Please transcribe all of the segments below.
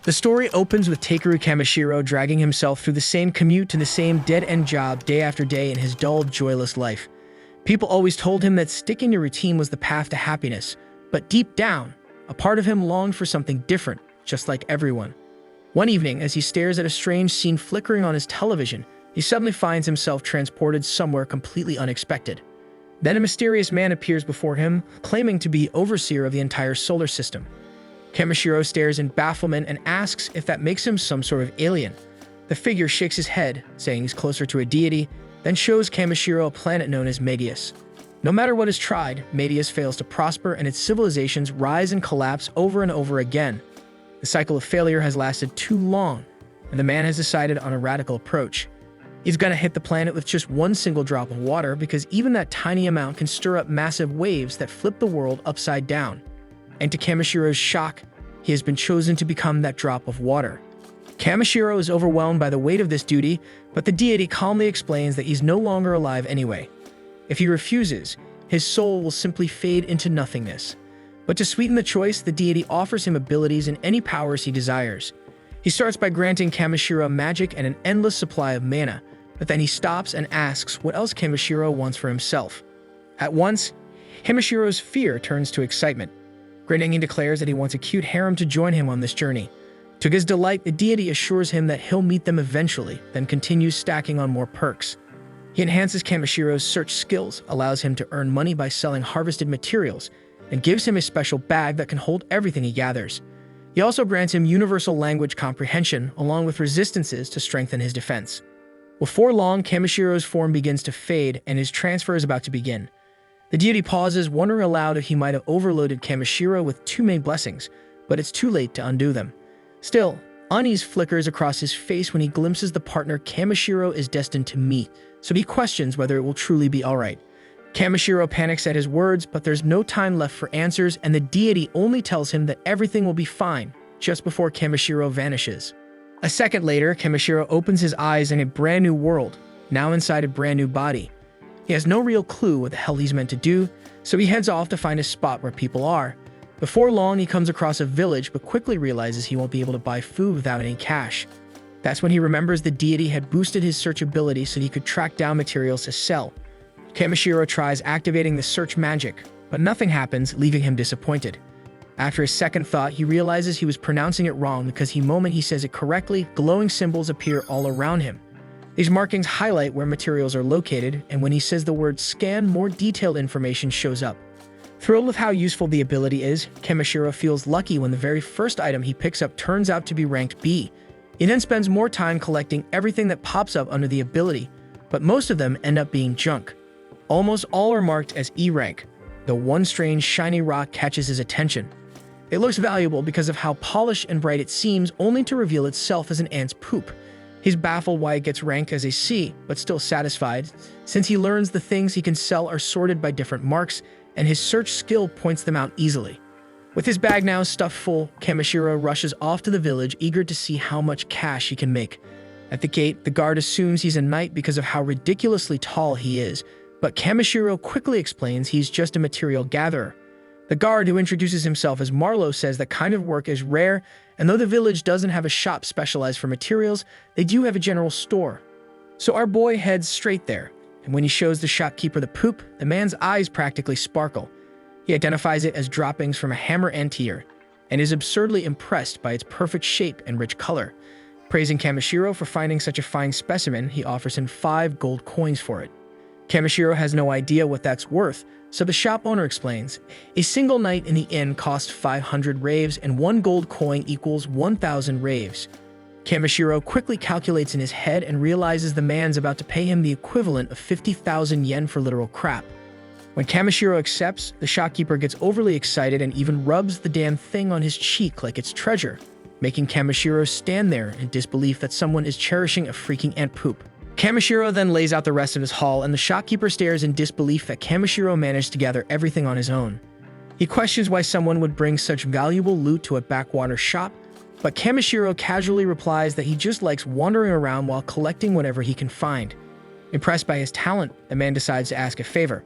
The story opens with Takeru Kamishiro dragging himself through the same commute to the same dead-end job day after day in his dull, joyless life. People always told him that sticking to routine was the path to happiness, but deep down, a part of him longed for something different, just like everyone. One evening, as he stares at a strange scene flickering on his television, he suddenly finds himself transported somewhere completely unexpected. Then a mysterious man appears before him, claiming to be overseer of the entire solar system. Kamishiro stares in bafflement and asks if that makes him some sort of alien. The figure shakes his head, saying he's closer to a deity, then shows Kamishiro a planet known as Medius. No matter what is tried, Medius fails to prosper and its civilizations rise and collapse over and over again. The cycle of failure has lasted too long, and the man has decided on a radical approach. He's gonna hit the planet with just one single drop of water because even that tiny amount can stir up massive waves that flip the world upside down. And to Kamishiro's shock, he has been chosen to become that drop of water. Kamishiro is overwhelmed by the weight of this duty, but the deity calmly explains that he's no longer alive anyway. If he refuses, his soul will simply fade into nothingness. But to sweeten the choice, the deity offers him abilities and any powers he desires. He starts by granting Kamishiro magic and an endless supply of mana, but then he stops and asks what else Kamishiro wants for himself. At once, Kamishiro's fear turns to excitement. Grinning, he declares that he wants a cute harem to join him on this journey. To his delight, the deity assures him that he'll meet them eventually, then continues stacking on more perks. He enhances Kamishiro's search skills, allows him to earn money by selling harvested materials, and gives him a special bag that can hold everything he gathers. He also grants him universal language comprehension, along with resistances to strengthen his defense. Before long, Kamishiro's form begins to fade, and his transfer is about to begin. The deity pauses, wondering aloud if he might have overloaded Kamishiro with too many blessings, but it's too late to undo them. Still, unease flickers across his face when he glimpses the partner Kamishiro is destined to meet, so he questions whether it will truly be alright. Kamishiro panics at his words, but there's no time left for answers, and the deity only tells him that everything will be fine, just before Kamishiro vanishes. A second later, Kamishiro opens his eyes in a brand new world, now inside a brand new body. He has no real clue what the hell he's meant to do, so he heads off to find a spot where people are. Before long, he comes across a village, but quickly realizes he won't be able to buy food without any cash. That's when he remembers the deity had boosted his search ability so he could track down materials to sell. Kamishiro tries activating the search magic, but nothing happens, leaving him disappointed. After a second thought, he realizes he was pronouncing it wrong because the moment he says it correctly, glowing symbols appear all around him. These markings highlight where materials are located, and when he says the word scan, more detailed information shows up. Thrilled with how useful the ability is, Kamishiro feels lucky when the very first item he picks up turns out to be ranked B. He then spends more time collecting everything that pops up under the ability, but most of them end up being junk. Almost all are marked as E rank, though one strange shiny rock catches his attention. It looks valuable because of how polished and bright it seems, only to reveal itself as an ant's poop. He's baffled why it gets ranked as a C, but still satisfied, since he learns the things he can sell are sorted by different marks, and his search skill points them out easily. With his bag now stuffed full, Kamishiro rushes off to the village, eager to see how much cash he can make. At the gate, the guard assumes he's a knight because of how ridiculously tall he is, but Kamishiro quickly explains he's just a material gatherer. The guard, who introduces himself as Marlowe, says that kind of work is rare, and though the village doesn't have a shop specialized for materials, they do have a general store. So our boy heads straight there, and when he shows the shopkeeper the poop, the man's eyes practically sparkle. He identifies it as droppings from a hammer anteater, and is absurdly impressed by its perfect shape and rich color. Praising Kamishiro for finding such a fine specimen, he offers him 5 gold coins for it. Kamishiro has no idea what that's worth, so the shop owner explains. A single night in the inn costs 500 raves, and 1 gold coin equals 1,000 raves. Kamishiro quickly calculates in his head and realizes the man's about to pay him the equivalent of 50,000 yen for literal crap. When Kamishiro accepts, the shopkeeper gets overly excited and even rubs the damn thing on his cheek like it's treasure, making Kamishiro stand there in disbelief that someone is cherishing a freaking ant poop. Kamishiro then lays out the rest of his haul, and the shopkeeper stares in disbelief that Kamishiro managed to gather everything on his own. He questions why someone would bring such valuable loot to a backwater shop, but Kamishiro casually replies that he just likes wandering around while collecting whatever he can find. Impressed by his talent, the man decides to ask a favor.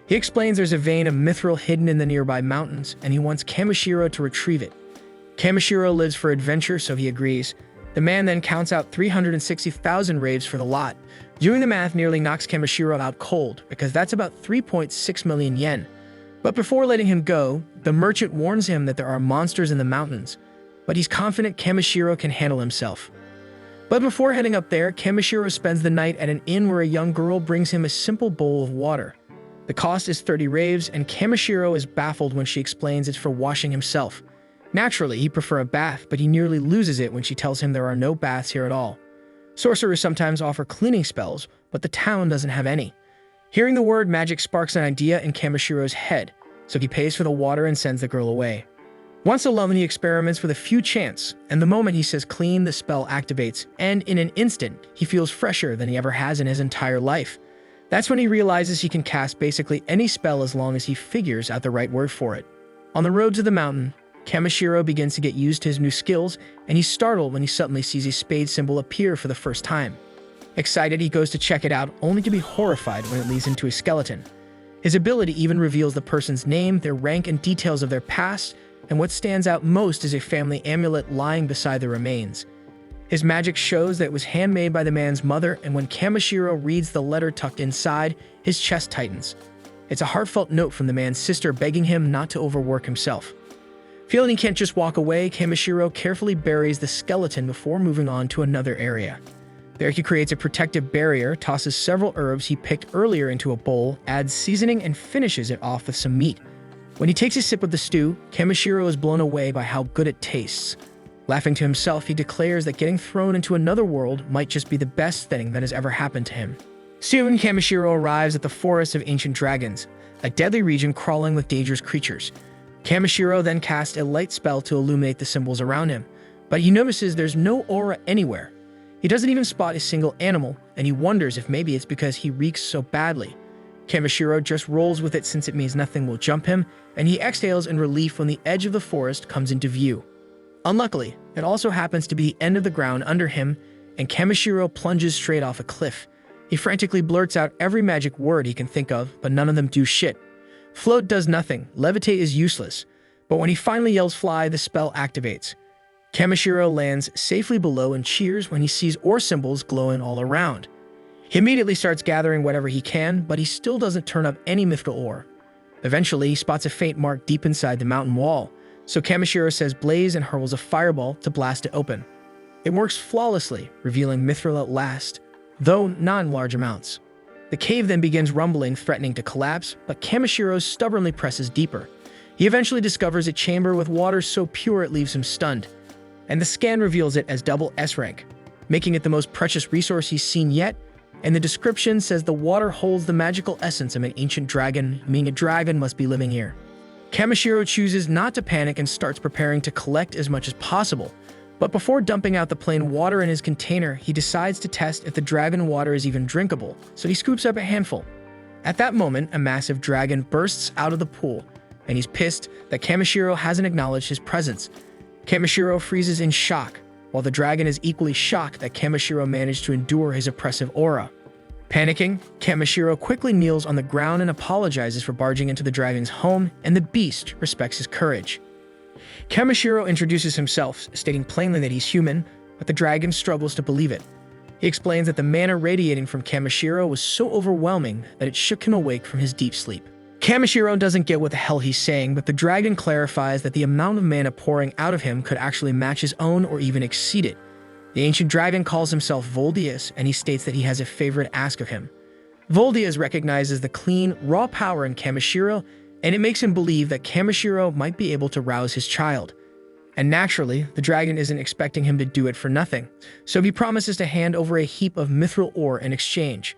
He explains there's a vein of mithril hidden in the nearby mountains, and he wants Kamishiro to retrieve it. Kamishiro lives for adventure, so he agrees. The man then counts out 360,000 raves for the lot. Doing the math nearly knocks Kamishiro out cold, because that's about 3.6 million yen. But before letting him go, the merchant warns him that there are monsters in the mountains, but he's confident Kamishiro can handle himself. But before heading up there, Kamishiro spends the night at an inn where a young girl brings him a simple bowl of water. The cost is 30 raves, and Kamishiro is baffled when she explains it's for washing himself. Naturally, he'd prefer a bath, but he nearly loses it when she tells him there are no baths here at all. Sorcerers sometimes offer cleaning spells, but the town doesn't have any. Hearing the word magic sparks an idea in Kamishiro's head, so he pays for the water and sends the girl away. Once alone, he experiments with a few chants, and the moment he says clean, the spell activates, and in an instant, he feels fresher than he ever has in his entire life. That's when he realizes he can cast basically any spell as long as he figures out the right word for it. On the road to the mountain, Kamishiro begins to get used to his new skills, and he's startled when he suddenly sees a spade symbol appear for the first time. Excited, he goes to check it out, only to be horrified when it leads him to a skeleton. His ability even reveals the person's name, their rank, and details of their past, and what stands out most is a family amulet lying beside the remains. His magic shows that it was handmade by the man's mother, and when Kamishiro reads the letter tucked inside, his chest tightens. It's a heartfelt note from the man's sister begging him not to overwork himself. Feeling he can't just walk away, Kamishiro carefully buries the skeleton before moving on to another area. There he creates a protective barrier, tosses several herbs he picked earlier into a bowl, adds seasoning, and finishes it off with some meat. When he takes a sip of the stew, Kamishiro is blown away by how good it tastes. Laughing to himself, he declares that getting thrown into another world might just be the best thing that has ever happened to him. Soon, Kamishiro arrives at the Forest of Ancient Dragons, a deadly region crawling with dangerous creatures. Kamishiro then casts a light spell to illuminate the symbols around him, but he notices there's no aura anywhere. He doesn't even spot a single animal, and he wonders if maybe it's because he reeks so badly. Kamishiro just rolls with it since it means nothing will jump him, and he exhales in relief when the edge of the forest comes into view. Unluckily, it also happens to be the end of the ground under him, and Kamishiro plunges straight off a cliff. He frantically blurts out every magic word he can think of, but none of them do shit. Float does nothing, levitate is useless, but when he finally yells fly, the spell activates. Kamishiro lands safely below and cheers when he sees ore symbols glowing all around. He immediately starts gathering whatever he can, but he still doesn't turn up any mithril ore. Eventually, he spots a faint mark deep inside the mountain wall, so Kamishiro says blaze and hurls a fireball to blast it open. It works flawlessly, revealing mithril at last, though not in large amounts. The cave then begins rumbling, threatening to collapse, but Kamishiro stubbornly presses deeper. He eventually discovers a chamber with water so pure it leaves him stunned, and the scan reveals it as double S rank, making it the most precious resource he's seen yet, and the description says the water holds the magical essence of an ancient dragon, meaning a dragon must be living here. Kamishiro chooses not to panic and starts preparing to collect as much as possible, but before dumping out the plain water in his container, he decides to test if the dragon water is even drinkable, so he scoops up a handful. At that moment, a massive dragon bursts out of the pool, and he's pissed that Kamishiro hasn't acknowledged his presence. Kamishiro freezes in shock, while the dragon is equally shocked that Kamishiro managed to endure his oppressive aura. Panicking, Kamishiro quickly kneels on the ground and apologizes for barging into the dragon's home, and the beast respects his courage. Kamishiro introduces himself, stating plainly that he's human, but the dragon struggles to believe it. He explains that the mana radiating from Kamishiro was so overwhelming that it shook him awake from his deep sleep. Kamishiro doesn't get what the hell he's saying, but the dragon clarifies that the amount of mana pouring out of him could actually match his own or even exceed it. The ancient dragon calls himself Voldius, and he states that he has a favorite ask of him. Voldius recognizes the clean, raw power in Kamishiro, and it makes him believe that Kamishiro might be able to rouse his child. And naturally, the dragon isn't expecting him to do it for nothing, so he promises to hand over a heap of mithril ore in exchange.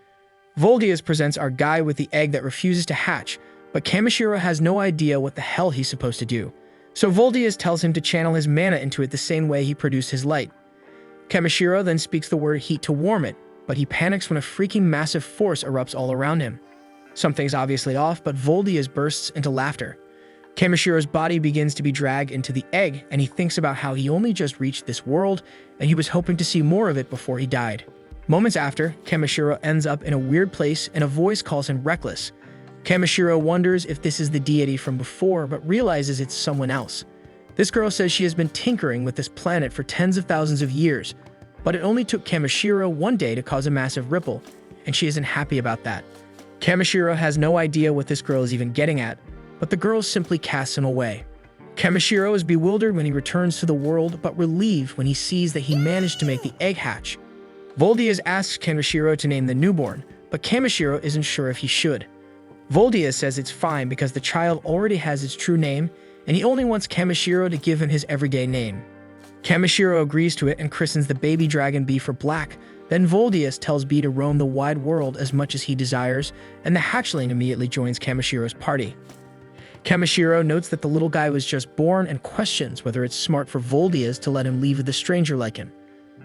Voldius presents our guy with the egg that refuses to hatch, but Kamishiro has no idea what the hell he's supposed to do. So Voldius tells him to channel his mana into it the same way he produced his light. Kamishiro then speaks the word heat to warm it, but he panics when a freaking massive force erupts all around him. Something's obviously off, but Voldius bursts into laughter. Kamishiro's body begins to be dragged into the egg, and he thinks about how he only just reached this world, and he was hoping to see more of it before he died. Moments after, Kamishiro ends up in a weird place, and a voice calls him reckless. Kamishiro wonders if this is the deity from before, but realizes it's someone else. This girl says she has been tinkering with this planet for tens of thousands of years, but it only took Kamishiro one day to cause a massive ripple, and she isn't happy about that. Kamishiro has no idea what this girl is even getting at, but the girl simply casts him away. Kamishiro is bewildered when he returns to the world, but relieved when he sees that he managed to make the egg hatch. Voldias asks Kamishiro to name the newborn, but Kamishiro isn't sure if he should. Voldias says it's fine because the child already has its true name, and he only wants Kamishiro to give him his everyday name. Kamishiro agrees to it and christens the baby dragon B for Black. Then Voldias tells B to roam the wide world as much as he desires, and the hatchling immediately joins Kamishiro's party. Kamishiro notes that the little guy was just born and questions whether it's smart for Voldias to let him leave with a stranger like him.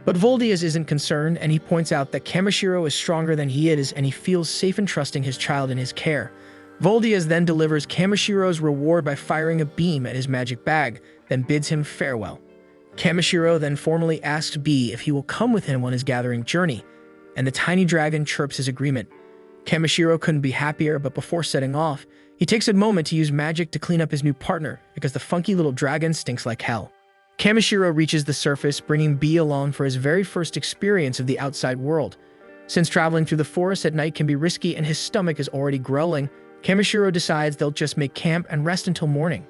But Voldias isn't concerned, and he points out that Kamishiro is stronger than he is and he feels safe in trusting his child in his care. Voldias then delivers Kamishiro's reward by firing a beam at his magic bag, then bids him farewell. Kamishiro then formally asks B if he will come with him on his gathering journey, and the tiny dragon chirps his agreement. Kamishiro couldn't be happier, but before setting off, he takes a moment to use magic to clean up his new partner because the funky little dragon stinks like hell. Kamishiro reaches the surface, bringing B along for his very first experience of the outside world. Since traveling through the forest at night can be risky and his stomach is already growling, Kamishiro decides they'll just make camp and rest until morning.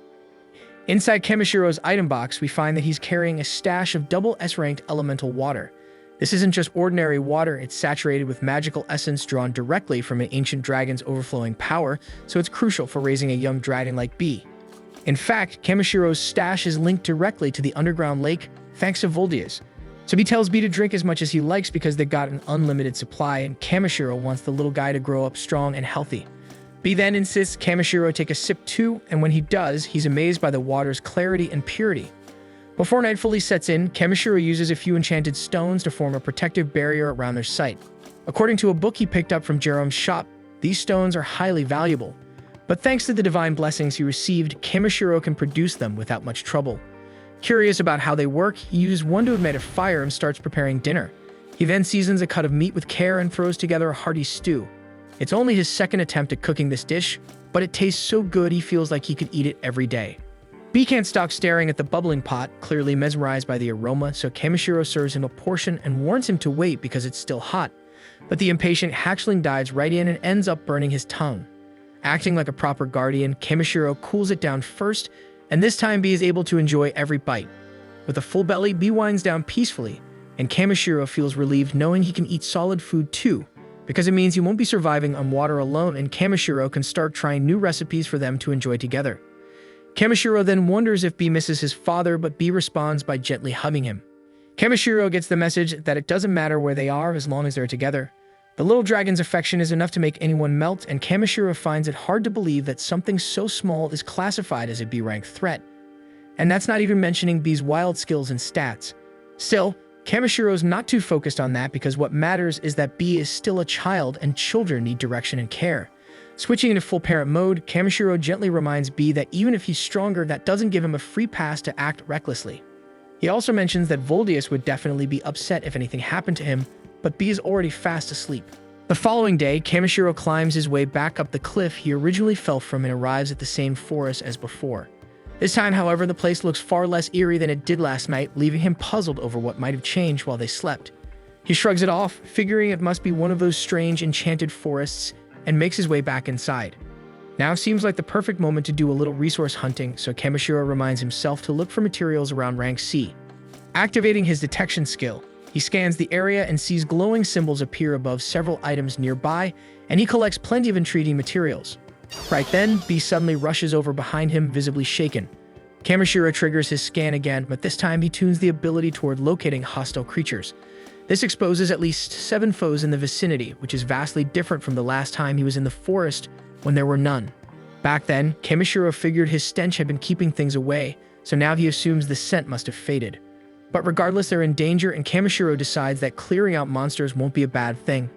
Inside Kamishiro's item box, we find that he's carrying a stash of double S-ranked elemental water. This isn't just ordinary water, it's saturated with magical essence drawn directly from an ancient dragon's overflowing power, so it's crucial for raising a young dragon like B. In fact, Kamishiro's stash is linked directly to the underground lake thanks to Voldias. So B tells B to drink as much as he likes because they got an unlimited supply, and Kamishiro wants the little guy to grow up strong and healthy. B then insists Kamishiro take a sip too, and when he does, he's amazed by the water's clarity and purity. Before night fully sets in, Kamishiro uses a few enchanted stones to form a protective barrier around their site. According to a book he picked up from Jerome's shop, these stones are highly valuable. But thanks to the divine blessings he received, Kamishiro can produce them without much trouble. Curious about how they work, he uses one to ignite a fire and starts preparing dinner. He then seasons a cut of meat with care and throws together a hearty stew. It's only his second attempt at cooking this dish, but it tastes so good he feels like he could eat it every day. B can't stop staring at the bubbling pot, clearly mesmerized by the aroma, so Kamishiro serves him a portion and warns him to wait because it's still hot. But the impatient hatchling dives right in and ends up burning his tongue. Acting like a proper guardian, Kamishiro cools it down first, and this time B is able to enjoy every bite. With a full belly, B winds down peacefully, and Kamishiro feels relieved knowing he can eat solid food too, because it means he won't be surviving on water alone, and Kamishiro can start trying new recipes for them to enjoy together. Kamishiro then wonders if B misses his father, but B responds by gently hugging him. Kamishiro gets the message that it doesn't matter where they are as long as they're together. The little dragon's affection is enough to make anyone melt, and Kamishiro finds it hard to believe that something so small is classified as a B-rank threat. And that's not even mentioning B's wild skills and stats. Still, Kamishiro's not too focused on that because what matters is that B is still a child and children need direction and care. Switching into full parent mode, Kamishiro gently reminds B that even if he's stronger, that doesn't give him a free pass to act recklessly. He also mentions that Voldias would definitely be upset if anything happened to him, but B is already fast asleep. The following day, Kamishiro climbs his way back up the cliff he originally fell from and arrives at the same forest as before. This time, however, the place looks far less eerie than it did last night, leaving him puzzled over what might have changed while they slept. He shrugs it off, figuring it must be one of those strange enchanted forests, and makes his way back inside. Now seems like the perfect moment to do a little resource hunting, so Kamishiro reminds himself to look for materials around rank C. Activating his detection skill, he scans the area and sees glowing symbols appear above several items nearby, and he collects plenty of intriguing materials. Right then, B suddenly rushes over behind him, visibly shaken. Kamishiro triggers his scan again, but this time he tunes the ability toward locating hostile creatures. This exposes at least 7 foes in the vicinity, which is vastly different from the last time he was in the forest when there were none. Back then, Kamishiro figured his stench had been keeping things away, so now he assumes the scent must have faded. But regardless, they're in danger, and Kamishiro decides that clearing out monsters won't be a bad thing.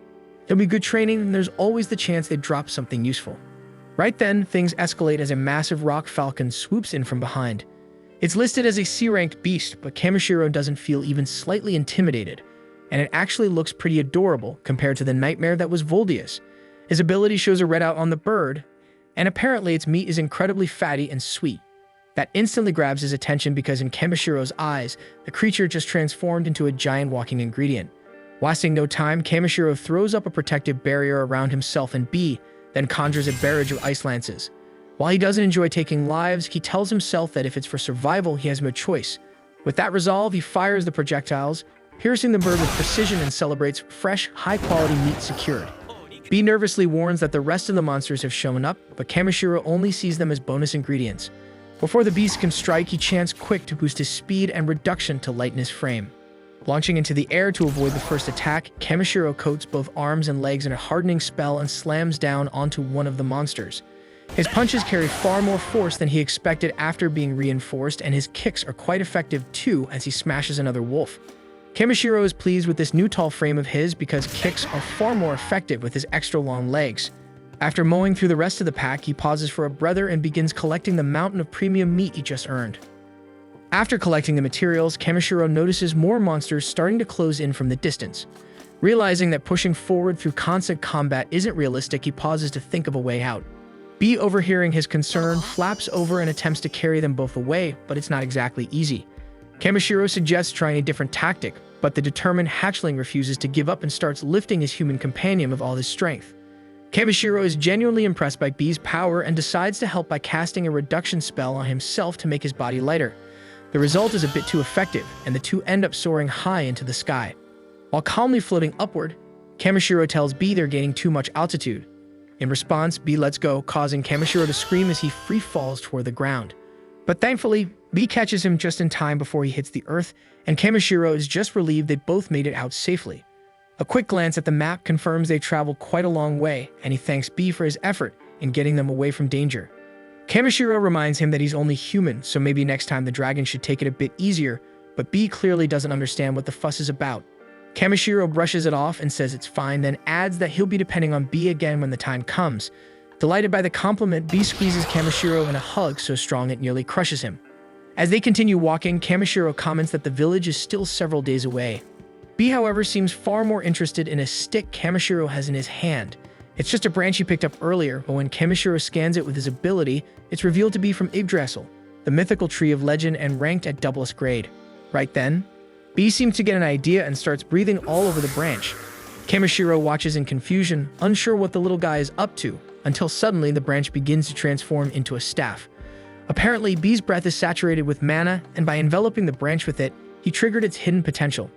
It'll be good training, and there's always the chance they drop something useful. Right then, things escalate as a massive rock falcon swoops in from behind. It's listed as a C-ranked beast, but Kamishiro doesn't feel even slightly intimidated, and it actually looks pretty adorable compared to the nightmare that was Voldias. His ability shows a readout on the bird, and apparently its meat is incredibly fatty and sweet. That instantly grabs his attention because in Kamashiro's eyes, the creature just transformed into a giant walking ingredient. Wasting no time, Kamishiro throws up a protective barrier around himself and B, then conjures a barrage of ice lances. While he doesn't enjoy taking lives, he tells himself that if it's for survival, he has no choice. With that resolve, he fires the projectiles, piercing the bird with precision and celebrates fresh, high-quality meat secured. B nervously warns that the rest of the monsters have shown up, but Kamishiro only sees them as bonus ingredients. Before the beast can strike, he chants quick to boost his speed and reduction to lighten his frame. Launching into the air to avoid the first attack, Kamishiro coats both arms and legs in a hardening spell and slams down onto one of the monsters. His punches carry far more force than he expected after being reinforced, and his kicks are quite effective too as he smashes another wolf. Kamishiro is pleased with this new tall frame of his because kicks are far more effective with his extra long legs. After mowing through the rest of the pack, he pauses for a breather and begins collecting the mountain of premium meat he just earned. After collecting the materials, Kamishiro notices more monsters starting to close in from the distance. Realizing that pushing forward through constant combat isn't realistic, he pauses to think of a way out. B, overhearing his concern, flaps over and attempts to carry them both away, but it's not exactly easy. Kamishiro suggests trying a different tactic, but the determined hatchling refuses to give up and starts lifting his human companion with all his strength. Kamishiro is genuinely impressed by B's power and decides to help by casting a reduction spell on himself to make his body lighter. The result is a bit too effective, and the two end up soaring high into the sky. While calmly floating upward, Kamishiro tells B they're gaining too much altitude. In response, B lets go, causing Kamishiro to scream as he free falls toward the ground. But thankfully, B catches him just in time before he hits the earth, and Kamishiro is just relieved they both made it out safely. A quick glance at the map confirms they traveled quite a long way, and he thanks B for his effort in getting them away from danger. Kamishiro reminds him that he's only human, so maybe next time the dragon should take it a bit easier, but B clearly doesn't understand what the fuss is about. Kamishiro brushes it off and says it's fine, then adds that he'll be depending on B again when the time comes. Delighted by the compliment, B squeezes Kamishiro in a hug so strong it nearly crushes him. As they continue walking, Kamishiro comments that the village is still several days away. B, however, seems far more interested in a stick Kamishiro has in his hand. It's just a branch he picked up earlier, but when Kamishiro scans it with his ability, it's revealed to be from Yggdrasil, the mythical tree of legend and ranked at doublest grade. Right then, B seems to get an idea and starts breathing all over the branch. Kamishiro watches in confusion, unsure what the little guy is up to, until suddenly the branch begins to transform into a staff. Apparently, B's breath is saturated with mana, and by enveloping the branch with it, he triggered its hidden potential.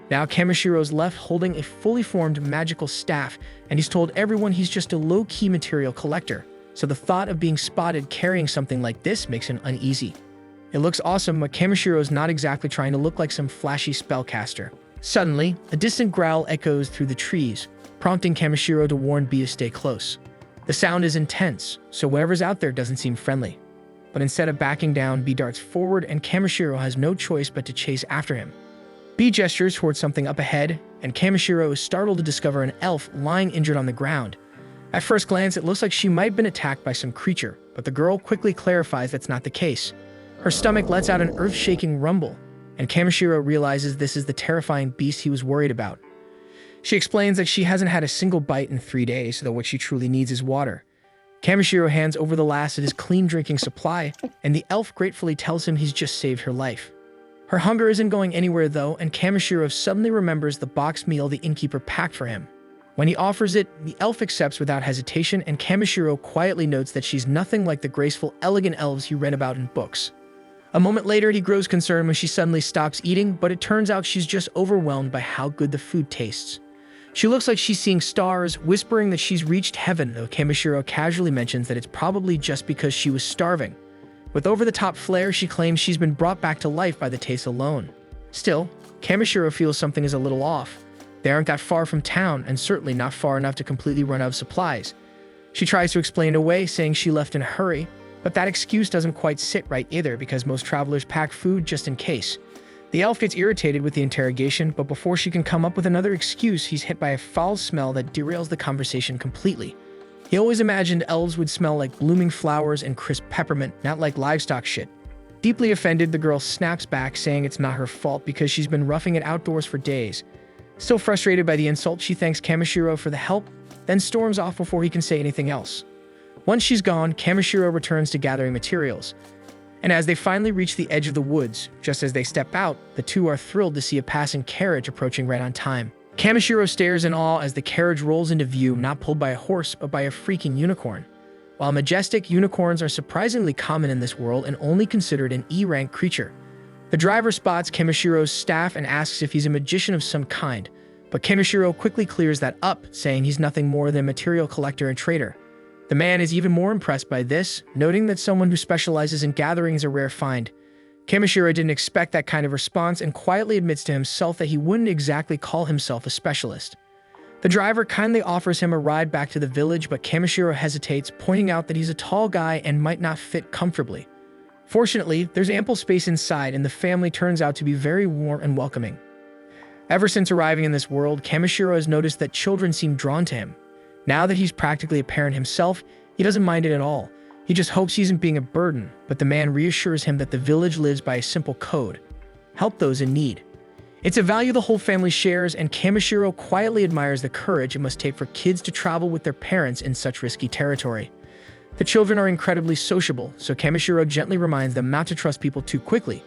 Now Kamashiro's left holding a fully formed magical staff, and he's told everyone he's just a low-key material collector, so the thought of being spotted carrying something like this makes him uneasy. It looks awesome, but Kamashiro's not exactly trying to look like some flashy spellcaster. Suddenly, a distant growl echoes through the trees, prompting Kamishiro to warn B to stay close. The sound is intense, so whatever's out there doesn't seem friendly. But instead of backing down, B darts forward, and Kamishiro has no choice but to chase after him. B gestures towards something up ahead, and Kamishiro is startled to discover an elf lying injured on the ground. At first glance, it looks like she might have been attacked by some creature, but the girl quickly clarifies that's not the case. Her stomach lets out an earth-shaking rumble, and Kamishiro realizes this is the terrifying beast he was worried about. She explains that she hasn't had a single bite in 3 days, though what she truly needs is water. Kamishiro hands over the last of his clean drinking supply, and the elf gratefully tells him he's just saved her life. Her hunger isn't going anywhere though, and Kamishiro suddenly remembers the boxed meal the innkeeper packed for him. When he offers it, the elf accepts without hesitation, and Kamishiro quietly notes that she's nothing like the graceful, elegant elves he read about in books. A moment later, he grows concerned when she suddenly stops eating, but it turns out she's just overwhelmed by how good the food tastes. She looks like she's seeing stars, whispering that she's reached heaven, though Kamishiro casually mentions that it's probably just because she was starving. With over-the-top flair, she claims she's been brought back to life by the taste alone. Still, Kamishiro feels something is a little off. They aren't that far from town, and certainly not far enough to completely run out of supplies. She tries to explain it away, saying she left in a hurry, but that excuse doesn't quite sit right either because most travelers pack food just in case. The elf gets irritated with the interrogation, but before she can come up with another excuse, he's hit by a foul smell that derails the conversation completely. He always imagined elves would smell like blooming flowers and crisp peppermint, not like livestock shit. Deeply offended, the girl snaps back, saying it's not her fault because she's been roughing it outdoors for days. Still frustrated by the insult, she thanks Kamishiro for the help, then storms off before he can say anything else. Once she's gone, Kamishiro returns to gathering materials. And as they finally reach the edge of the woods, just as they step out, the two are thrilled to see a passing carriage approaching right on time. Kamishiro stares in awe as the carriage rolls into view, not pulled by a horse, but by a freaking unicorn. While majestic, unicorns are surprisingly common in this world and only considered an E-rank creature. The driver spots Kemishiro's staff and asks if he's a magician of some kind, but Kamishiro quickly clears that up, saying he's nothing more than a material collector and trader. The man is even more impressed by this, noting that someone who specializes in gathering is a rare find. Kamishiro didn't expect that kind of response and quietly admits to himself that he wouldn't exactly call himself a specialist. The driver kindly offers him a ride back to the village, but Kamishiro hesitates, pointing out that he's a tall guy and might not fit comfortably. Fortunately, there's ample space inside, and the family turns out to be very warm and welcoming. Ever since arriving in this world, Kamishiro has noticed that children seem drawn to him. Now that he's practically a parent himself, he doesn't mind it at all. He just hopes he isn't being a burden, but the man reassures him that the village lives by a simple code: help those in need. It's a value the whole family shares, and Kamishiro quietly admires the courage it must take for kids to travel with their parents in such risky territory. The children are incredibly sociable, so Kamishiro gently reminds them not to trust people too quickly.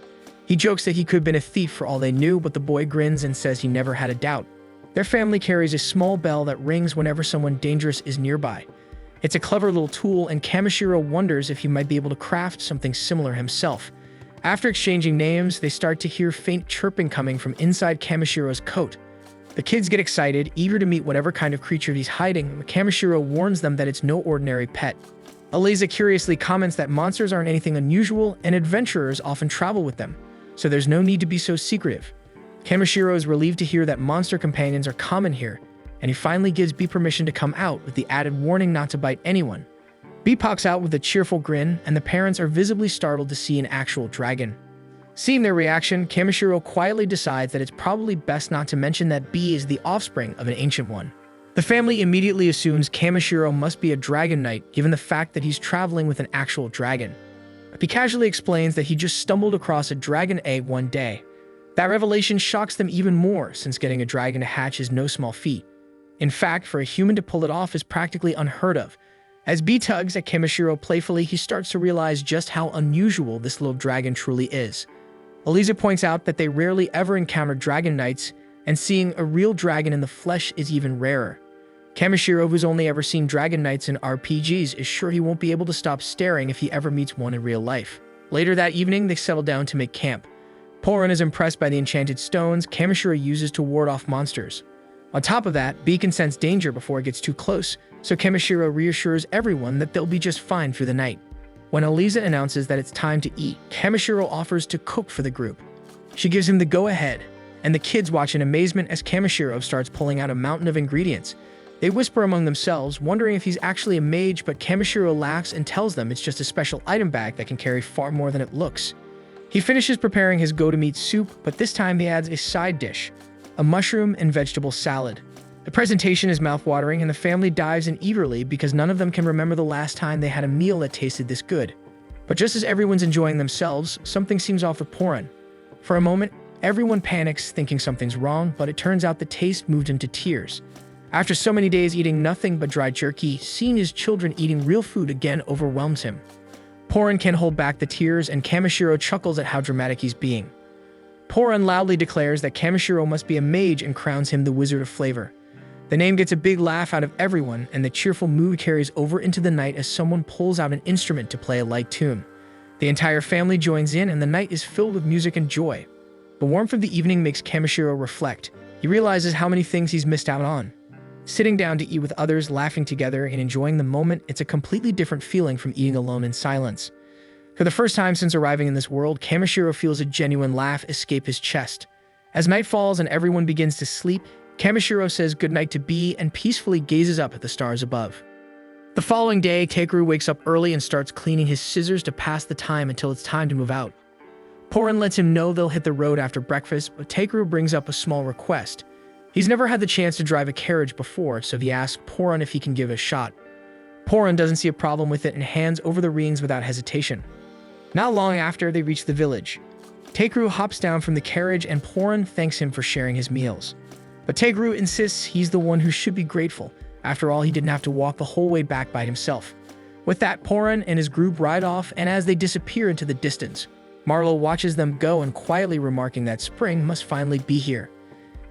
He jokes that he could have been a thief for all they knew, but the boy grins and says he never had a doubt. Their family carries a small bell that rings whenever someone dangerous is nearby. It's a clever little tool, and Kamishiro wonders if he might be able to craft something similar himself. After exchanging names, they start to hear faint chirping coming from inside Kamishiro's coat. The kids get excited, eager to meet whatever kind of creature he's hiding, but Kamishiro warns them that it's no ordinary pet. Eliza curiously comments that monsters aren't anything unusual, and adventurers often travel with them, so there's no need to be so secretive. Kamishiro is relieved to hear that monster companions are common here, and he finally gives Bee permission to come out with the added warning not to bite anyone. Bee pops out with a cheerful grin, and the parents are visibly startled to see an actual dragon. Seeing their reaction, Kamishiro quietly decides that it's probably best not to mention that Bee is the offspring of an ancient one. The family immediately assumes Kamishiro must be a dragon knight, given the fact that he's traveling with an actual dragon. Bee casually explains that he just stumbled across a dragon egg one day. That revelation shocks them even more, since getting a dragon to hatch is no small feat. In fact, for a human to pull it off is practically unheard of. As Bee tugs at Kamishiro playfully, he starts to realize just how unusual this little dragon truly is. Eliza points out that they rarely ever encounter dragon knights, and seeing a real dragon in the flesh is even rarer. Kamishiro, who's only ever seen dragon knights in RPGs, is sure he won't be able to stop staring if he ever meets one in real life. Later that evening, they settle down to make camp. Porin is impressed by the enchanted stones Kamishiro uses to ward off monsters. On top of that, Bee can sense danger before it gets too close, so Kamishiro reassures everyone that they'll be just fine through the night. When Eliza announces that it's time to eat, Kamishiro offers to cook for the group. She gives him the go-ahead, and the kids watch in amazement as Kamishiro starts pulling out a mountain of ingredients. They whisper among themselves, wondering if he's actually a mage, but Kamishiro laughs and tells them it's just a special item bag that can carry far more than it looks. He finishes preparing his go-to-meat soup, but this time he adds a side dish, a mushroom and vegetable salad. The presentation is mouth-watering, and the family dives in eagerly because none of them can remember the last time they had a meal that tasted this good. But just as everyone's enjoying themselves, something seems off with Porin. For a moment, everyone panics, thinking something's wrong, but it turns out the taste moved him to tears. After so many days eating nothing but dry jerky, seeing his children eating real food again overwhelms him. Porin can't hold back the tears, and Kamishiro chuckles at how dramatic he's being. Porin loudly declares that Kamishiro must be a mage and crowns him the Wizard of Flavor. The name gets a big laugh out of everyone, and the cheerful mood carries over into the night as someone pulls out an instrument to play a light tune. The entire family joins in, and the night is filled with music and joy. The warmth of the evening makes Kamishiro reflect. He realizes how many things he's missed out on. Sitting down to eat with others, laughing together, and enjoying the moment, it's a completely different feeling from eating alone in silence. For the first time since arriving in this world, Kamishiro feels a genuine laugh escape his chest. As night falls and everyone begins to sleep, Kamishiro says goodnight to Bee and peacefully gazes up at the stars above. The following day, Takeru wakes up early and starts cleaning his scissors to pass the time until it's time to move out. Porin lets him know they'll hit the road after breakfast, but Takeru brings up a small request. He's never had the chance to drive a carriage before, so he asks Porin if he can give it a shot. Porin doesn't see a problem with it and hands over the reins without hesitation. Not long after, they reach the village. Takeru hops down from the carriage and Porin thanks him for sharing his meals. But Takeru insists he's the one who should be grateful. After all, he didn't have to walk the whole way back by himself. With that, Poran and his group ride off, and as they disappear into the distance, Marlowe watches them go and quietly remarking that spring must finally be here.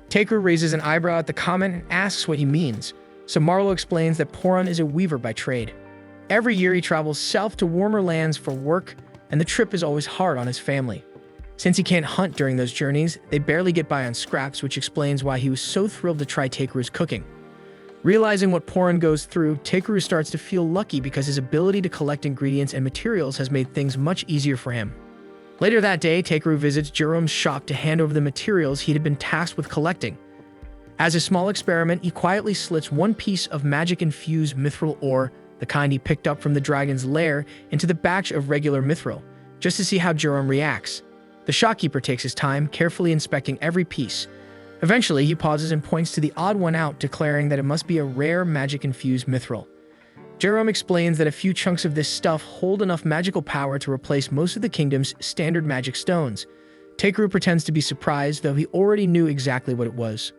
Takeru raises an eyebrow at the comment and asks what he means, so Marlowe explains that Poran is a weaver by trade. Every year he travels south to warmer lands for work, and the trip is always hard on his family. Since he can't hunt during those journeys, they barely get by on scraps, which explains why he was so thrilled to try Takeru's cooking. Realizing what Poran goes through, Takeru starts to feel lucky because his ability to collect ingredients and materials has made things much easier for him. Later that day, Takeru visits Jerome's shop to hand over the materials he had been tasked with collecting. As a small experiment, he quietly slits one piece of magic-infused mithril ore, the kind he picked up from the dragon's lair, into the batch of regular mithril, just to see how Jerome reacts. The shopkeeper takes his time, carefully inspecting every piece. Eventually, he pauses and points to the odd one out, declaring that it must be a rare magic-infused mithril. Jerome explains that a few chunks of this stuff hold enough magical power to replace most of the kingdom's standard magic stones. Takeru pretends to be surprised, though he already knew exactly what it was.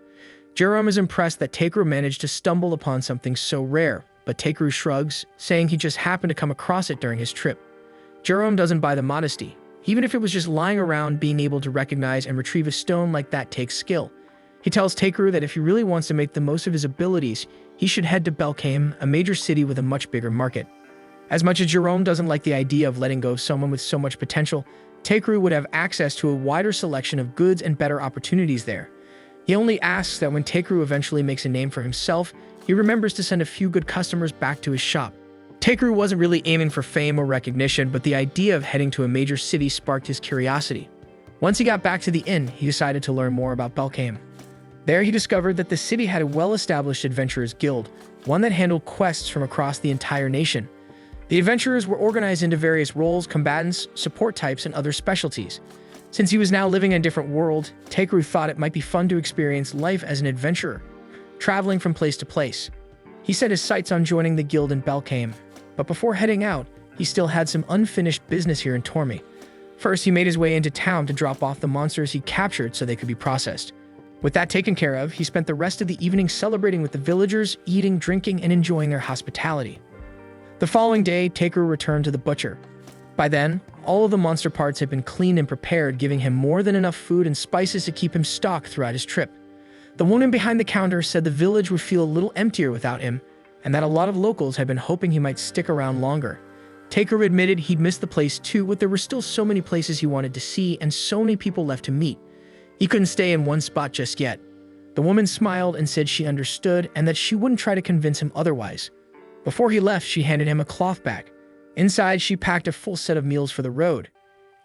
Jerome is impressed that Takeru managed to stumble upon something so rare, but Takeru shrugs, saying he just happened to come across it during his trip. Jerome doesn't buy the modesty. Even if it was just lying around, being able to recognize and retrieve a stone like that takes skill. He tells Takeru that if he really wants to make the most of his abilities, he should head to Belkame, a major city with a much bigger market. As much as Jerome doesn't like the idea of letting go of someone with so much potential, Takeru would have access to a wider selection of goods and better opportunities there. He only asks that when Takeru eventually makes a name for himself, he remembers to send a few good customers back to his shop. Takeru wasn't really aiming for fame or recognition, but the idea of heading to a major city sparked his curiosity. Once he got back to the inn, he decided to learn more about Belkame. There he discovered that the city had a well-established adventurers guild, one that handled quests from across the entire nation. The adventurers were organized into various roles, combatants, support types, and other specialties. Since he was now living in a different world, Takeru thought it might be fun to experience life as an adventurer, traveling from place to place. He set his sights on joining the guild in Belkame, but before heading out, he still had some unfinished business here in Tormy. First, he made his way into town to drop off the monsters he captured so they could be processed. With that taken care of, he spent the rest of the evening celebrating with the villagers, eating, drinking, and enjoying their hospitality. The following day, Takeru returned to the butcher. By then, all of the monster parts had been cleaned and prepared, giving him more than enough food and spices to keep him stocked throughout his trip. The woman behind the counter said the village would feel a little emptier without him, and that a lot of locals had been hoping he might stick around longer. Takeru admitted he'd missed the place too, but there were still so many places he wanted to see and so many people left to meet. He couldn't stay in one spot just yet. The woman smiled and said she understood and that she wouldn't try to convince him otherwise. Before he left, she handed him a cloth bag. Inside, she packed a full set of meals for the road.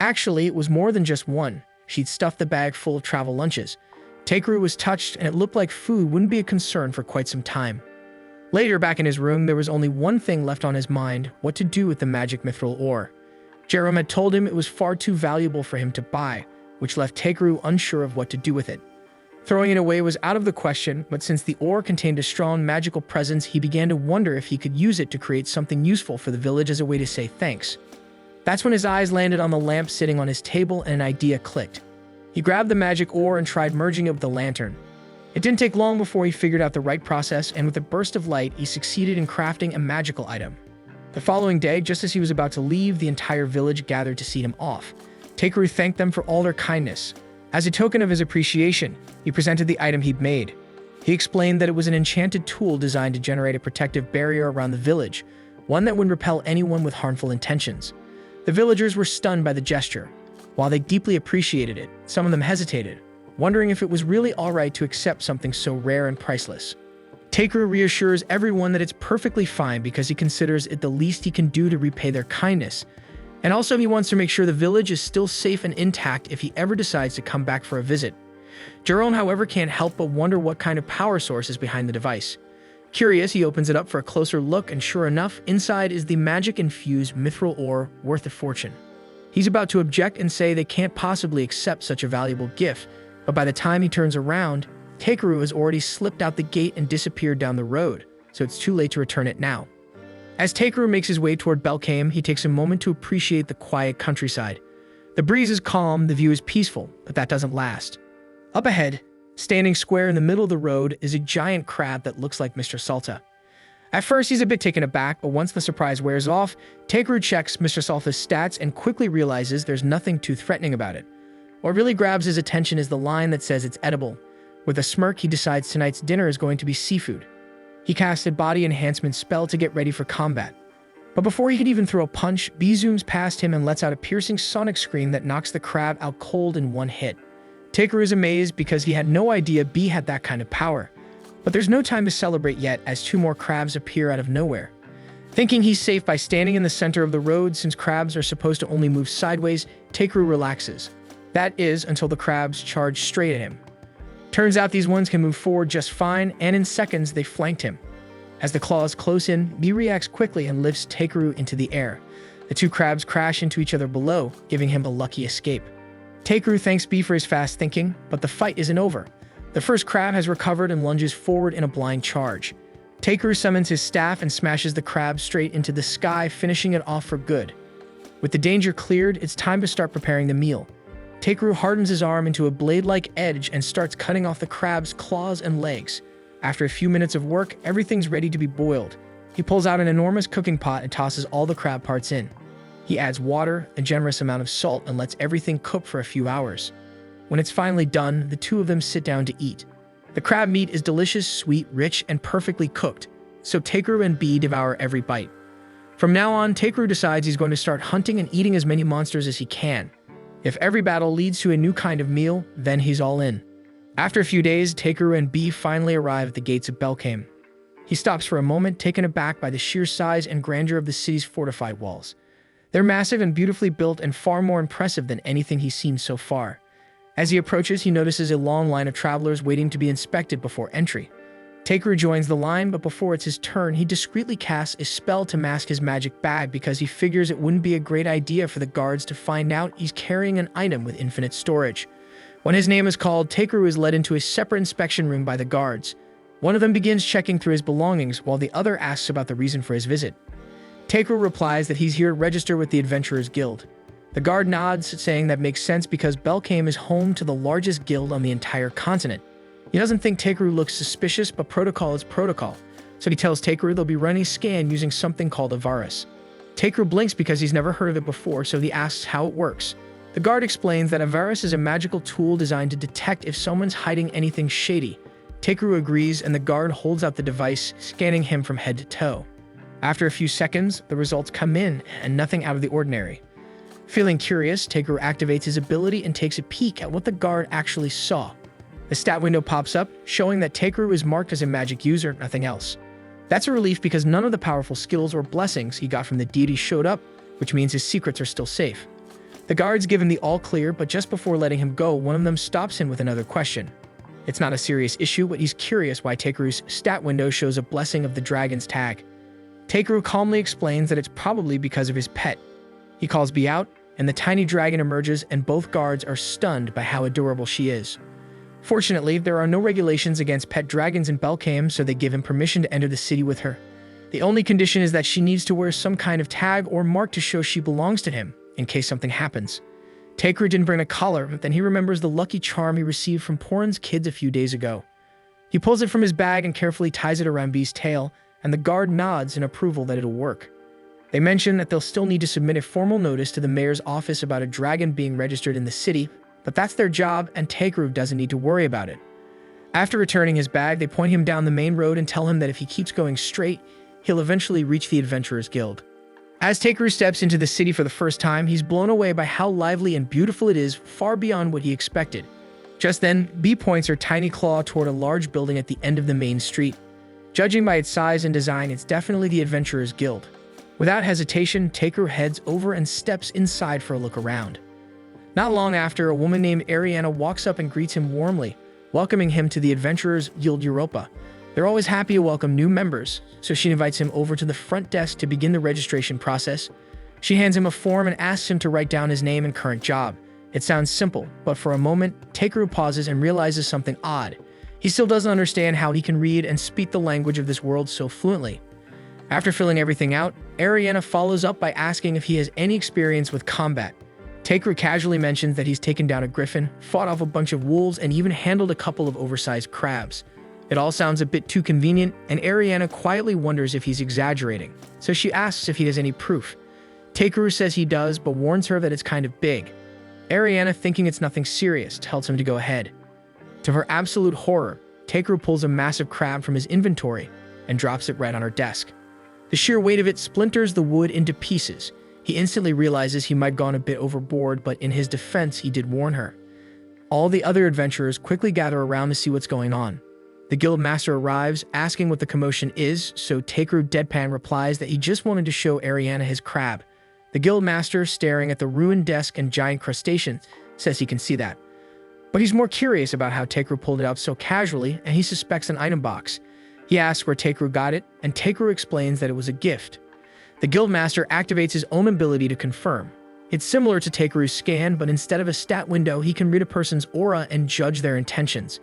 Actually, it was more than just one. She'd stuffed the bag full of travel lunches. Takeru was touched, and it looked like food wouldn't be a concern for quite some time. Later, back in his room, there was only one thing left on his mind: what to do with the magic mithril ore. Jerome had told him it was far too valuable for him to buy, which left Takeru unsure of what to do with it. Throwing it away was out of the question, but since the ore contained a strong magical presence, he began to wonder if he could use it to create something useful for the village as a way to say thanks. That's when his eyes landed on the lamp sitting on his table and an idea clicked. He grabbed the magic ore and tried merging it with the lantern. It didn't take long before he figured out the right process, and with a burst of light, he succeeded in crafting a magical item. The following day, just as he was about to leave, the entire village gathered to see him off. Takeru thanked them for all their kindness. As a token of his appreciation, he presented the item he'd made. He explained that it was an enchanted tool designed to generate a protective barrier around the village, one that would repel anyone with harmful intentions. The villagers were stunned by the gesture. While they deeply appreciated it, some of them hesitated, wondering if it was really alright to accept something so rare and priceless. Takeru reassures everyone that it's perfectly fine because he considers it the least he can do to repay their kindness. And also he wants to make sure the village is still safe and intact if he ever decides to come back for a visit. Jerome, however, can't help but wonder what kind of power source is behind the device. Curious, he opens it up for a closer look, and sure enough, inside is the magic-infused mithril ore worth a fortune. He's about to object and say they can't possibly accept such a valuable gift, but by the time he turns around, Takeru has already slipped out the gate and disappeared down the road, so it's too late to return it now. As Takeru makes his way toward Belkame, he takes a moment to appreciate the quiet countryside. The breeze is calm, the view is peaceful, but that doesn't last. Up ahead, standing square in the middle of the road, is a giant crab that looks like Mr. Salta. At first, he's a bit taken aback, but once the surprise wears off, Takeru checks Mr. Salfa's stats and quickly realizes there's nothing too threatening about it. What really grabs his attention is the line that says it's edible. With a smirk, he decides tonight's dinner is going to be seafood. He casts a body enhancement spell to get ready for combat. But before he could even throw a punch, B zooms past him and lets out a piercing sonic scream that knocks the crab out cold in one hit. Takeru is amazed because he had no idea B had that kind of power. But there's no time to celebrate yet as two more crabs appear out of nowhere. Thinking he's safe by standing in the center of the road since crabs are supposed to only move sideways, Takeru relaxes. That is, until the crabs charge straight at him. Turns out these ones can move forward just fine, and in seconds they flanked him. As the claws close in, B reacts quickly and lifts Takeru into the air. The two crabs crash into each other below, giving him a lucky escape. Takeru thanks B for his fast thinking, but the fight isn't over. The first crab has recovered and lunges forward in a blind charge. Takeru summons his staff and smashes the crab straight into the sky, finishing it off for good. With the danger cleared, it's time to start preparing the meal. Takeru hardens his arm into a blade-like edge and starts cutting off the crab's claws and legs. After a few minutes of work, everything's ready to be boiled. He pulls out an enormous cooking pot and tosses all the crab parts in. He adds water, a generous amount of salt, and lets everything cook for a few hours. When it's finally done, the two of them sit down to eat. The crab meat is delicious, sweet, rich, and perfectly cooked, so Takeru and B devour every bite. From now on, Takeru decides he's going to start hunting and eating as many monsters as he can. If every battle leads to a new kind of meal, then he's all in. After a few days, Takeru and B finally arrive at the gates of Belkame. He stops for a moment, taken aback by the sheer size and grandeur of the city's fortified walls. They're massive and beautifully built and far more impressive than anything he's seen so far. As he approaches, he notices a long line of travelers waiting to be inspected before entry. Takeru joins the line, but before it's his turn, he discreetly casts a spell to mask his magic bag because he figures it wouldn't be a great idea for the guards to find out he's carrying an item with infinite storage. When his name is called, Takeru is led into a separate inspection room by the guards. One of them begins checking through his belongings while the other asks about the reason for his visit. Takeru replies that he's here to register with the Adventurers Guild. The guard nods, saying that makes sense because Belkame is home to the largest guild on the entire continent. He doesn't think Takeru looks suspicious, but protocol is protocol, so he tells Takeru they'll be running a scan using something called a virus. Takeru blinks because he's never heard of it before, so he asks how it works. The guard explains that a virus is a magical tool designed to detect if someone's hiding anything shady. Takeru agrees, and the guard holds out the device, scanning him from head to toe. After a few seconds, the results come in, and nothing out of the ordinary. Feeling curious, Takeru activates his ability and takes a peek at what the guard actually saw. The stat window pops up, showing that Takeru is marked as a magic user, nothing else. That's a relief because none of the powerful skills or blessings he got from the deity showed up, which means his secrets are still safe. The guards give him the all clear, but just before letting him go, one of them stops him with another question. It's not a serious issue, but he's curious why Takeru's stat window shows a blessing of the dragon's tag. Takeru calmly explains that it's probably because of his pet. He calls B out, and the tiny dragon emerges, and both guards are stunned by how adorable she is. Fortunately, there are no regulations against pet dragons in Belkame, so they give him permission to enter the city with her. The only condition is that she needs to wear some kind of tag or mark to show she belongs to him, in case something happens. Takeru didn't bring a collar, but then he remembers the lucky charm he received from Porin's kids a few days ago. He pulls it from his bag and carefully ties it around B's tail, and the guard nods in approval that it'll work. They mention that they'll still need to submit a formal notice to the mayor's office about a dragon being registered in the city, but that's their job, and Takeru doesn't need to worry about it. After returning his bag, they point him down the main road and tell him that if he keeps going straight, he'll eventually reach the Adventurers Guild. As Takeru steps into the city for the first time, he's blown away by how lively and beautiful it is, far beyond what he expected. Just then, B points her tiny claw toward a large building at the end of the main street. Judging by its size and design, it's definitely the Adventurers Guild. Without hesitation, Takeru heads over and steps inside for a look around. Not long after, a woman named Ariana walks up and greets him warmly, welcoming him to the Adventurers Guild Europa. They're always happy to welcome new members, so she invites him over to the front desk to begin the registration process. She hands him a form and asks him to write down his name and current job. It sounds simple, but for a moment, Takeru pauses and realizes something odd. He still doesn't understand how he can read and speak the language of this world so fluently. After filling everything out, Ariana follows up by asking if he has any experience with combat. Takeru casually mentions that he's taken down a griffin, fought off a bunch of wolves, and even handled a couple of oversized crabs. It all sounds a bit too convenient, and Ariana quietly wonders if he's exaggerating, so she asks if he has any proof. Takeru says he does, but warns her that it's kind of big. Ariana, thinking it's nothing serious, tells him to go ahead. To her absolute horror, Takeru pulls a massive crab from his inventory and drops it right on her desk. The sheer weight of it splinters the wood into pieces. He instantly realizes he might have gone a bit overboard, but in his defense, he did warn her. All the other adventurers quickly gather around to see what's going on. The guild master arrives, asking what the commotion is, so Takeru deadpan replies that he just wanted to show Ariana his crab. The guild master, staring at the ruined desk and giant crustacean, says he can see that. But he's more curious about how Takeru pulled it out so casually, and he suspects an item box. He asks where Takeru got it, and Takeru explains that it was a gift. The guildmaster activates his own ability to confirm. It's similar to Takeru's scan, but instead of a stat window, he can read a person's aura and judge their intentions.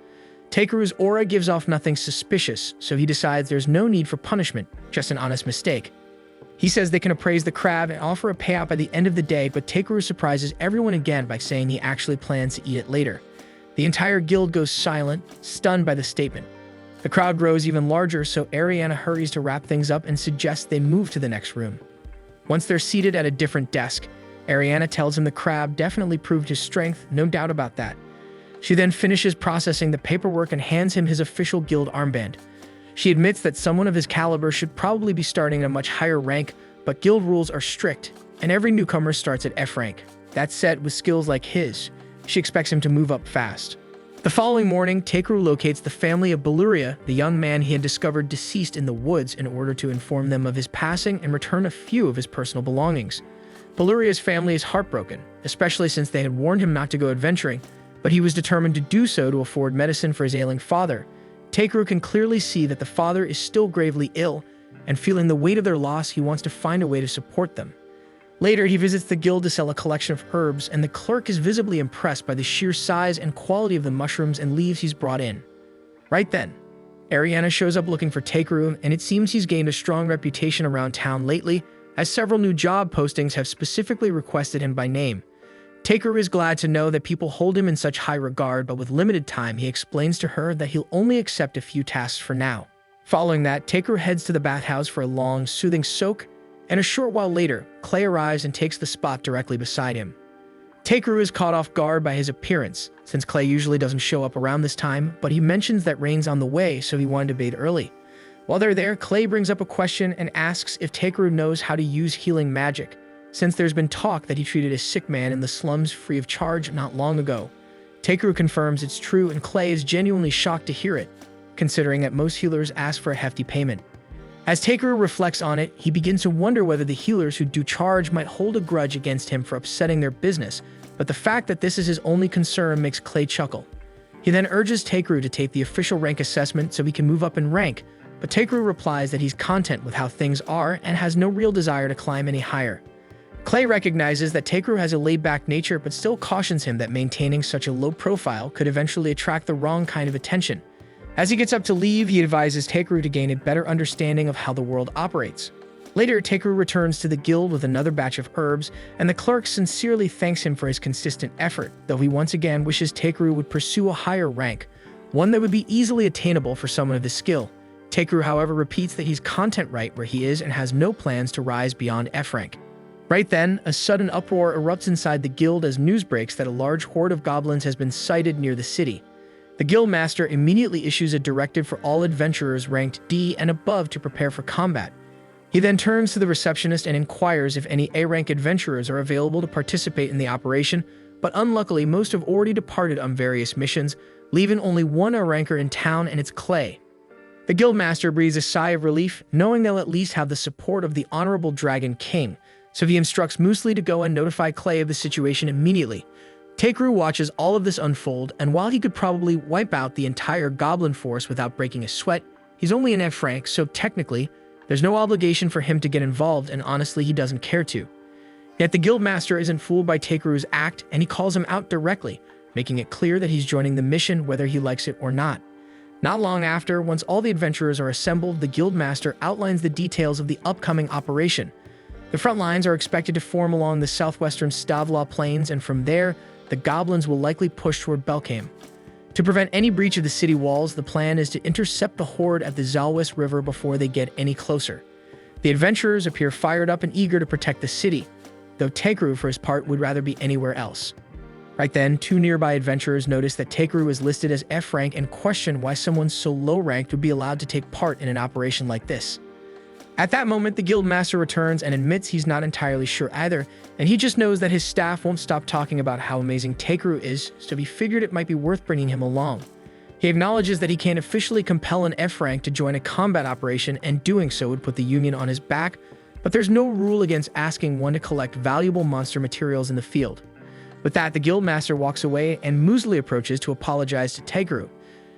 Takeru's aura gives off nothing suspicious, so he decides there's no need for punishment, just an honest mistake. He says they can appraise the crab and offer a payout by the end of the day, but Takeru surprises everyone again by saying he actually plans to eat it later. The entire guild goes silent, stunned by the statement. The crowd grows even larger, so Ariana hurries to wrap things up and suggests they move to the next room. Once they're seated at a different desk, Ariana tells him the crab definitely proved his strength, no doubt about that. She then finishes processing the paperwork and hands him his official guild armband. She admits that someone of his caliber should probably be starting at a much higher rank, but guild rules are strict, and every newcomer starts at F rank. That said, with skills like his, she expects him to move up fast. The following morning, Takeru locates the family of Beluria, the young man he had discovered deceased in the woods, in order to inform them of his passing and return a few of his personal belongings. Beluria's family is heartbroken, especially since they had warned him not to go adventuring, but he was determined to do so to afford medicine for his ailing father. Takeru can clearly see that the father is still gravely ill, and feeling the weight of their loss, he wants to find a way to support them. Later, he visits the guild to sell a collection of herbs, and the clerk is visibly impressed by the sheer size and quality of the mushrooms and leaves he's brought in. Right then, Ariana shows up looking for Takeru, and it seems he's gained a strong reputation around town lately, as several new job postings have specifically requested him by name. Takeru is glad to know that people hold him in such high regard, but with limited time, he explains to her that he'll only accept a few tasks for now. Following that, Takeru heads to the bathhouse for a long, soothing soak, and a short while later, Clay arrives and takes the spot directly beside him. Takeru is caught off guard by his appearance, since Clay usually doesn't show up around this time, but he mentions that rain's on the way, so he wanted to bathe early. While they're there, Clay brings up a question and asks if Takeru knows how to use healing magic, since there's been talk that he treated a sick man in the slums free of charge not long ago. Takeru confirms it's true, and Clay is genuinely shocked to hear it, considering that most healers ask for a hefty payment. As Takeru reflects on it, he begins to wonder whether the healers who do charge might hold a grudge against him for upsetting their business, but the fact that this is his only concern makes Clay chuckle. He then urges Takeru to take the official rank assessment so he can move up in rank, but Takeru replies that he's content with how things are and has no real desire to climb any higher. Clay recognizes that Takeru has a laid-back nature, but still cautions him that maintaining such a low profile could eventually attract the wrong kind of attention. As he gets up to leave, he advises Takeru to gain a better understanding of how the world operates. Later, Takeru returns to the guild with another batch of herbs, and the clerk sincerely thanks him for his consistent effort, though he once again wishes Takeru would pursue a higher rank, one that would be easily attainable for someone of his skill. Takeru, however, repeats that he's content right where he is and has no plans to rise beyond F rank. Right then, a sudden uproar erupts inside the guild as news breaks that a large horde of goblins has been sighted near the city. The guild master immediately issues a directive for all adventurers ranked D and above to prepare for combat. He then turns to the receptionist and inquires if any A-rank adventurers are available to participate in the operation, but unluckily most have already departed on various missions, leaving only one A-ranker in town, and it's Clay. The guild master breathes a sigh of relief, knowing they'll at least have the support of the Honorable Dragon King, so he instructs Muesli to go and notify Clay of the situation immediately. Takeru watches all of this unfold, and while he could probably wipe out the entire goblin force without breaking a sweat, he's only an F rank, so technically, there's no obligation for him to get involved, and honestly, he doesn't care to. Yet the guildmaster isn't fooled by Takeru's act, and he calls him out directly, making it clear that he's joining the mission whether he likes it or not. Not long after, once all the adventurers are assembled, the guildmaster outlines the details of the upcoming operation. The front lines are expected to form along the southwestern Stavlaw plains, and from there, the goblins will likely push toward Belkheim. To prevent any breach of the city walls, the plan is to intercept the horde at the Zalwis River before they get any closer. The adventurers appear fired up and eager to protect the city, though Takeru, for his part, would rather be anywhere else. Right then, two nearby adventurers notice that Takeru is listed as F rank and question why someone so low-ranked would be allowed to take part in an operation like this. At that moment, the guild master returns and admits he's not entirely sure either, and he just knows that his staff won't stop talking about how amazing Takeru is, so he figured it might be worth bringing him along. He acknowledges that he can't officially compel an F rank to join a combat operation, and doing so would put the Union on his back, but there's no rule against asking one to collect valuable monster materials in the field. With that, the guild master walks away, and Muesli approaches to apologize to Takeru.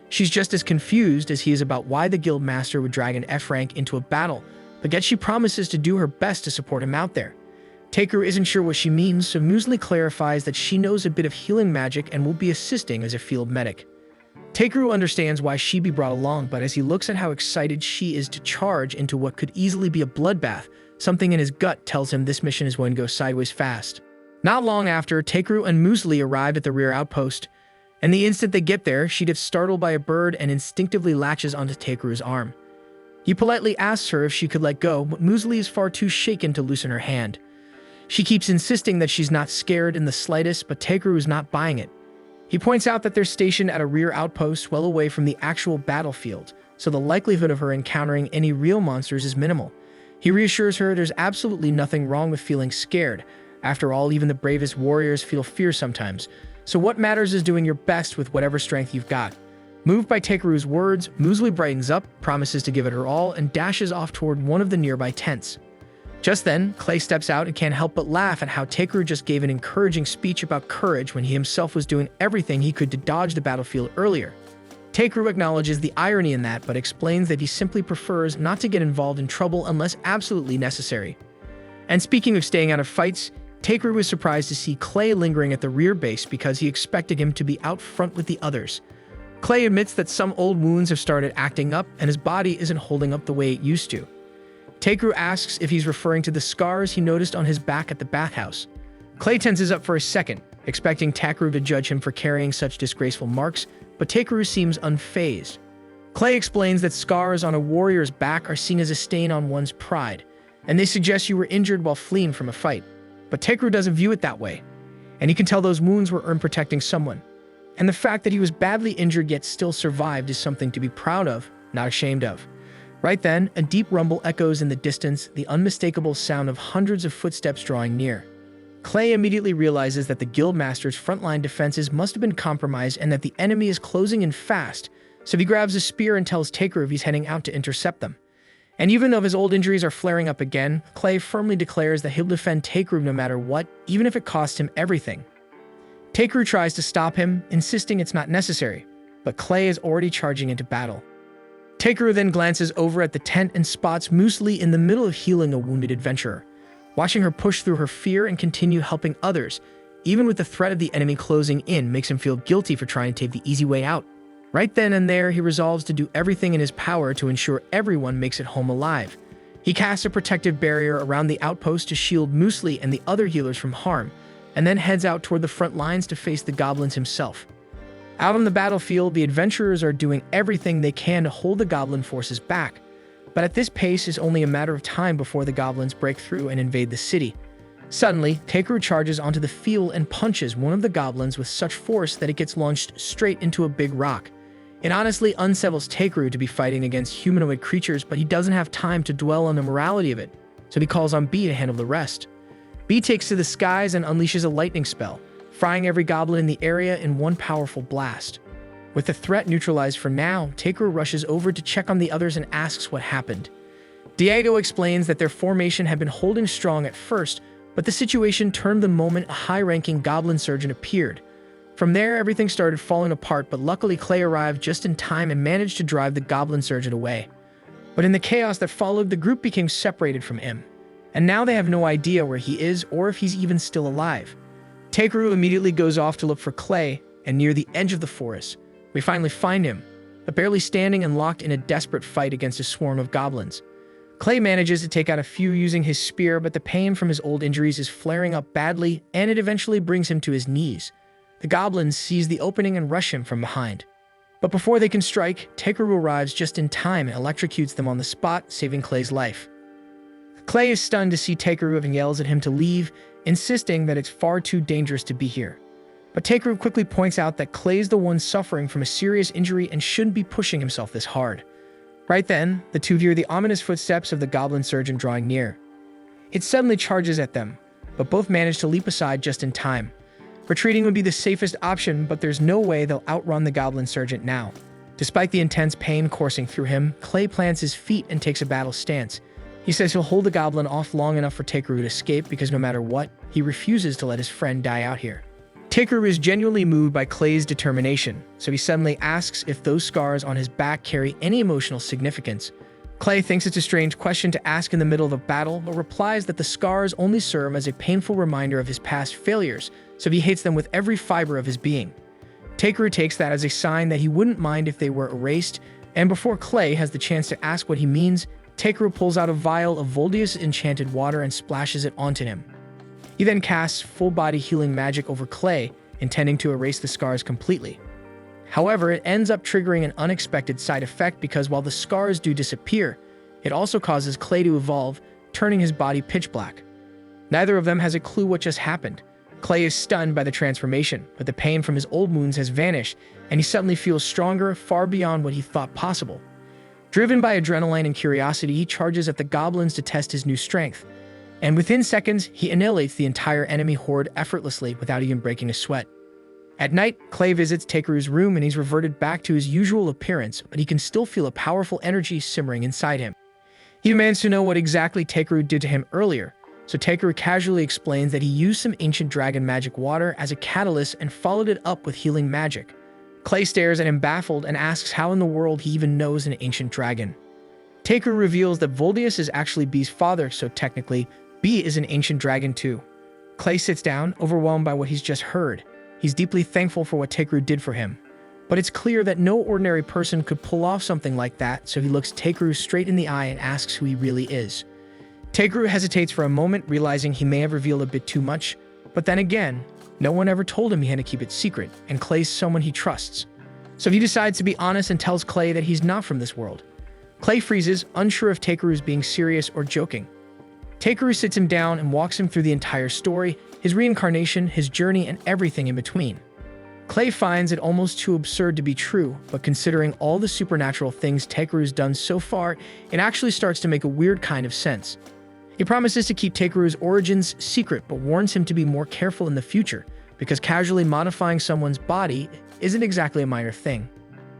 She's just as confused as he is about why the guild master would drag an F rank into a battle, but yet she promises to do her best to support him out there. Takeru isn't sure what she means, so Muesli clarifies that she knows a bit of healing magic and will be assisting as a field medic. Takeru understands why she'd be brought along, but as he looks at how excited she is to charge into what could easily be a bloodbath, something in his gut tells him this mission is going to go sideways fast. Not long after, Takeru and Muesli arrive at the rear outpost, and the instant they get there, she gets startled by a bird and instinctively latches onto Takeru's arm. He politely asks her if she could let go, but Muesli is far too shaken to loosen her hand. She keeps insisting that she's not scared in the slightest, but Takeru is not buying it. He points out that they're stationed at a rear outpost well away from the actual battlefield, so the likelihood of her encountering any real monsters is minimal. He reassures her there's absolutely nothing wrong with feeling scared. After all, even the bravest warriors feel fear sometimes, so what matters is doing your best with whatever strength you've got. Moved by Takeru's words, Muesli brightens up, promises to give it her all, and dashes off toward one of the nearby tents. Just then, Clay steps out and can't help but laugh at how Takeru just gave an encouraging speech about courage when he himself was doing everything he could to dodge the battlefield earlier. Takeru acknowledges the irony in that, but explains that he simply prefers not to get involved in trouble unless absolutely necessary. And speaking of staying out of fights, Takeru was surprised to see Clay lingering at the rear base because he expected him to be out front with the others. Clay admits that some old wounds have started acting up and his body isn't holding up the way it used to. Takeru asks if he's referring to the scars he noticed on his back at the bathhouse. Clay tenses up for a second, expecting Takeru to judge him for carrying such disgraceful marks, but Takeru seems unfazed. Clay explains that scars on a warrior's back are seen as a stain on one's pride, and they suggest you were injured while fleeing from a fight. But Takeru doesn't view it that way, and he can tell those wounds were earned protecting someone. And the fact that he was badly injured yet still survived is something to be proud of, not ashamed of. Right then, a deep rumble echoes in the distance, the unmistakable sound of hundreds of footsteps drawing near. Clay immediately realizes that the guildmaster's frontline defenses must have been compromised and that the enemy is closing in fast, so he grabs a spear and tells Takeru he's heading out to intercept them. And even though his old injuries are flaring up again, Clay firmly declares that he'll defend Takeru no matter what, even if it costs him everything. Takeru tries to stop him, insisting it's not necessary, but Clay is already charging into battle. Takeru then glances over at the tent and spots Muesli in the middle of healing a wounded adventurer. Watching her push through her fear and continue helping others, even with the threat of the enemy closing in, makes him feel guilty for trying to take the easy way out. Right then and there, he resolves to do everything in his power to ensure everyone makes it home alive. He casts a protective barrier around the outpost to shield Muesli and the other healers from harm, and then heads out toward the front lines to face the goblins himself. Out on the battlefield, the adventurers are doing everything they can to hold the goblin forces back, but at this pace it's only a matter of time before the goblins break through and invade the city. Suddenly, Takeru charges onto the field and punches one of the goblins with such force that it gets launched straight into a big rock. It honestly unsettles Takeru to be fighting against humanoid creatures, but he doesn't have time to dwell on the morality of it, so he calls on B to handle the rest. B takes to the skies and unleashes a lightning spell, frying every goblin in the area in one powerful blast. With the threat neutralized for now, Takeru rushes over to check on the others and asks what happened. Diego explains that their formation had been holding strong at first, but the situation turned the moment a high-ranking goblin surgeon appeared. From there, everything started falling apart, but luckily Clay arrived just in time and managed to drive the goblin surgeon away. But in the chaos that followed, the group became separated from him, and now they have no idea where he is or if he's even still alive. Takeru immediately goes off to look for Clay, and near the edge of the forest, we finally find him, but barely standing and locked in a desperate fight against a swarm of goblins. Clay manages to take out a few using his spear, but the pain from his old injuries is flaring up badly, and it eventually brings him to his knees. The goblins seize the opening and rush him from behind. But before they can strike, Takeru arrives just in time and electrocutes them on the spot, saving Clay's life. Clay is stunned to see Takeru and yells at him to leave, insisting that it's far too dangerous to be here. But Takeru quickly points out that Clay's the one suffering from a serious injury and shouldn't be pushing himself this hard. Right then, the two hear the ominous footsteps of the goblin surgeon drawing near. It suddenly charges at them, but both manage to leap aside just in time. Retreating would be the safest option, but there's no way they'll outrun the goblin surgeon now. Despite the intense pain coursing through him, Clay plants his feet and takes a battle stance. He says he'll hold the goblin off long enough for Takeru to escape because no matter what, he refuses to let his friend die out here. Takeru is genuinely moved by Clay's determination, so he suddenly asks if those scars on his back carry any emotional significance. Clay thinks it's a strange question to ask in the middle of a battle, but replies that the scars only serve as a painful reminder of his past failures, so he hates them with every fiber of his being. Takeru takes that as a sign that he wouldn't mind if they were erased, and before Clay has the chance to ask what he means, Takeru pulls out a vial of Voldius' enchanted water and splashes it onto him. He then casts full-body healing magic over Clay, intending to erase the scars completely. However, it ends up triggering an unexpected side effect because while the scars do disappear, it also causes Clay to evolve, turning his body pitch black. Neither of them has a clue what just happened. Clay is stunned by the transformation, but the pain from his old wounds has vanished, and he suddenly feels stronger, far beyond what he thought possible. Driven by adrenaline and curiosity, he charges at the goblins to test his new strength. And within seconds, he annihilates the entire enemy horde effortlessly without even breaking a sweat. At night, Clay visits Takeru's room and he's reverted back to his usual appearance, but he can still feel a powerful energy simmering inside him. He demands to know what exactly Takeru did to him earlier, so Takeru casually explains that he used some ancient dragon magic water as a catalyst and followed it up with healing magic. Clay stares at him baffled and asks how in the world he even knows an ancient dragon. Takeru reveals that Voldius is actually B's father, so technically, B is an ancient dragon too. Clay sits down, overwhelmed by what he's just heard. He's deeply thankful for what Takeru did for him. But it's clear that no ordinary person could pull off something like that, so he looks Takeru straight in the eye and asks who he really is. Takeru hesitates for a moment, realizing he may have revealed a bit too much, but then again, no one ever told him he had to keep it secret, and Clay's someone he trusts. So he decides to be honest and tells Clay that he's not from this world. Clay freezes, unsure if Takeru is being serious or joking. Takeru sits him down and walks him through the entire story, his reincarnation, his journey, and everything in between. Clay finds it almost too absurd to be true, but considering all the supernatural things Takeru's done so far, it actually starts to make a weird kind of sense. He promises to keep Takeru's origins secret, but warns him to be more careful in the future, because casually modifying someone's body isn't exactly a minor thing.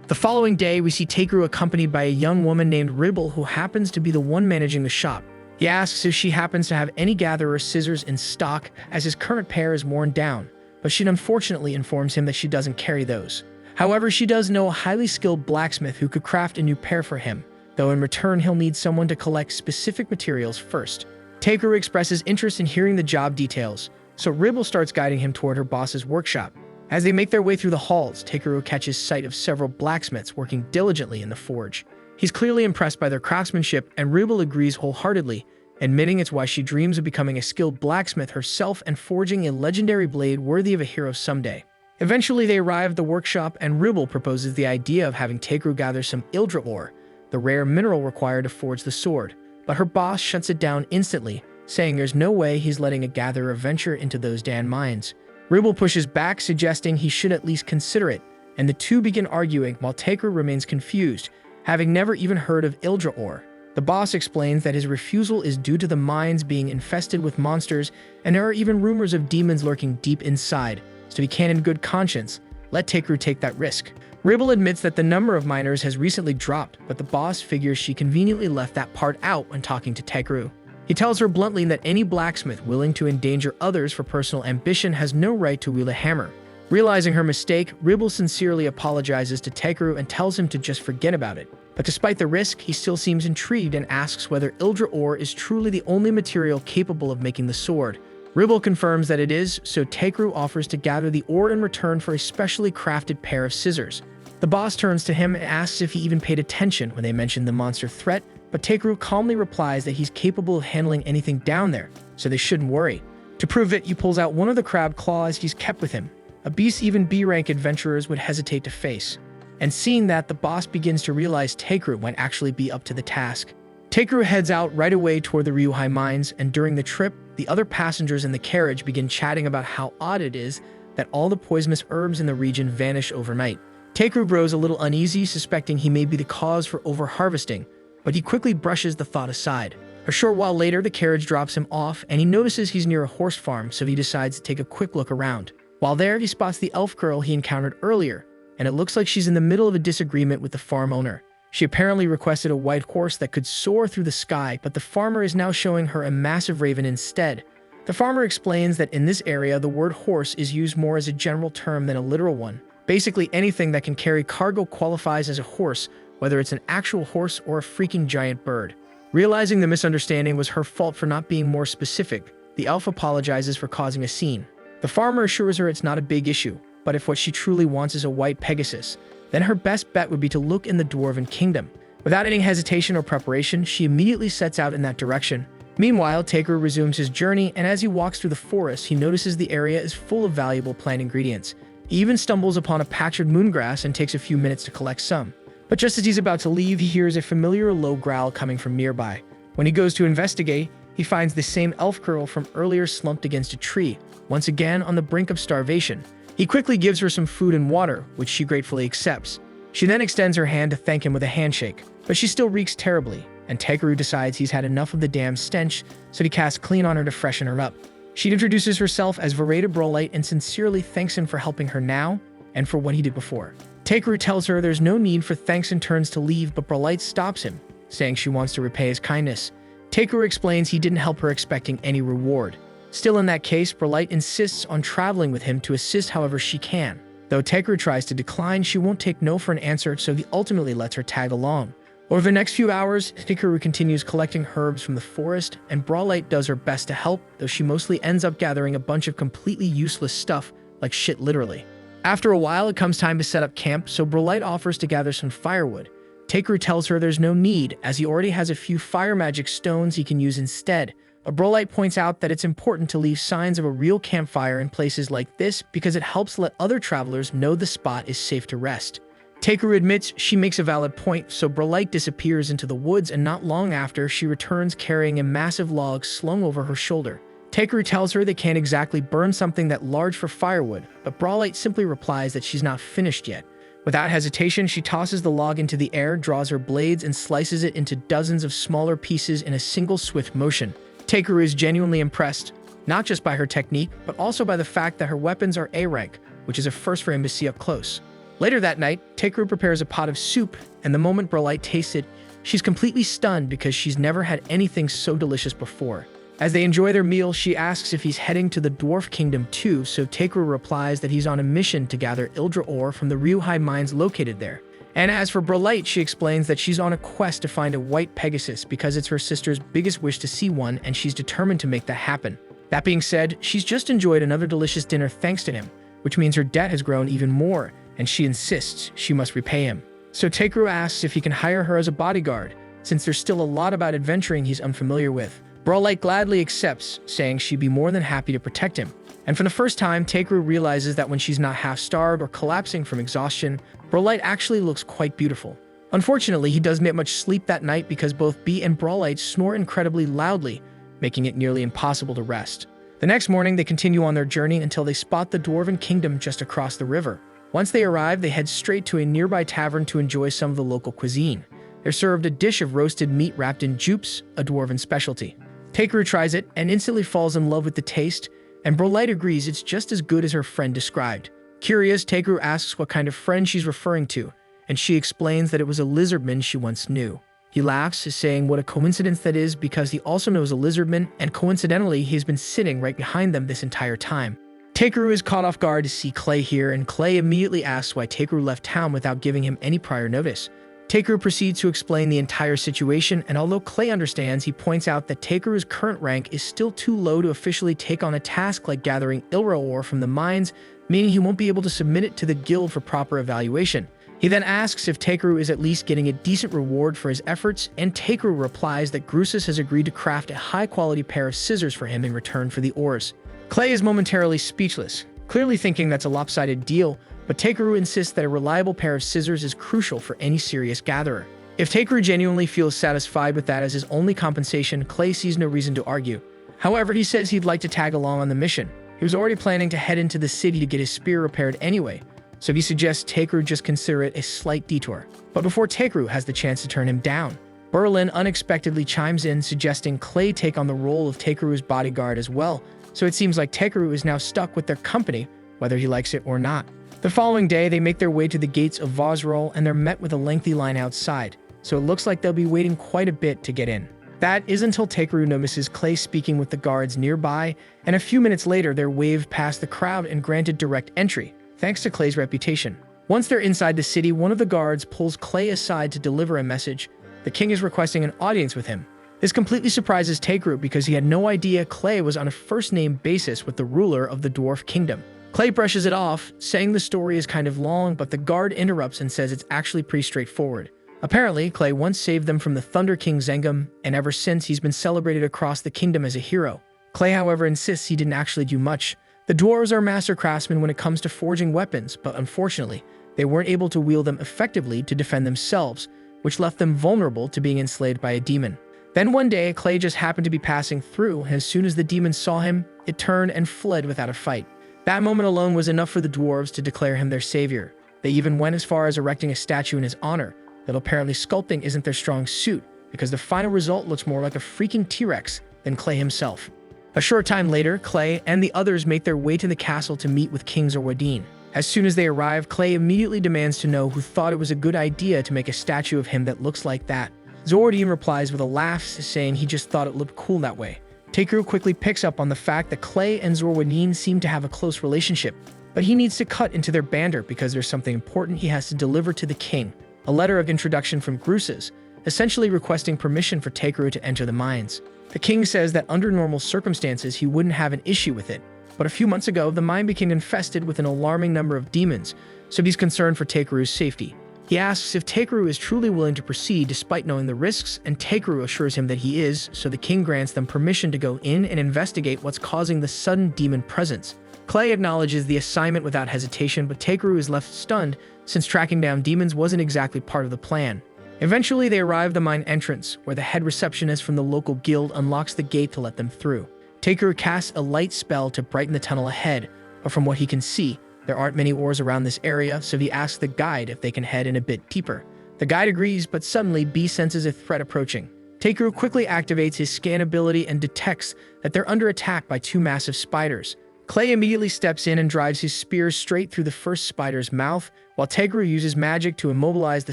The following day, we see Takeru accompanied by a young woman named Ribble, who happens to be the one managing the shop. He asks if she happens to have any gatherer scissors in stock, as his current pair is worn down, but she unfortunately informs him that she doesn't carry those. However, she does know a highly skilled blacksmith who could craft a new pair for him, though in return he'll need someone to collect specific materials first. Takeru expresses interest in hearing the job details, so Ribble starts guiding him toward her boss's workshop. As they make their way through the halls, Takeru catches sight of several blacksmiths working diligently in the forge. He's clearly impressed by their craftsmanship, and Ribble agrees wholeheartedly, admitting it's why she dreams of becoming a skilled blacksmith herself and forging a legendary blade worthy of a hero someday. Eventually, they arrive at the workshop, and Ribble proposes the idea of having Takeru gather some Ildra ore, the rare mineral required to forge the sword, but her boss shuts it down instantly, saying there's no way he's letting a gatherer venture into those damn mines. Ribble pushes back, suggesting he should at least consider it, and the two begin arguing while Takeru remains confused, having never even heard of Ildra ore. The boss explains that his refusal is due to the mines being infested with monsters, and there are even rumors of demons lurking deep inside, so he can't in good conscience let Takeru take that risk. Ribble admits that the number of miners has recently dropped, but the boss figures she conveniently left that part out when talking to Takeru. He tells her bluntly that any blacksmith willing to endanger others for personal ambition has no right to wield a hammer. Realizing her mistake, Ribble sincerely apologizes to Takeru and tells him to just forget about it. But despite the risk, he still seems intrigued and asks whether Ildra ore is truly the only material capable of making the sword. Ribble confirms that it is, so Takeru offers to gather the ore in return for a specially crafted pair of scissors. The boss turns to him and asks if he even paid attention when they mentioned the monster threat, but Takeru calmly replies that he's capable of handling anything down there, so they shouldn't worry. To prove it, he pulls out one of the crab claws he's kept with him, a beast even B-rank adventurers would hesitate to face. and seeing that, the boss begins to realize Takeru might actually be up to the task. Takeru heads out right away toward the Ryuhai mines, and during the trip, the other passengers in the carriage begin chatting about how odd it is that all the poisonous herbs in the region vanish overnight. Takeru grows a little uneasy, suspecting he may be the cause for over-harvesting, but he quickly brushes the thought aside. A short while later, the carriage drops him off, and he notices he's near a horse farm, so he decides to take a quick look around. While there, he spots the elf girl he encountered earlier, and it looks like she's in the middle of a disagreement with the farm owner. She apparently requested a white horse that could soar through the sky, but the farmer is now showing her a massive raven instead. The farmer explains that in this area, the word horse is used more as a general term than a literal one. Basically, anything that can carry cargo qualifies as a horse, whether it's an actual horse or a freaking giant bird. Realizing the misunderstanding was her fault for not being more specific, the elf apologizes for causing a scene. The farmer assures her it's not a big issue, but if what she truly wants is a white Pegasus, then her best bet would be to look in the Dwarven Kingdom. Without any hesitation or preparation, she immediately sets out in that direction. Meanwhile, Takeru resumes his journey, and as he walks through the forest, he notices the area is full of valuable plant ingredients. He even stumbles upon a patch of moongrass and takes a few minutes to collect some. But just as he's about to leave, he hears a familiar low growl coming from nearby. When he goes to investigate, he finds the same elf girl from earlier slumped against a tree, once again on the brink of starvation. He quickly gives her some food and water, which she gratefully accepts. She then extends her hand to thank him with a handshake, but she still reeks terribly, and Takeru decides he's had enough of the damn stench, so he casts clean on her to freshen her up. She introduces herself as Vereda Brolite and sincerely thanks him for helping her now and for what he did before. Takeru tells her there's no need for thanks and turns to leave, but Brolite stops him, saying she wants to repay his kindness. Takeru explains he didn't help her expecting any reward. Still in that case, Brolite insists on traveling with him to assist however she can. Though Takeru tries to decline, she won't take no for an answer, so he ultimately lets her tag along. Over the next few hours, Takeru continues collecting herbs from the forest, and Brolite does her best to help, though she mostly ends up gathering a bunch of completely useless stuff, like shit literally. After a while, it comes time to set up camp, so Brolite offers to gather some firewood. Takeru tells her there's no need, as he already has a few fire magic stones he can use instead. Brolite points out that it's important to leave signs of a real campfire in places like this because it helps let other travelers know the spot is safe to rest. Takeru admits she makes a valid point, so Brolite disappears into the woods, and not long after, she returns carrying a massive log slung over her shoulder. Takeru tells her they can't exactly burn something that large for firewood, but Brolite simply replies that she's not finished yet. Without hesitation, she tosses the log into the air, draws her blades, and slices it into dozens of smaller pieces in a single swift motion. Takeru is genuinely impressed, not just by her technique, but also by the fact that her weapons are A rank, which is a first for him to see up close. Later that night, Takeru prepares a pot of soup, and the moment Brolite tastes it, she's completely stunned because she's never had anything so delicious before. As they enjoy their meal, she asks if he's heading to the Dwarf Kingdom too, so Takeru replies that he's on a mission to gather Ildra ore from the Ryuhai mines located there. And as for Brolite, she explains that she's on a quest to find a white Pegasus because it's her sister's biggest wish to see one, and she's determined to make that happen. That being said, she's just enjoyed another delicious dinner thanks to him, which means her debt has grown even more, and she insists she must repay him. So Takeru asks if he can hire her as a bodyguard, since there's still a lot about adventuring he's unfamiliar with. Brolite gladly accepts, saying she'd be more than happy to protect him. And for the first time, Takeru realizes that when she's not half-starved or collapsing from exhaustion, Brolite actually looks quite beautiful. Unfortunately, he doesn't get much sleep that night because both Bee and Brolite snore incredibly loudly, making it nearly impossible to rest. The next morning, they continue on their journey until they spot the Dwarven Kingdom just across the river. Once they arrive, they head straight to a nearby tavern to enjoy some of the local cuisine. They're served a dish of roasted meat wrapped in jupes, a Dwarven specialty. Takeru tries it and instantly falls in love with the taste, and Brolite agrees it's just as good as her friend described. Curious, Takeru asks what kind of friend she's referring to, and she explains that it was a lizardman she once knew. He laughs, saying what a coincidence that is because he also knows a lizardman, and coincidentally, he's been sitting right behind them this entire time. Takeru is caught off guard to see Clay here, and Clay immediately asks why Takeru left town without giving him any prior notice. Takeru proceeds to explain the entire situation, and although Clay understands, he points out that Takeru's current rank is still too low to officially take on a task like gathering Ildra ore from the mines, meaning he won't be able to submit it to the guild for proper evaluation. He then asks if Takeru is at least getting a decent reward for his efforts, and Takeru replies that Grusus has agreed to craft a high-quality pair of scissors for him in return for the ores. Clay is momentarily speechless, clearly thinking that's a lopsided deal, but Takeru insists that a reliable pair of scissors is crucial for any serious gatherer. If Takeru genuinely feels satisfied with that as his only compensation, Clay sees no reason to argue. However, he says he'd like to tag along on the mission. He was already planning to head into the city to get his spear repaired anyway, so he suggests Takeru just consider it a slight detour. But before Takeru has the chance to turn him down, Berlin unexpectedly chimes in, suggesting Clay take on the role of Takeru's bodyguard as well, so it seems like Takeru is now stuck with their company, whether he likes it or not. The following day, they make their way to the gates of Vosrol, and they're met with a lengthy line outside, so it looks like they'll be waiting quite a bit to get in. That is until Takeru notices Clay speaking with the guards nearby, and a few minutes later they're waved past the crowd and granted direct entry, thanks to Clay's reputation. Once they're inside the city, one of the guards pulls Clay aside to deliver a message. The king is requesting an audience with him. This completely surprises Takeru because he had no idea Clay was on a first-name basis with the ruler of the Dwarf Kingdom. Clay brushes it off, saying the story is kind of long, but the guard interrupts and says it's actually pretty straightforward. Apparently, Clay once saved them from the Thunder King Zengum, and ever since he's been celebrated across the kingdom as a hero. Clay, however, insists he didn't actually do much. The dwarves are master craftsmen when it comes to forging weapons, but unfortunately, they weren't able to wield them effectively to defend themselves, which left them vulnerable to being enslaved by a demon. Then one day, Clay just happened to be passing through, and as soon as the demon saw him, it turned and fled without a fight. That moment alone was enough for the dwarves to declare him their savior. They even went as far as erecting a statue in his honor, though apparently sculpting isn't their strong suit, because the final result looks more like a freaking T-Rex than Clay himself. A short time later, Clay and the others make their way to the castle to meet with King Zorwadin. As soon as they arrive, Clay immediately demands to know who thought it was a good idea to make a statue of him that looks like that. Zorwadin replies with a laugh, saying he just thought it looked cool that way. Takeru quickly picks up on the fact that Clay and Zorwadin seem to have a close relationship, but he needs to cut into their banter because there's something important he has to deliver to the king. A letter of introduction from Grusas, essentially requesting permission for Takeru to enter the mines. The king says that under normal circumstances he wouldn't have an issue with it, but a few months ago the mine became infested with an alarming number of demons, so he's concerned for Takeru's safety. He asks if Takeru is truly willing to proceed despite knowing the risks, and Takeru assures him that he is, so the king grants them permission to go in and investigate what's causing the sudden demon presence. Clay acknowledges the assignment without hesitation, but Takeru is left stunned since tracking down demons wasn't exactly part of the plan. Eventually, they arrive at the mine entrance, where the head receptionist from the local guild unlocks the gate to let them through. Takeru casts a light spell to brighten the tunnel ahead, but from what he can see, there aren't many ores around this area, so he asks the guide if they can head in a bit deeper. The guide agrees, but suddenly B senses a threat approaching. Takeru quickly activates his scan ability and detects that they're under attack by two massive spiders. Clay immediately steps in and drives his spear straight through the first spider's mouth, while Takeru uses magic to immobilize the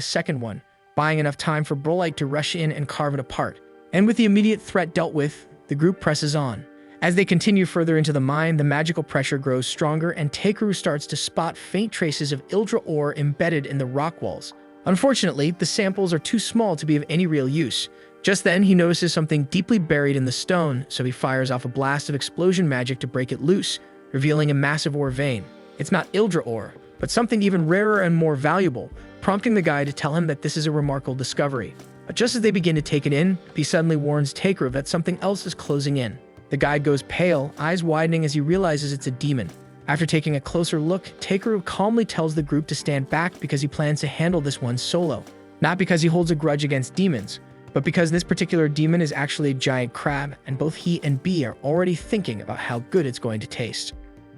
second one, buying enough time for Brolite to rush in and carve it apart. And with the immediate threat dealt with, the group presses on. As they continue further into the mine, the magical pressure grows stronger, and Takeru starts to spot faint traces of Ildra ore embedded in the rock walls. Unfortunately, the samples are too small to be of any real use. Just then, he notices something deeply buried in the stone, so he fires off a blast of explosion magic to break it loose, revealing a massive ore vein. It's not Ildra ore, but something even rarer and more valuable, prompting the guy to tell him that this is a remarkable discovery. But just as they begin to take it in, he suddenly warns Takeru that something else is closing in. The guide goes pale, eyes widening as he realizes it's a demon. After taking a closer look, Takeru calmly tells the group to stand back because he plans to handle this one solo. Not because he holds a grudge against demons, but because this particular demon is actually a giant crab, and both he and B are already thinking about how good it's going to taste.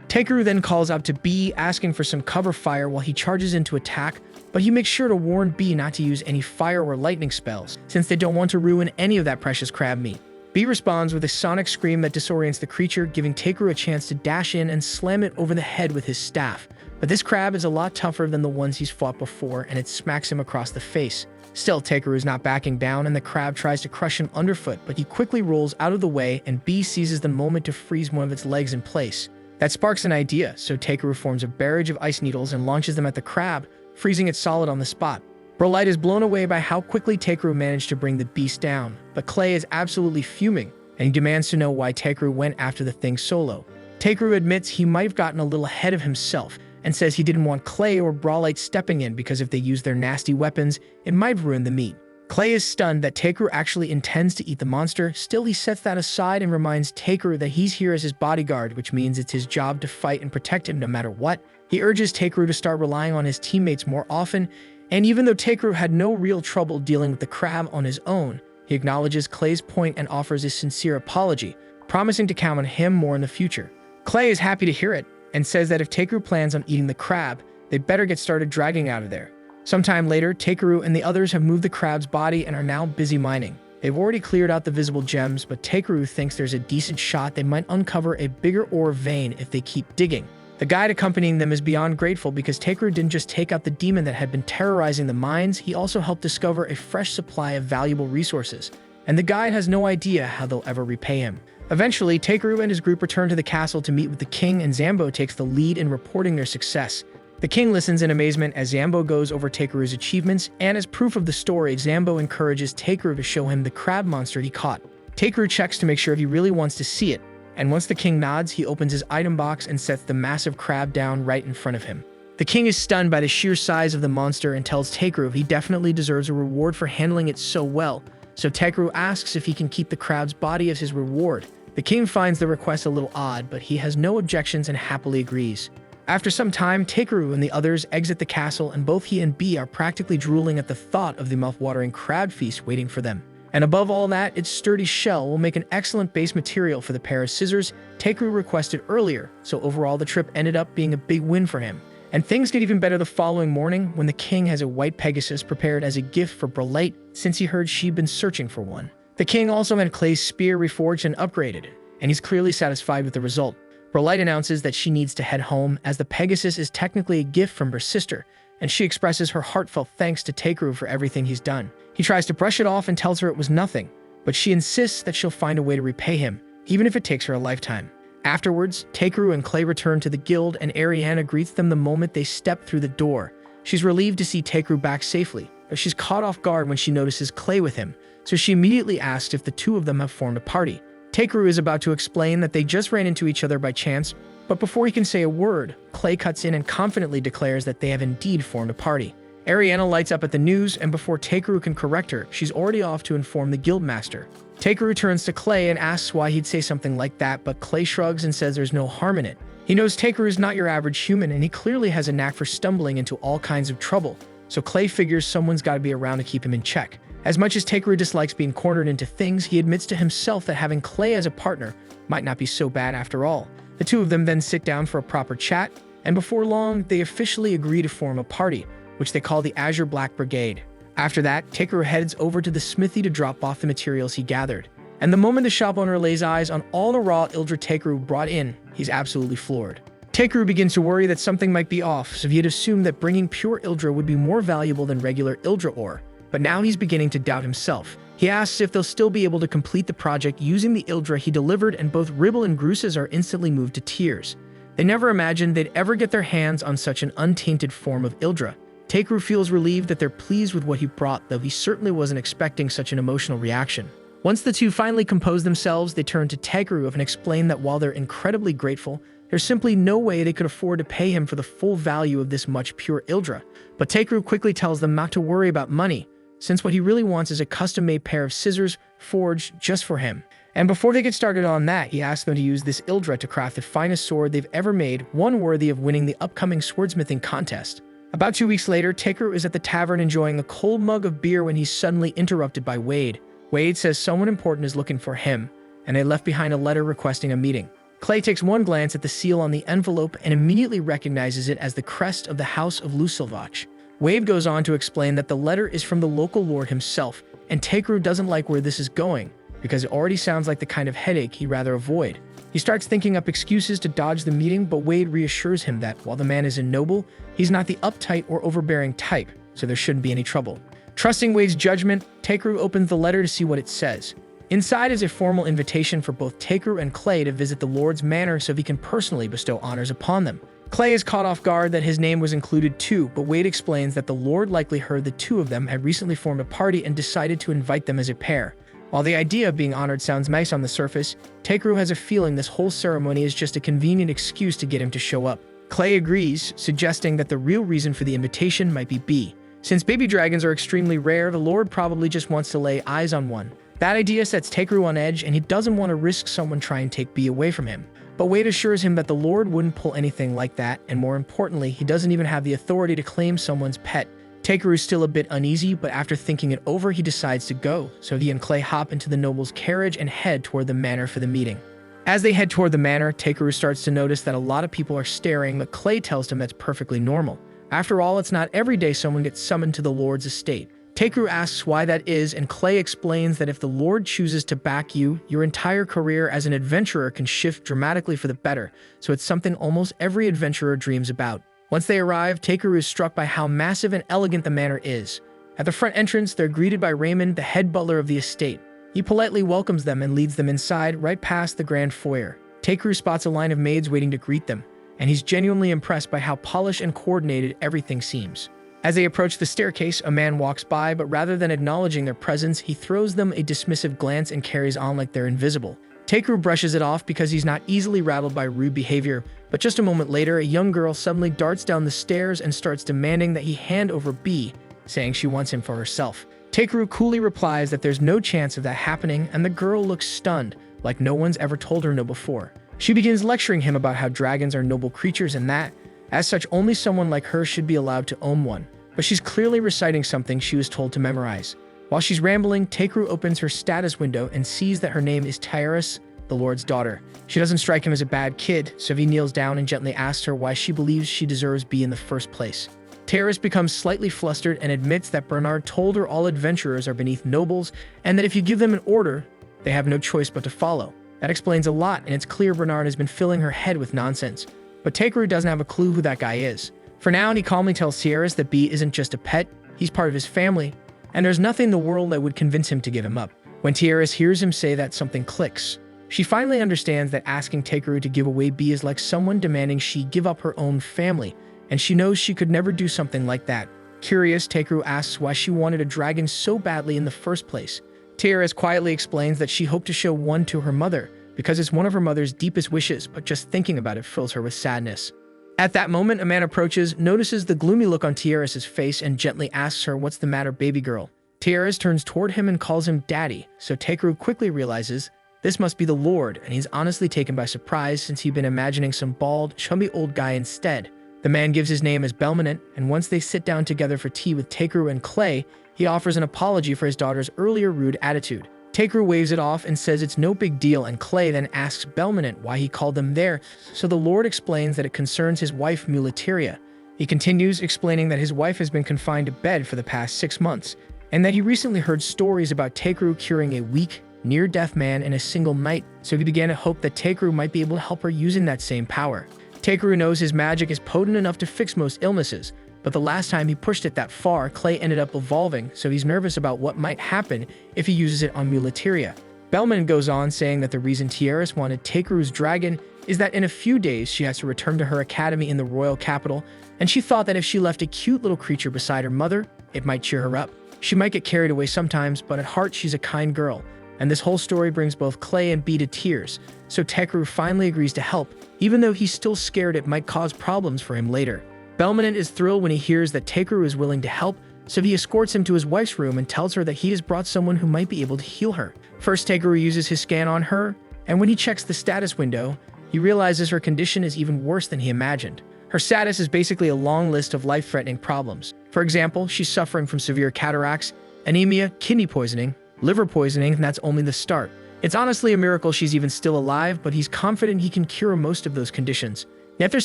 Takeru then calls out to B, asking for some cover fire while he charges in to attack, but he makes sure to warn B not to use any fire or lightning spells, since they don't want to ruin any of that precious crab meat. B responds with a sonic scream that disorients the creature, giving Takeru a chance to dash in and slam it over the head with his staff. But this crab is a lot tougher than the ones he's fought before, and it smacks him across the face. Still, Takeru is not backing down, and the crab tries to crush him underfoot, but he quickly rolls out of the way, and B seizes the moment to freeze one of its legs in place. That sparks an idea, so Takeru forms a barrage of ice needles and launches them at the crab, freezing it solid on the spot. Brolite is blown away by how quickly Takeru managed to bring the beast down, but Clay is absolutely fuming, and he demands to know why Takeru went after the thing solo. Takeru admits he might have gotten a little ahead of himself, and says he didn't want Clay or Brolite stepping in because if they use their nasty weapons, it might ruin the meat. Clay is stunned that Takeru actually intends to eat the monster. Still, he sets that aside and reminds Takeru that he's here as his bodyguard, which means it's his job to fight and protect him no matter what, He urges Takeru to start relying on his teammates more often, and even though Takeru had no real trouble dealing with the crab on his own, he acknowledges Clay's point and offers a sincere apology, promising to count on him more in the future. Clay is happy to hear it, and says that if Takeru plans on eating the crab, they better get started dragging out of there. Sometime later, Takeru and the others have moved the crab's body and are now busy mining. They've already cleared out the visible gems, but Takeru thinks there's a decent shot they might uncover a bigger ore vein if they keep digging. The guide accompanying them is beyond grateful because Takeru didn't just take out the demon that had been terrorizing the mines, he also helped discover a fresh supply of valuable resources, and the guide has no idea how they'll ever repay him. Eventually, Takeru and his group return to the castle to meet with the king, and Zambo takes the lead in reporting their success. The king listens in amazement as Zambo goes over Takeru's achievements, and as proof of the story, Zambo encourages Takeru to show him the crab monster he caught. Takeru checks to make sure he really wants to see it, and once the king nods, he opens his item box and sets the massive crab down right in front of him. The king is stunned by the sheer size of the monster and tells Takeru he definitely deserves a reward for handling it so well, so Takeru asks if he can keep the crab's body as his reward. The king finds the request a little odd, but he has no objections and happily agrees. After some time, Takeru and the others exit the castle, and both he and B are practically drooling at the thought of the mouth-watering crab feast waiting for them. And above all that, its sturdy shell will make an excellent base material for the pair of scissors Takeru requested earlier, so overall the trip ended up being a big win for him. And things get even better the following morning when the king has a white Pegasus prepared as a gift for Brelite since he heard she'd been searching for one. The king also had Clay's spear reforged and upgraded, and he's clearly satisfied with the result. Brelite announces that she needs to head home as the Pegasus is technically a gift from her sister, and she expresses her heartfelt thanks to Takeru for everything he's done. He tries to brush it off and tells her it was nothing, but she insists that she'll find a way to repay him, even if it takes her a lifetime. Afterwards, Takeru and Clay return to the guild, and Ariana greets them the moment they step through the door. She's relieved to see Takeru back safely, but she's caught off guard when she notices Clay with him, so she immediately asks if the two of them have formed a party. Takeru is about to explain that they just ran into each other by chance, but before he can say a word, Clay cuts in and confidently declares that they have indeed formed a party. Ariana lights up at the news, and before Takeru can correct her, she's already off to inform the guildmaster. Takeru turns to Clay and asks why he'd say something like that, but Clay shrugs and says there's no harm in it. He knows Takeru is not your average human, and he clearly has a knack for stumbling into all kinds of trouble, so Clay figures someone's got to be around to keep him in check. As much as Takeru dislikes being cornered into things, he admits to himself that having Clay as a partner might not be so bad after all. The two of them then sit down for a proper chat, and before long, they officially agree to form a party, which they call the Azure Black Brigade. After that, Takeru heads over to the smithy to drop off the materials he gathered. And the moment the shop owner lays eyes on all the raw Ildra Takeru brought in, he's absolutely floored. Takeru begins to worry that something might be off, so he had assumed that bringing pure Ildra would be more valuable than regular Ildra ore. But now he's beginning to doubt himself. He asks if they'll still be able to complete the project using the Ildra he delivered, and both Ribble and Gruses are instantly moved to tears. They never imagined they'd ever get their hands on such an untainted form of Ildra. Takeru feels relieved that they're pleased with what he brought, though he certainly wasn't expecting such an emotional reaction. Once the two finally compose themselves, they turn to Takeru and explain that while they're incredibly grateful, there's simply no way they could afford to pay him for the full value of this much pure Ildra. But Takeru quickly tells them not to worry about money, since what he really wants is a custom-made pair of scissors forged just for him. And before they get started on that, he asks them to use this Ildra to craft the finest sword they've ever made, one worthy of winning the upcoming swordsmithing contest. About 2 weeks later, Takeru is at the tavern enjoying a cold mug of beer when he's suddenly interrupted by Wade. Wade says someone important is looking for him, and they left behind a letter requesting a meeting. Clay takes one glance at the seal on the envelope and immediately recognizes it as the crest of the House of Lucilvach. Wade goes on to explain that the letter is from the local lord himself, and Takeru doesn't like where this is going, because it already sounds like the kind of headache he'd rather avoid. He starts thinking up excuses to dodge the meeting, but Wade reassures him that while the man is a noble, he's not the uptight or overbearing type, so there shouldn't be any trouble. Trusting Wade's judgment, Takeru opens the letter to see what it says. Inside is a formal invitation for both Takeru and Clay to visit the Lord's manor so he can personally bestow honors upon them. Clay is caught off guard that his name was included too, but Wade explains that the Lord likely heard the two of them had recently formed a party and decided to invite them as a pair. While the idea of being honored sounds nice on the surface, Takeru has a feeling this whole ceremony is just a convenient excuse to get him to show up. Clay agrees, suggesting that the real reason for the invitation might be B. Since baby dragons are extremely rare, the Lord probably just wants to lay eyes on one. That idea sets Takeru on edge, and he doesn't want to risk someone trying to take B away from him. But Wade assures him that the Lord wouldn't pull anything like that, and more importantly, he doesn't even have the authority to claim someone's pet. Takeru's still a bit uneasy, but after thinking it over, he decides to go, so he and Clay hop into the noble's carriage and head toward the manor for the meeting. As they head toward the manor, Takeru starts to notice that a lot of people are staring, but Clay tells him that's perfectly normal. After all, it's not every day someone gets summoned to the Lord's estate. Takeru asks why that is, and Clay explains that if the Lord chooses to back you, your entire career as an adventurer can shift dramatically for the better, so it's something almost every adventurer dreams about. Once they arrive, Takeru is struck by how massive and elegant the manor is. At the front entrance, they're greeted by Raymond, the head butler of the estate. He politely welcomes them and leads them inside, right past the grand foyer. Takeru spots a line of maids waiting to greet them, and he's genuinely impressed by how polished and coordinated everything seems. As they approach the staircase, a man walks by, but rather than acknowledging their presence, he throws them a dismissive glance and carries on like they're invisible. Takeru brushes it off because he's not easily rattled by rude behavior, but just a moment later, a young girl suddenly darts down the stairs and starts demanding that he hand over B, saying she wants him for herself. Takeru coolly replies that there's no chance of that happening, and the girl looks stunned, like no one's ever told her no before. She begins lecturing him about how dragons are noble creatures and that, as such, only someone like her should be allowed to own one. But she's clearly reciting something she was told to memorize. While she's rambling, Takeru opens her status window and sees that her name is Tyrus, the Lord's daughter. She doesn't strike him as a bad kid, so he kneels down and gently asks her why she believes she deserves B in the first place. Tyrus becomes slightly flustered and admits that Bernard told her all adventurers are beneath nobles, and that if you give them an order, they have no choice but to follow. That explains a lot, and it's clear Bernard has been filling her head with nonsense. But Takeru doesn't have a clue who that guy is. For now, he calmly tells Tyrus that B isn't just a pet, he's part of his family, and there's nothing in the world that would convince him to give him up. When Tyrus hears him say that, something clicks. She finally understands that asking Takeru to give away B is like someone demanding she give up her own family, and she knows she could never do something like that. Curious, Takeru asks why she wanted a dragon so badly in the first place. Tyrus quietly explains that she hoped to show one to her mother, because it's one of her mother's deepest wishes, but just thinking about it fills her with sadness. At that moment, a man approaches, notices the gloomy look on Tyrus's face, and gently asks her, "What's the matter, baby girl?" Tyrus turns toward him and calls him daddy, so Takeru quickly realizes this must be the Lord, and he's honestly taken by surprise since he'd been imagining some bald, chubby old guy instead. The man gives his name as Belminant, and once they sit down together for tea with Takeru and Clay, he offers an apology for his daughter's earlier rude attitude. Takeru waves it off and says it's no big deal, and Clay then asks Belminant why he called them there, so the Lord explains that it concerns his wife Muleteria. He continues explaining that his wife has been confined to bed for the past 6 months, and that he recently heard stories about Takeru curing a weak, near-death man in a single night, so he began to hope that Takeru might be able to help her using that same power. Takeru knows his magic is potent enough to fix most illnesses, but the last time he pushed it that far, Clay ended up evolving, so he's nervous about what might happen if he uses it on Muleteria. Bellman goes on saying that the reason Tyrus wanted Takeru's dragon is that in a few days she has to return to her academy in the royal capital, and she thought that if she left a cute little creature beside her mother, it might cheer her up. She might get carried away sometimes, but at heart she's a kind girl, and this whole story brings both Clay and B to tears, so Takeru finally agrees to help, even though he's still scared it might cause problems for him later. Belminant is thrilled when he hears that Takeru is willing to help, so he escorts him to his wife's room and tells her that he has brought someone who might be able to heal her. First, Takeru uses his scan on her, and when he checks the status window, he realizes her condition is even worse than he imagined. Her status is basically a long list of life-threatening problems. For example, she's suffering from severe cataracts, anemia, kidney poisoning, liver poisoning, and that's only the start. It's honestly a miracle she's even still alive, but he's confident he can cure most of those conditions. Yet there's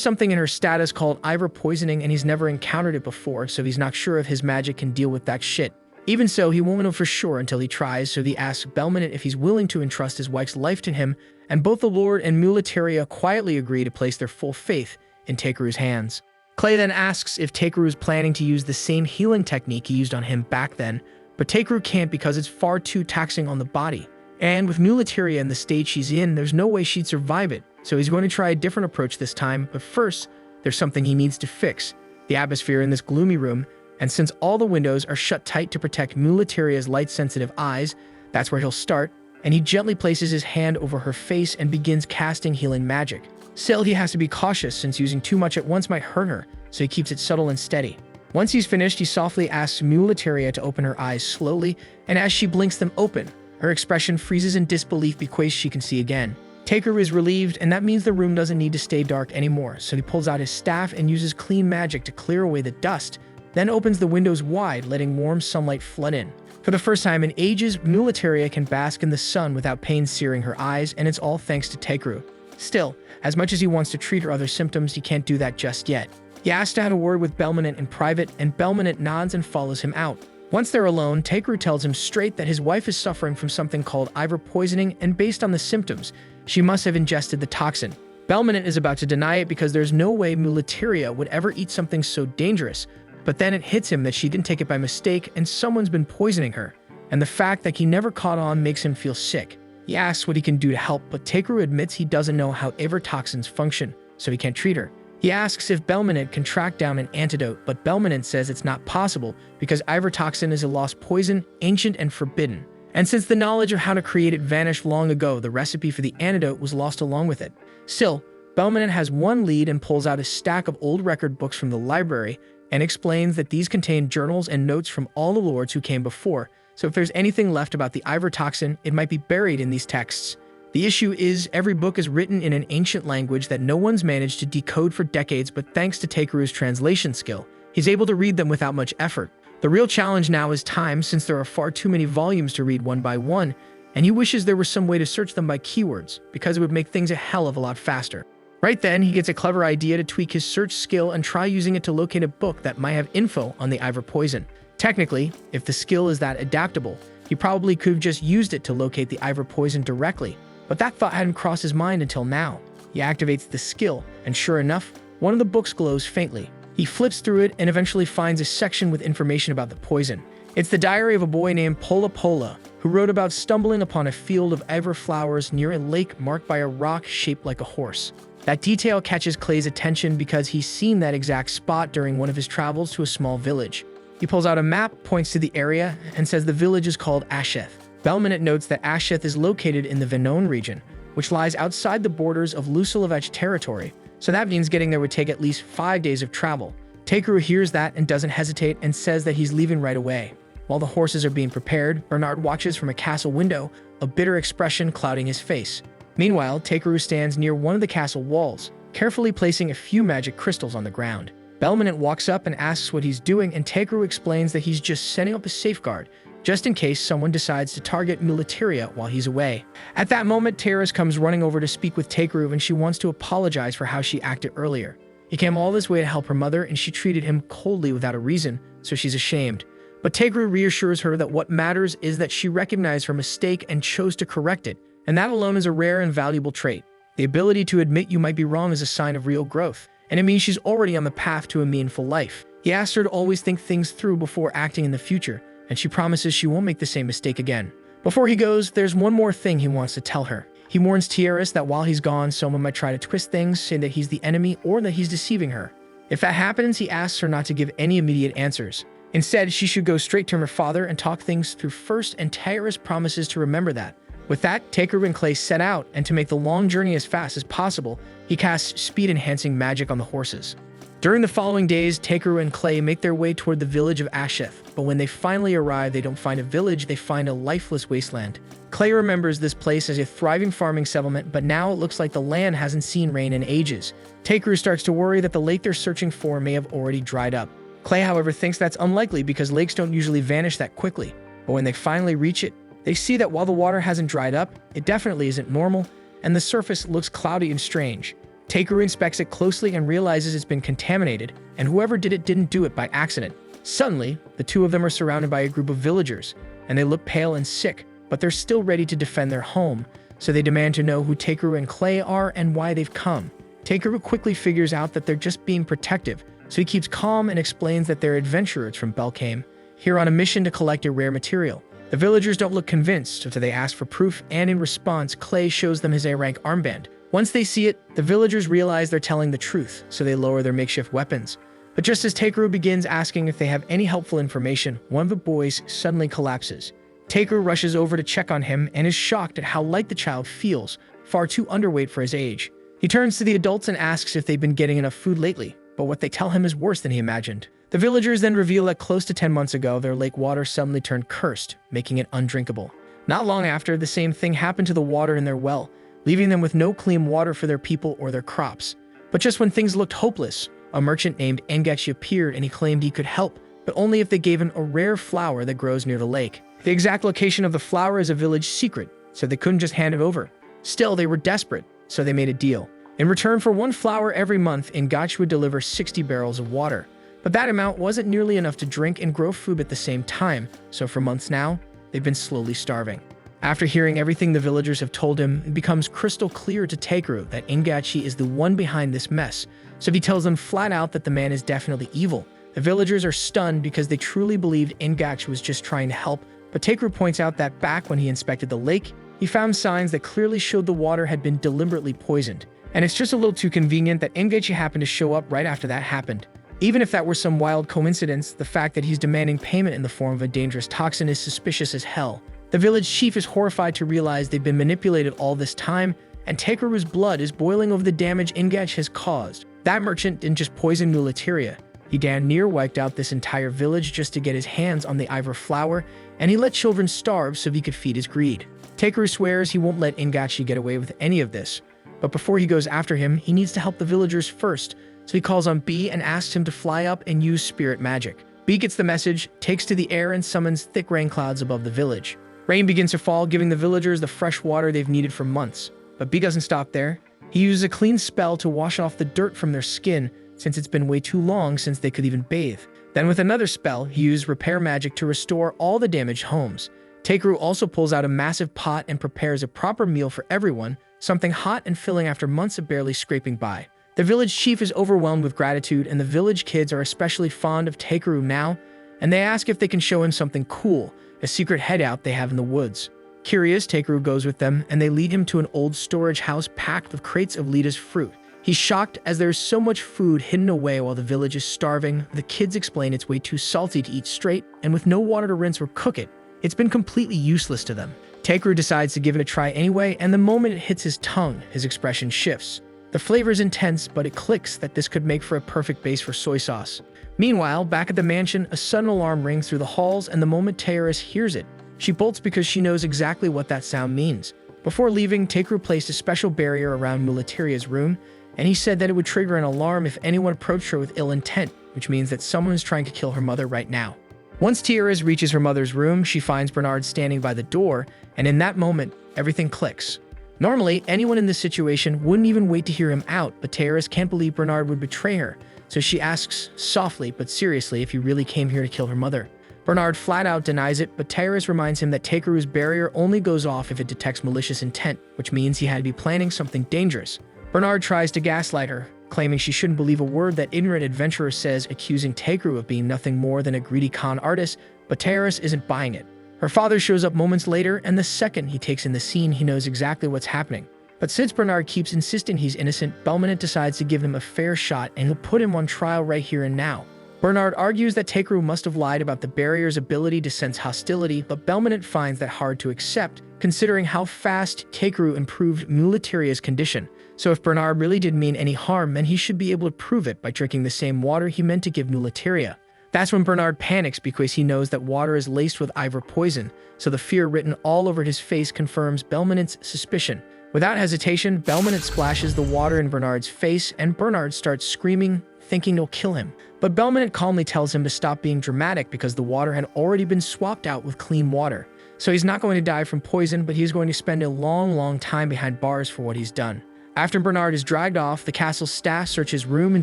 something in her status called Ivor poisoning, and he's never encountered it before, so he's not sure if his magic can deal with that shit. Even so, he won't know for sure until he tries, so he asks Belminant if he's willing to entrust his wife's life to him, and both the Lord and Muleteria quietly agree to place their full faith in Takeru's hands. Clay then asks if Takeru is planning to use the same healing technique he used on him back then, but Takeru can't because it's far too taxing on the body. And with Muleteria in the stage she's in, there's no way she'd survive it, so he's going to try a different approach this time, but first, there's something he needs to fix: the atmosphere in this gloomy room, and since all the windows are shut tight to protect Muleteria's light-sensitive eyes, that's where he'll start, and he gently places his hand over her face and begins casting healing magic. Still, he has to be cautious since using too much at once might hurt her, so he keeps it subtle and steady. Once he's finished, he softly asks Muleteria to open her eyes slowly, and as she blinks them open, her expression freezes in disbelief because she can see again. Takeru is relieved, and that means the room doesn't need to stay dark anymore, so he pulls out his staff and uses clean magic to clear away the dust, then opens the windows wide, letting warm sunlight flood in. For the first time in ages, Mulitaria can bask in the sun without pain searing her eyes, and it's all thanks to Takeru. Still, as much as he wants to treat her other symptoms, he can't do that just yet. He asks to have a word with Belminant in private, and Belminant nods and follows him out. Once they're alone, Takeru tells him straight that his wife is suffering from something called Ivor poisoning, and based on the symptoms, she must have ingested the toxin. Belminant is about to deny it because there's no way Mulitaria would ever eat something so dangerous, but then it hits him that she didn't take it by mistake and someone's been poisoning her, and the fact that he never caught on makes him feel sick. He asks what he can do to help, but Takeru admits he doesn't know how Ivor toxins function, so he can't treat her. He asks if Belminant can track down an antidote, but Belminant says it's not possible because Ivor toxin is a lost poison, ancient and forbidden. And since the knowledge of how to create it vanished long ago, the recipe for the antidote was lost along with it. Still, Belminant has one lead and pulls out a stack of old record books from the library and explains that these contain journals and notes from all the lords who came before, so if there's anything left about the Ivor toxin, it might be buried in these texts. The issue is, every book is written in an ancient language that no one's managed to decode for decades, but thanks to Takeru's translation skill, he's able to read them without much effort. The real challenge now is time, since there are far too many volumes to read one by one, and he wishes there was some way to search them by keywords, because it would make things a hell of a lot faster. Right then, he gets a clever idea to tweak his search skill and try using it to locate a book that might have info on the Ivor poison. Technically, if the skill is that adaptable, he probably could have just used it to locate the Ivor poison directly, but that thought hadn't crossed his mind until now. He activates the skill, and sure enough, one of the books glows faintly. He flips through it and eventually finds a section with information about the poison. It's the diary of a boy named Pola Pola, who wrote about stumbling upon a field of Ivor flowers near a lake marked by a rock shaped like a horse. That detail catches Clay's attention because he's seen that exact spot during one of his travels to a small village. He pulls out a map, points to the area, and says the village is called Asheth. Belminant notes that Asheth is located in the Venone region, which lies outside the borders of Lucilovich territory, so that means getting there would take at least 5 days of travel. Takeru hears that and doesn't hesitate and says that he's leaving right away. While the horses are being prepared, Bernard watches from a castle window, a bitter expression clouding his face. Meanwhile, Takeru stands near one of the castle walls, carefully placing a few magic crystals on the ground. Belminant walks up and asks what he's doing, and Takeru explains that he's just setting up a safeguard, just in case someone decides to target Mulitaria while he's away. At that moment, Terrace comes running over to speak with Takeru, and she wants to apologize for how she acted earlier. He came all this way to help her mother, and she treated him coldly without a reason, so she's ashamed. But Takeru reassures her that what matters is that she recognized her mistake and chose to correct it, and that alone is a rare and valuable trait. The ability to admit you might be wrong is a sign of real growth, and it means she's already on the path to a meaningful life. He asks her to always think things through before acting in the future, and she promises she won't make the same mistake again. Before he goes, there's one more thing he wants to tell her. He warns Tierras that while he's gone, someone might try to twist things, saying that he's the enemy or that he's deceiving her. If that happens, he asks her not to give any immediate answers. Instead, she should go straight to her father and talk things through first, and Tierras promises to remember that. With that, Takeru and Clay set out, and to make the long journey as fast as possible, he casts speed-enhancing magic on the horses. During the following days, Takeru and Clay make their way toward the village of Asheth, but when they finally arrive, they don't find a village, they find a lifeless wasteland. Clay remembers this place as a thriving farming settlement, but now it looks like the land hasn't seen rain in ages. Takeru starts to worry that the lake they're searching for may have already dried up. Clay, however, thinks that's unlikely because lakes don't usually vanish that quickly, but when they finally reach it, they see that while the water hasn't dried up, it definitely isn't normal, and the surface looks cloudy and strange. Takeru inspects it closely and realizes it's been contaminated, and whoever did it didn't do it by accident. Suddenly, the two of them are surrounded by a group of villagers, and they look pale and sick, but they're still ready to defend their home, so they demand to know who Takeru and Clay are and why they've come. Takeru quickly figures out that they're just being protective, so he keeps calm and explains that they're adventurers from Belkame, here on a mission to collect a rare material. The villagers don't look convinced, so they ask for proof, and in response, Clay shows them his A-rank armband. Once they see it, the villagers realize they're telling the truth, so they lower their makeshift weapons. But just as Takeru begins asking if they have any helpful information, one of the boys suddenly collapses. Takeru rushes over to check on him and is shocked at how light the child feels, far too underweight for his age. He turns to the adults and asks if they've been getting enough food lately, but what they tell him is worse than he imagined. The villagers then reveal that close to 10 months ago, their lake water suddenly turned cursed, making it undrinkable. Not long after, the same thing happened to the water in their well, leaving them with no clean water for their people or their crops. But just when things looked hopeless, a merchant named Engachi appeared and he claimed he could help, but only if they gave him a rare flower that grows near the lake. The exact location of the flower is a village secret, so they couldn't just hand it over. Still, they were desperate, so they made a deal. In return for one flower every month, Engachi would deliver 60 barrels of water. But that amount wasn't nearly enough to drink and grow food at the same time, so for months now, they've been slowly starving. After hearing everything the villagers have told him, it becomes crystal clear to Takeru that Engachi is the one behind this mess, so he tells them flat out that the man is definitely evil. The villagers are stunned because they truly believed Engachi was just trying to help, but Takeru points out that back when he inspected the lake, he found signs that clearly showed the water had been deliberately poisoned. And it's just a little too convenient that Engachi happened to show up right after that happened. Even if that were some wild coincidence, the fact that he's demanding payment in the form of a dangerous toxin is suspicious as hell. The village chief is horrified to realize they've been manipulated all this time, and Takeru's blood is boiling over the damage Engachi has caused. That merchant didn't just poison Mulateria. He damn near wiped out this entire village just to get his hands on the Ivory flower, and he let children starve so he could feed his greed. Takeru swears he won't let Engachi get away with any of this, but before he goes after him, he needs to help the villagers first, so he calls on B and asks him to fly up and use spirit magic. B gets the message, takes to the air, and summons thick rain clouds above the village. Rain begins to fall, giving the villagers the fresh water they've needed for months. But B doesn't stop there. He uses a clean spell to wash off the dirt from their skin, since it's been way too long since they could even bathe. Then with another spell, he used repair magic to restore all the damaged homes. Takeru also pulls out a massive pot and prepares a proper meal for everyone, something hot and filling after months of barely scraping by. The village chief is overwhelmed with gratitude, and the village kids are especially fond of Takeru now, and they ask if they can show him something cool, a secret hideout they have in the woods. Curious, Takeru goes with them, and they lead him to an old storage house packed with crates of Lita's fruit. He's shocked as there is so much food hidden away while the village is starving. The kids explain it's way too salty to eat straight, and with no water to rinse or cook it, it's been completely useless to them. Takeru decides to give it a try anyway, and the moment it hits his tongue, his expression shifts. The flavor is intense, but it clicks that this could make for a perfect base for soy sauce. Meanwhile, back at the mansion, a sudden alarm rings through the halls, and the moment Teoris hears it, she bolts because she knows exactly what that sound means. Before leaving, Takeru placed a special barrier around Mulateria's room, and he said that it would trigger an alarm if anyone approached her with ill intent, which means that someone is trying to kill her mother right now. Once Teoris reaches her mother's room, she finds Bernard standing by the door, and in that moment, everything clicks. Normally, anyone in this situation wouldn't even wait to hear him out, but Teoris can't believe Bernard would betray her, so she asks softly but seriously if he really came here to kill her mother. Bernard flat out denies it, but Teoris reminds him that Takeru's barrier only goes off if it detects malicious intent, which means he had to be planning something dangerous. Bernard tries to gaslight her, claiming she shouldn't believe a word that ignorant adventurer says, accusing Takeru of being nothing more than a greedy con artist, but Teoris isn't buying it. Her father shows up moments later, and the second he takes in the scene, he knows exactly what's happening. But since Bernard keeps insisting he's innocent, Belmonte decides to give him a fair shot, and he'll put him on trial right here and now. Bernard argues that Takeru must have lied about the barrier's ability to sense hostility, but Belmonte finds that hard to accept, considering how fast Takeru improved Mulateria's condition. So if Bernard really did mean any harm, then he should be able to prove it by drinking the same water he meant to give Mulateria. That's when Bernard panics because he knows that water is laced with Ivor poison, so the fear written all over his face confirms Belmonte's suspicion. Without hesitation, Belmonte splashes the water in Bernard's face, and Bernard starts screaming, thinking it'll kill him. But Belmonte calmly tells him to stop being dramatic because the water had already been swapped out with clean water. So he's not going to die from poison, but he's going to spend a long time behind bars for what he's done. After Bernard is dragged off, the castle staff search his room and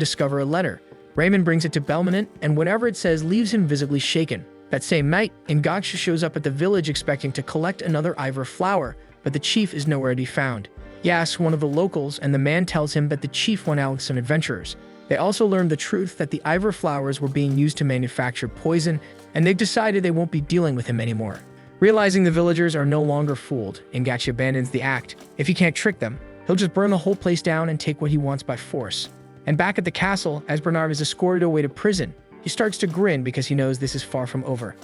discover a letter. Raymond brings it to Belmonte, and whatever it says leaves him visibly shaken. That same night, Engaksha shows up at the village expecting to collect another Ivor flower, but the chief is nowhere to be found. He asks one of the locals, and the man tells him that the chief went out with some adventurers. They also learned the truth that the Ivor flowers were being used to manufacture poison, and they've decided they won't be dealing with him anymore. Realizing the villagers are no longer fooled, Engaksha abandons the act. If he can't trick them, he'll just burn the whole place down and take what he wants by force. And back at the castle, as Bernard is escorted away to prison, he starts to grin because he knows this is far from over.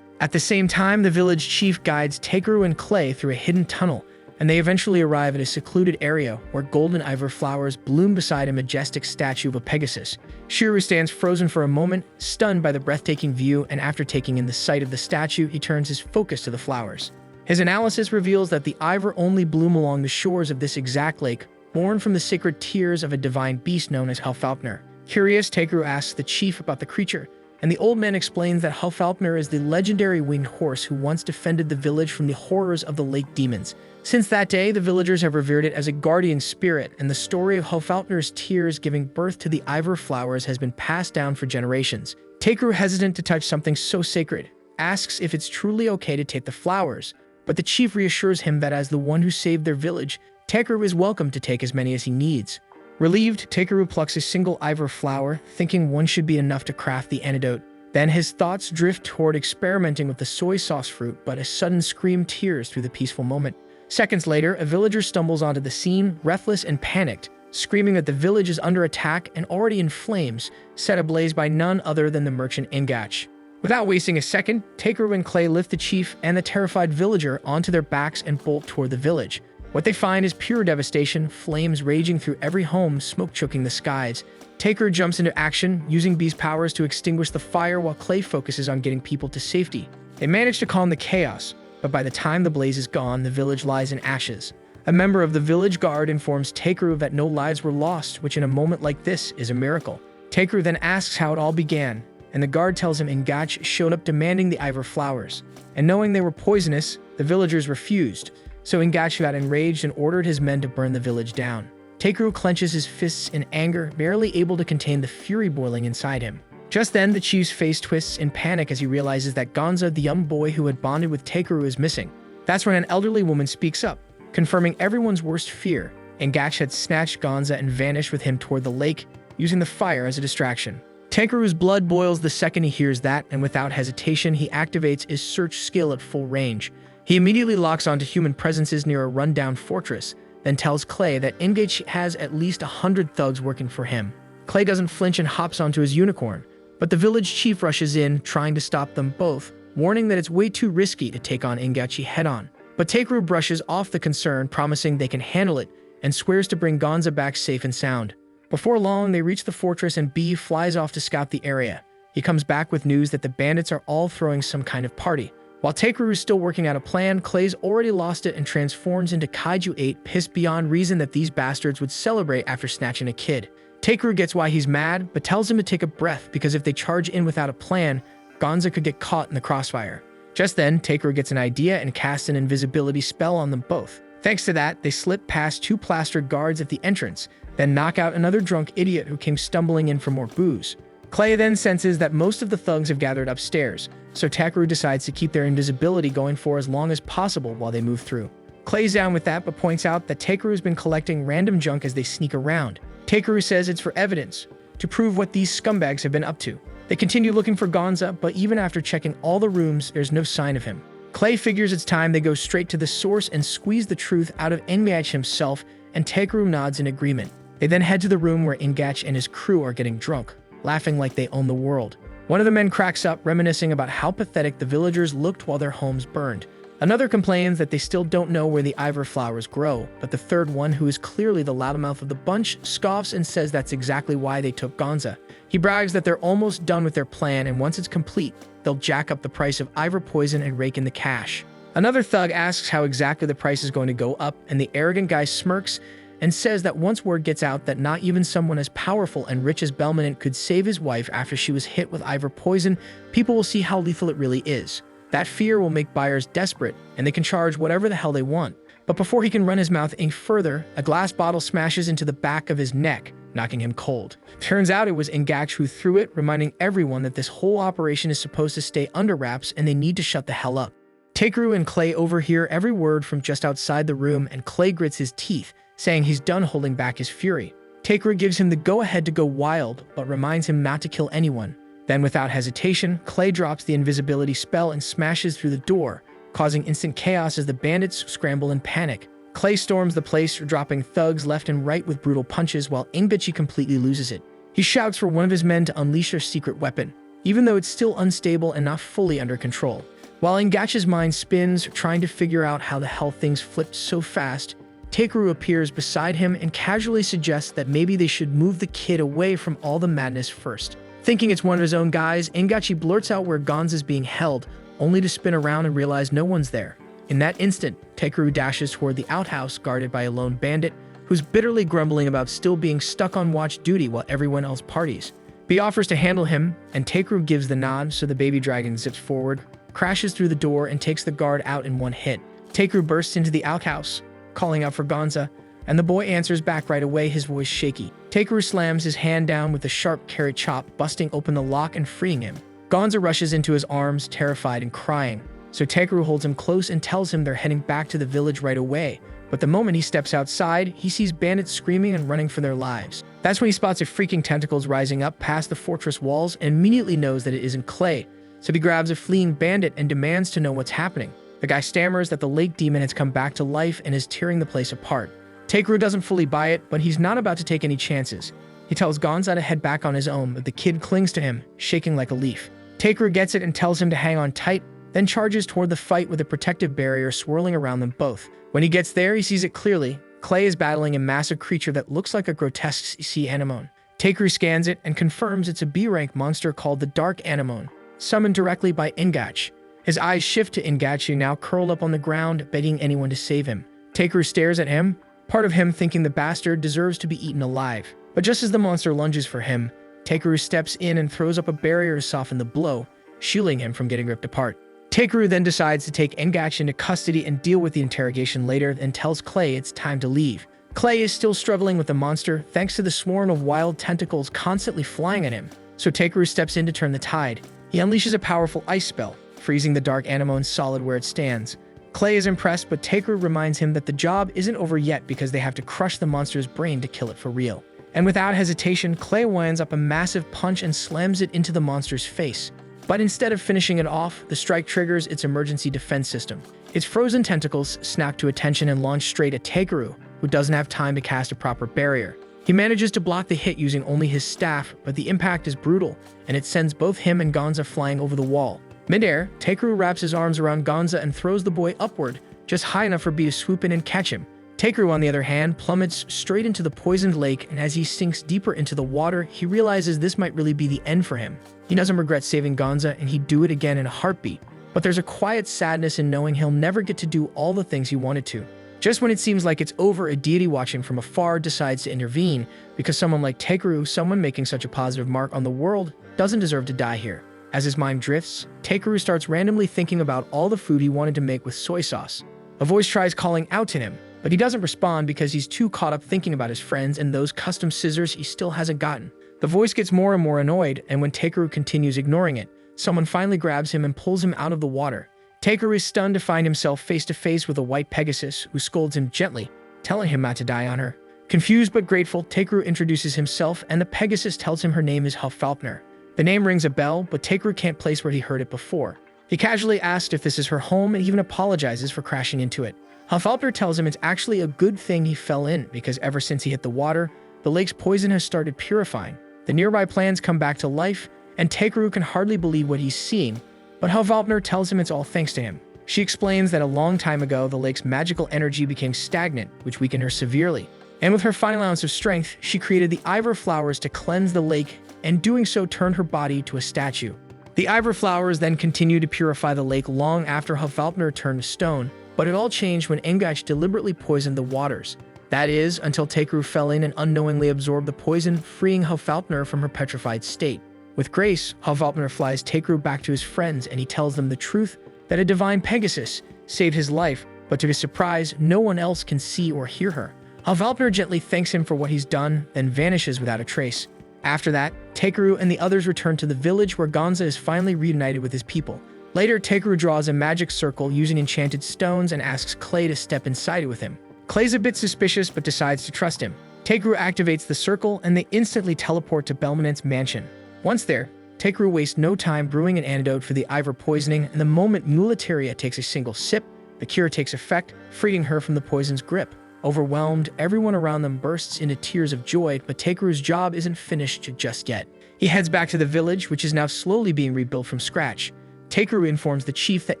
At the same time, the village chief guides Takeru and Clay through a hidden tunnel, and they eventually arrive at a secluded area where golden Ivor flowers bloom beside a majestic statue of a Pegasus. Shiru stands frozen for a moment, stunned by the breathtaking view, and after taking in the sight of the statue, he turns his focus to the flowers. His analysis reveals that the Ivor only bloom along the shores of this exact lake, born from the sacred tears of a divine beast known as Helfalpnir. Curious, Tekeru asks the chief about the creature, and the old man explains that Helfalpnir is the legendary winged horse who once defended the village from the horrors of the lake demons. Since that day, the villagers have revered it as a guardian spirit, and the story of Helfalpnir's tears giving birth to the Ivor flowers has been passed down for generations. Tekeru, hesitant to touch something so sacred, asks if it's truly okay to take the flowers, but the chief reassures him that as the one who saved their village, Tekeru is welcome to take as many as he needs. Relieved, Tekeru plucks a single Ivor flower, thinking one should be enough to craft the antidote. Then his thoughts drift toward experimenting with the soy sauce fruit, but a sudden scream tears through the peaceful moment. Seconds later, a villager stumbles onto the scene, breathless and panicked, screaming that the village is under attack and already in flames, set ablaze by none other than the merchant Ingach. Without wasting a second, Tekeru and Clay lift the chief and the terrified villager onto their backs and bolt toward the village. What they find is pure devastation, flames raging through every home, smoke choking the skies. Tekeru jumps into action, using B's powers to extinguish the fire while Clay focuses on getting people to safety. They manage to calm the chaos, but by the time the blaze is gone, the village lies in ashes. A member of the village guard informs Tekeru that no lives were lost, which in a moment like this is a miracle. Tekeru then asks how it all began, and the guard tells him Ingach showed up demanding the Ivor flowers. And knowing they were poisonous, the villagers refused. So Ingach got enraged and ordered his men to burn the village down. Tekeru clenches his fists in anger, barely able to contain the fury boiling inside him. Just then, the chief's face twists in panic as he realizes that Gonza, the young boy who had bonded with Tekeru, is missing. That's when an elderly woman speaks up, confirming everyone's worst fear. Ingach had snatched Gonza and vanished with him toward the lake, using the fire as a distraction. Tekeru's blood boils the second he hears that, and without hesitation, he activates his search skill at full range. He immediately locks onto human presences near a rundown fortress, then tells Clay that Ingach has at least 100 thugs working for him. Clay doesn't flinch and hops onto his unicorn, but the village chief rushes in, trying to stop them both, warning that it's way too risky to take on Ingach head-on. But Tekeru brushes off the concern, promising they can handle it, and swears to bring Gonza back safe and sound. Before long, they reach the fortress and B flies off to scout the area. He comes back with news that the bandits are all throwing some kind of party. While Tekeru is still working out a plan, Clay's already lost it and transforms into Kaiju 8, pissed beyond reason that these bastards would celebrate after snatching a kid. Tekeru gets why he's mad, but tells him to take a breath because if they charge in without a plan, Gonza could get caught in the crossfire. Just then, Tekeru gets an idea and casts an invisibility spell on them both. Thanks to that, they slip past 2 plastered guards at the entrance, then knock out another drunk idiot who came stumbling in for more booze. Clay then senses that most of the thugs have gathered upstairs, so Tekeru decides to keep their invisibility going for as long as possible while they move through. Clay's down with that, but points out that Tekeru's been collecting random junk as they sneak around. Tekeru says it's for evidence, to prove what these scumbags have been up to. They continue looking for Gonza, but even after checking all the rooms, there's no sign of him. Clay figures it's time they go straight to the source and squeeze the truth out of Ingach himself, and Tekeru nods in agreement. They then head to the room where Ingach and his crew are getting drunk, laughing like they own the world. One of the men cracks up, reminiscing about how pathetic the villagers looked while their homes burned. Another complains that they still don't know where the Ivor flowers grow, but the third one, who is clearly the loudmouth of the bunch, scoffs and says that's exactly why they took Gonza. He brags that they're almost done with their plan, and once it's complete, they'll jack up the price of Ivor poison and rake in the cash. Another thug asks how exactly the price is going to go up, and the arrogant guy smirks and says that once word gets out that not even someone as powerful and rich as Belminant could save his wife after she was hit with Ivor poison, people will see how lethal it really is. That fear will make buyers desperate, and they can charge whatever the hell they want. But before he can run his mouth any further, a glass bottle smashes into the back of his neck, knocking him cold. Turns out it was Ingach who threw it, reminding everyone that this whole operation is supposed to stay under wraps and they need to shut the hell up. Tekeru and Clay overhear every word from just outside the room, and Clay grits his teeth, saying he's done holding back his fury. Tekeru gives him the go-ahead to go wild, but reminds him not to kill anyone. Then, without hesitation, Clay drops the invisibility spell and smashes through the door, causing instant chaos as the bandits scramble in panic. Clay storms the place, dropping thugs left and right with brutal punches, while Ingach completely loses it. He shouts for one of his men to unleash their secret weapon, even though it's still unstable and not fully under control. While Ingach's mind spins, trying to figure out how the hell things flipped so fast, Tekeru appears beside him and casually suggests that maybe they should move the kid away from all the madness first. Thinking it's one of his own guys, Ingach blurts out where Gonza is being held, only to spin around and realize no one's there. In that instant, Takeru dashes toward the outhouse guarded by a lone bandit who's bitterly grumbling about still being stuck on watch duty while everyone else parties. He offers to handle him, and Takeru gives the nod, so the baby dragon zips forward, crashes through the door, and takes the guard out in one hit. Takeru bursts into the outhouse, calling out for Gonza, and the boy answers back right away, his voice shaky. Takeru slams his hand down with a sharp carrot chop, busting open the lock and freeing him. Gonza rushes into his arms, terrified and crying, so Takeru holds him close and tells him they're heading back to the village right away. But the moment he steps outside, he sees bandits screaming and running for their lives. That's when he spots a freaking tentacles rising up past the fortress walls and immediately knows that it isn't Clay, so he grabs a fleeing bandit and demands to know what's happening. The guy stammers that the lake demon has come back to life and is tearing the place apart. Takeru doesn't fully buy it, but he's not about to take any chances. He tells Gonza to head back on his own, but the kid clings to him, shaking like a leaf. Takeru gets it and tells him to hang on tight, then charges toward the fight with a protective barrier swirling around them both. When he gets there, he sees it clearly. Clay is battling a massive creature that looks like a grotesque sea anemone. Takeru scans it and confirms it's a B-rank monster called the Dark Anemone, summoned directly by Ingach. His eyes shift to Ingach, now curled up on the ground, begging anyone to save him. Takeru stares at him, part of him thinking the bastard deserves to be eaten alive. But just as the monster lunges for him, Takeru steps in and throws up a barrier to soften the blow, shielding him from getting ripped apart. Takeru then decides to take Ingach into custody and deal with the interrogation later, and tells Clay it's time to leave. Clay is still struggling with the monster thanks to the swarm of wild tentacles constantly flying at him, so Takeru steps in to turn the tide. He unleashes a powerful ice spell, freezing the Dark Anemone solid where it stands. Clay is impressed, but Takeru reminds him that the job isn't over yet because they have to crush the monster's brain to kill it for real. And without hesitation, Clay winds up a massive punch and slams it into the monster's face. But instead of finishing it off, the strike triggers its emergency defense system. Its frozen tentacles snap to attention and launch straight at Takeru, who doesn't have time to cast a proper barrier. He manages to block the hit using only his staff, but the impact is brutal, and it sends both him and Gonza flying over the wall. Mid-air, Takeru wraps his arms around Gonza and throws the boy upward, just high enough for B to swoop in and catch him. Takeru, on the other hand, plummets straight into the poisoned lake, and as he sinks deeper into the water, he realizes this might really be the end for him. He doesn't regret saving Gonza, and he'd do it again in a heartbeat. But there's a quiet sadness in knowing he'll never get to do all the things he wanted to. Just when it seems like it's over, a deity watching from afar decides to intervene, because someone like Takeru, someone making such a positive mark on the world, doesn't deserve to die here. As his mind drifts, Takeru starts randomly thinking about all the food he wanted to make with soy sauce. A voice tries calling out to him, but he doesn't respond because he's too caught up thinking about his friends and those custom scissors he still hasn't gotten. The voice gets more and more annoyed, and when Takeru continues ignoring it, someone finally grabs him and pulls him out of the water. Takeru is stunned to find himself face to face with a white Pegasus who scolds him gently, telling him not to die on her. Confused but grateful, Takeru introduces himself, and the Pegasus tells him her name is Hoffaulkner. The name rings a bell, but Takeru can't place where he heard it before. He casually asks if this is her home and even apologizes for crashing into it. Hoffaulkner tells him it's actually a good thing he fell in, because ever since he hit the water, the lake's poison has started purifying. The nearby plants come back to life, and Takeru can hardly believe what he's seeing, but Hoffaulkner tells him it's all thanks to him. She explains that a long time ago, the lake's magical energy became stagnant, which weakened her severely. And with her final ounce of strength, she created the Ivor flowers to cleanse the lake, and doing so turned her body to a statue. The Ivor flowers then continued to purify the lake long after Hoffaulkner turned to stone, but it all changed when Ingach deliberately poisoned the waters. That is, until Takeru fell in and unknowingly absorbed the poison, freeing Hoffaulkner from her petrified state. With grace, Hoffaulkner flies Takeru back to his friends, and he tells them the truth, that a divine Pegasus saved his life, but to his surprise, no one else can see or hear her. Hoffaulkner gently thanks him for what he's done, then vanishes without a trace. After that, Takeru and the others return to the village where Gonza is finally reunited with his people. Later, Takeru draws a magic circle using enchanted stones and asks Clay to step inside it with him. Clay's a bit suspicious but decides to trust him. Takeru activates the circle and they instantly teleport to Belmonent's mansion. Once there, Takeru wastes no time brewing an antidote for the Ivor poisoning, and the moment Mulataria takes a single sip, the cure takes effect, freeing her from the poison's grip. Overwhelmed, everyone around them bursts into tears of joy, but Takeru's job isn't finished just yet. He heads back to the village, which is now slowly being rebuilt from scratch. Takeru informs the chief that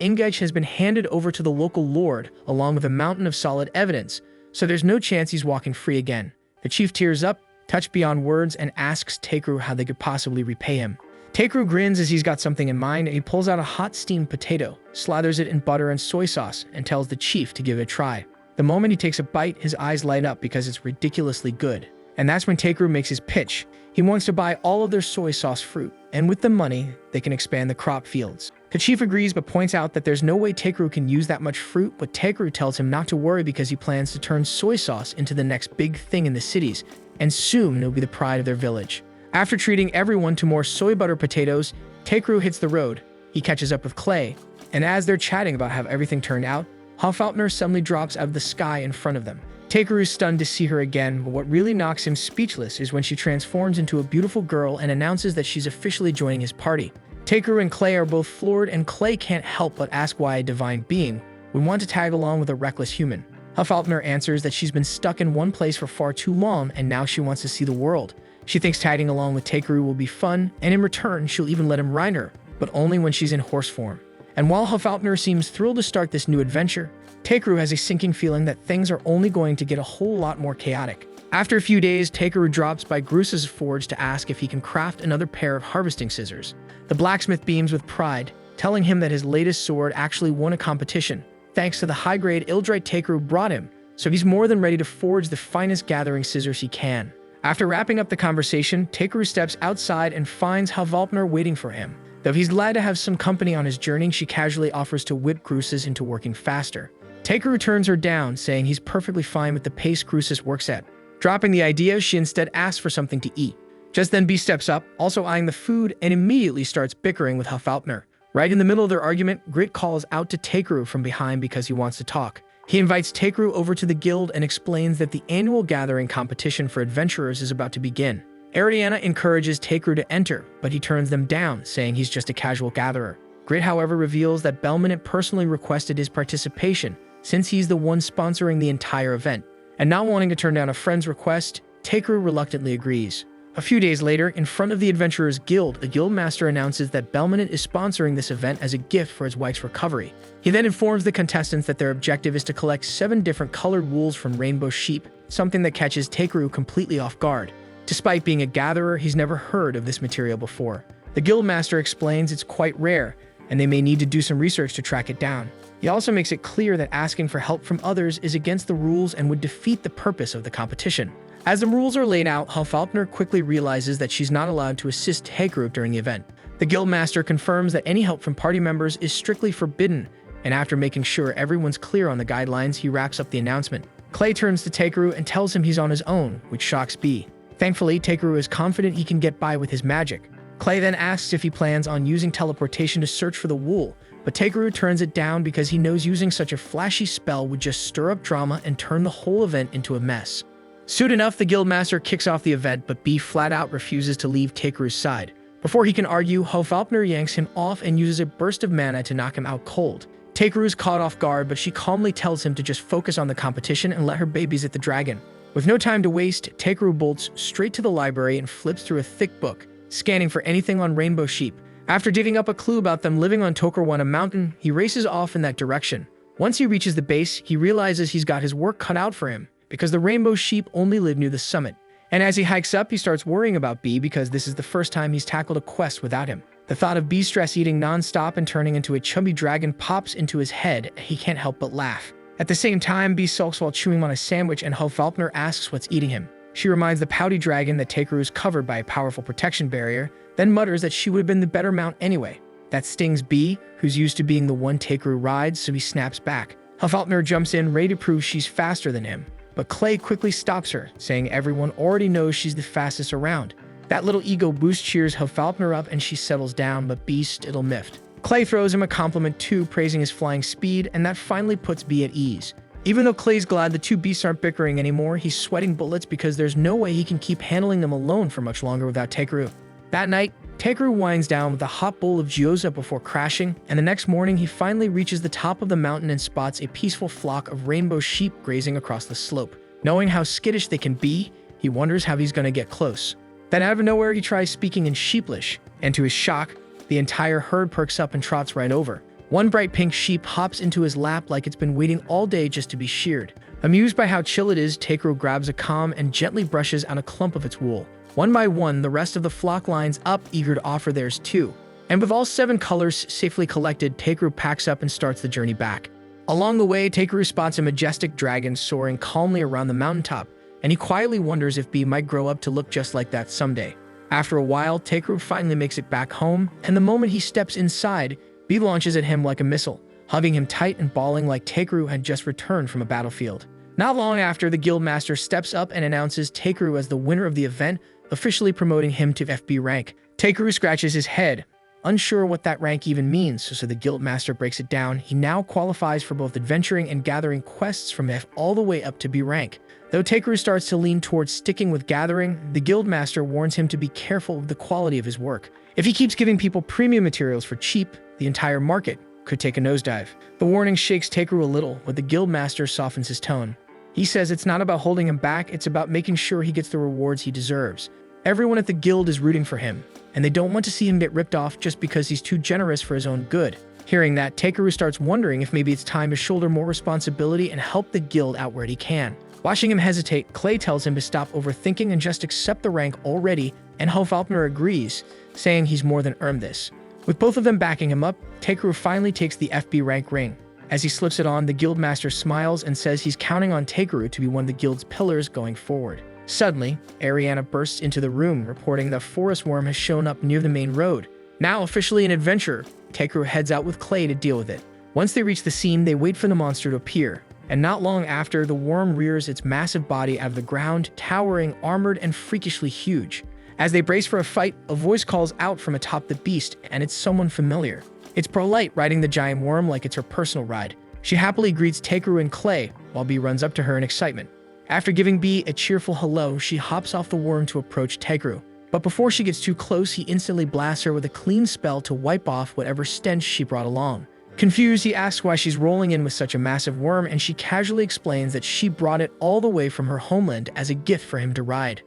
Ingach has been handed over to the local lord, along with a mountain of solid evidence, so there's no chance he's walking free again. The chief tears up, touched beyond words, and asks Takeru how they could possibly repay him. Takeru grins as he's got something in mind, and he pulls out a hot steamed potato, slathers it in butter and soy sauce, and tells the chief to give it a try. The moment he takes a bite, his eyes light up because it's ridiculously good. And that's when Takeru makes his pitch. He wants to buy all of their soy sauce fruit, and with the money, they can expand the crop fields. The chief agrees but points out that there's no way Takeru can use that much fruit, but Takeru tells him not to worry because he plans to turn soy sauce into the next big thing in the cities, and soon it'll be the pride of their village. After treating everyone to more soy butter potatoes, Takeru hits the road. He catches up with Clay, and as they're chatting about how everything turned out, Hoffaultner suddenly drops out of the sky in front of them. Takeru is stunned to see her again, but what really knocks him speechless is when she transforms into a beautiful girl and announces that she's officially joining his party. Takeru and Clay are both floored, and Clay can't help but ask why a divine being would want to tag along with a reckless human. Hoffaultner answers that she's been stuck in one place for far too long, and now she wants to see the world. She thinks tagging along with Takeru will be fun, and in return, she'll even let him ride her, but only when she's in horse form. And while Hoffaultner seems thrilled to start this new adventure, Takeru has a sinking feeling that things are only going to get a whole lot more chaotic. After a few days, Takeru drops by Grus's forge to ask if he can craft another pair of harvesting scissors. The blacksmith beams with pride, telling him that his latest sword actually won a competition, thanks to the high-grade Ildrite Takeru brought him, so he's more than ready to forge the finest gathering scissors he can. After wrapping up the conversation, Takeru steps outside and finds Hoffaultner waiting for him. Though he's glad to have some company on his journey, she casually offers to whip Grus's into working faster. Takeru turns her down, saying he's perfectly fine with the pace Grus's works at. Dropping the idea, she instead asks for something to eat. Just then, B steps up, also eyeing the food, and immediately starts bickering with Hoffaultner. Right in the middle of their argument, Grit calls out to Takeru from behind because he wants to talk. He invites Takeru over to the guild and explains that the annual gathering competition for adventurers is about to begin. Ariana encourages Takeru to enter, but he turns them down, saying he's just a casual gatherer. Grit, however, reveals that Belminant personally requested his participation, since he's the one sponsoring the entire event. And not wanting to turn down a friend's request, Takeru reluctantly agrees. A few days later, in front of the Adventurers Guild, the guildmaster announces that Belminant is sponsoring this event as a gift for his wife's recovery. He then informs the contestants that their objective is to collect 7 different colored wools from rainbow sheep, something that catches Takeru completely off guard. Despite being a gatherer, he's never heard of this material before. The guildmaster explains it's quite rare, and they may need to do some research to track it down. He also makes it clear that asking for help from others is against the rules and would defeat the purpose of the competition. As the rules are laid out, Hoffaultner quickly realizes that she's not allowed to assist Takeru during the event. The guildmaster confirms that any help from party members is strictly forbidden, and after making sure everyone's clear on the guidelines, he wraps up the announcement. Clay turns to Takeru and tells him he's on his own, which shocks B. Thankfully, Takeru is confident he can get by with his magic. Clay then asks if he plans on using teleportation to search for the wool, but Takeru turns it down because he knows using such a flashy spell would just stir up drama and turn the whole event into a mess. Soon enough, the guildmaster kicks off the event, but B flat out refuses to leave Takeru's side. Before he can argue, Hoffaultner yanks him off and uses a burst of mana to knock him out cold. Takeru is caught off guard, but she calmly tells him to just focus on the competition and let her babysit the dragon. With no time to waste, Takeru bolts straight to the library and flips through a thick book, scanning for anything on rainbow sheep. After digging up a clue about them living on Tokerwana Mountain, he races off in that direction. Once he reaches the base, he realizes he's got his work cut out for him, because the rainbow sheep only live near the summit. And as he hikes up, he starts worrying about B because this is the first time he's tackled a quest without him. The thought of B stress eating non-stop and turning into a chubby dragon pops into his head, and he can't help but laugh. At the same time, B sulks while chewing on a sandwich, and Hoffaultner asks what's eating him. She reminds the pouty dragon that Takeru is covered by a powerful protection barrier, then mutters that she would have been the better mount anyway. That stings B, who's used to being the one Takeru rides, so he snaps back. Hoffaultner jumps in, ready to prove she's faster than him, but Clay quickly stops her, saying everyone already knows she's the fastest around. That little ego boost cheers Hoffaultner up and she settles down, but B's still miffed. Clay throws him a compliment too, praising his flying speed, and that finally puts B at ease. Even though Clay's glad the two beasts aren't bickering anymore, he's sweating bullets because there's no way he can keep handling them alone for much longer without Takeru. That night, Takeru winds down with a hot bowl of gyoza before crashing, and the next morning he finally reaches the top of the mountain and spots a peaceful flock of rainbow sheep grazing across the slope. Knowing how skittish they can be, he wonders how he's going to get close. Then out of nowhere, he tries speaking in sheeplish, and to his shock, the entire herd perks up and trots right over. One bright pink sheep hops into his lap like it's been waiting all day just to be sheared. Amused by how chill it is, Takeru grabs a comb and gently brushes out a clump of its wool. One by one, the rest of the flock lines up, eager to offer theirs too. And with all 7 colors safely collected, Takeru packs up and starts the journey back. Along the way, Takeru spots a majestic dragon soaring calmly around the mountaintop, and he quietly wonders if Bee might grow up to look just like that someday. After a while, Takeru finally makes it back home, and the moment he steps inside, Bee launches at him like a missile, hugging him tight and bawling like Takeru had just returned from a battlefield. Not long after, the guildmaster steps up and announces Takeru as the winner of the event, officially promoting him to FB rank. Takeru scratches his head, unsure what that rank even means, so the guildmaster breaks it down. He now qualifies for both adventuring and gathering quests from F all the way up to B rank. Though Takeru starts to lean towards sticking with gathering, the guildmaster warns him to be careful of the quality of his work. If he keeps giving people premium materials for cheap, the entire market could take a nosedive. The warning shakes Takeru a little, but the guildmaster softens his tone. He says it's not about holding him back, it's about making sure he gets the rewards he deserves. Everyone at the guild is rooting for him, and they don't want to see him get ripped off just because he's too generous for his own good. Hearing that, Takeru starts wondering if maybe it's time to shoulder more responsibility and help the guild out where he can. Watching him hesitate, Clay tells him to stop overthinking and just accept the rank already, and Hofalpner agrees, saying he's more than earned this. With both of them backing him up, Takeru finally takes the FB rank ring. As he slips it on, the guildmaster smiles and says he's counting on Takeru to be one of the guild's pillars going forward. Suddenly, Ariana bursts into the room, reporting that Forest Worm has shown up near the main road. Now officially an adventurer, Takeru heads out with Clay to deal with it. Once they reach the scene, they wait for the monster to appear. And not long after, the worm rears its massive body out of the ground, towering, armored, and freakishly huge. As they brace for a fight, a voice calls out from atop the beast, and it's someone familiar. It's Brolight riding the giant worm like it's her personal ride. She happily greets Takeru and Clay, while Bee runs up to her in excitement. After giving Bee a cheerful hello, she hops off the worm to approach Takeru. But before she gets too close, he instantly blasts her with a clean spell to wipe off whatever stench she brought along. Confused, he asks why she's rolling in with such a massive worm, and she casually explains that she brought it all the way from her homeland as a gift for him to ride.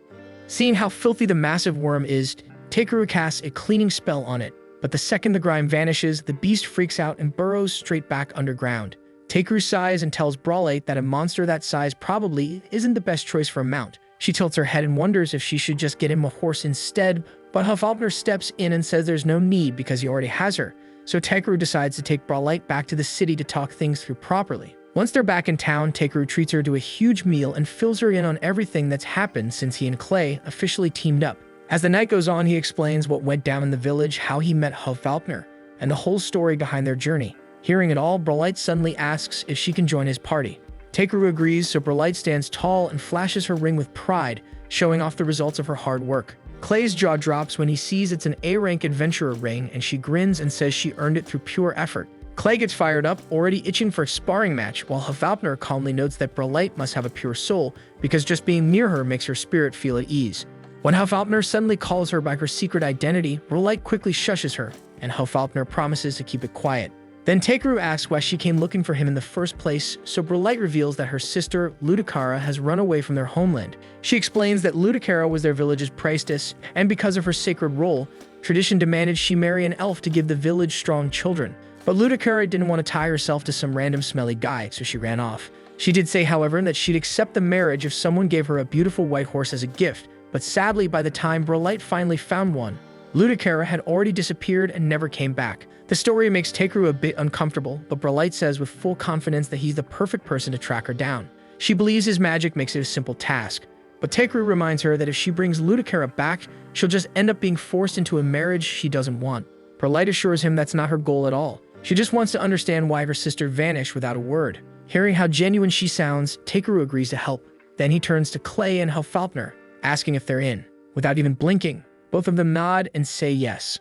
Seeing how filthy the massive worm is, Takeru casts a cleaning spell on it, but the second the grime vanishes, the beast freaks out and burrows straight back underground. Takeru sighs and tells Brolight that a monster that size probably isn't the best choice for a mount. She tilts her head and wonders if she should just get him a horse instead, but Hofalpner steps in and says there's no need because he already has her. So Takeru decides to take Brolight back to the city to talk things through properly. Once they're back in town, Takeru treats her to a huge meal and fills her in on everything that's happened since he and Clay officially teamed up. As the night goes on, he explains what went down in the village, how he met Hofalpner, and the whole story behind their journey. Hearing it all, Brolight suddenly asks if she can join his party. Takeru agrees, so Brolight stands tall and flashes her ring with pride, showing off the results of her hard work. Clay's jaw drops when he sees it's an A-rank adventurer ring, and she grins and says she earned it through pure effort. Clay gets fired up, already itching for a sparring match, while Hofalpner calmly notes that Brolight must have a pure soul, because just being near her makes her spirit feel at ease. When Hofalpner suddenly calls her by her secret identity, Brolight quickly shushes her, and Hofalpner promises to keep it quiet. Then Takeru asks why she came looking for him in the first place, so Brolight reveals that her sister, Ludicara, has run away from their homeland. She explains that Ludicara was their village's priestess, and because of her sacred role, tradition demanded she marry an elf to give the village strong children. But Ludicara didn't want to tie herself to some random smelly guy, so she ran off. She did say, however, that she'd accept the marriage if someone gave her a beautiful white horse as a gift, but sadly, by the time Brolight finally found one, Ludicara had already disappeared and never came back. The story makes Takeru a bit uncomfortable, but Brolight says with full confidence that he's the perfect person to track her down. She believes his magic makes it a simple task, but Takeru reminds her that if she brings Ludicara back, she'll just end up being forced into a marriage she doesn't want. Brolight assures him that's not her goal at all. She just wants to understand why her sister vanished without a word. Hearing how genuine she sounds, Takeru agrees to help. Then he turns to Clay and Hofalpner, asking if they're in. Without even blinking, both of them nod and say yes.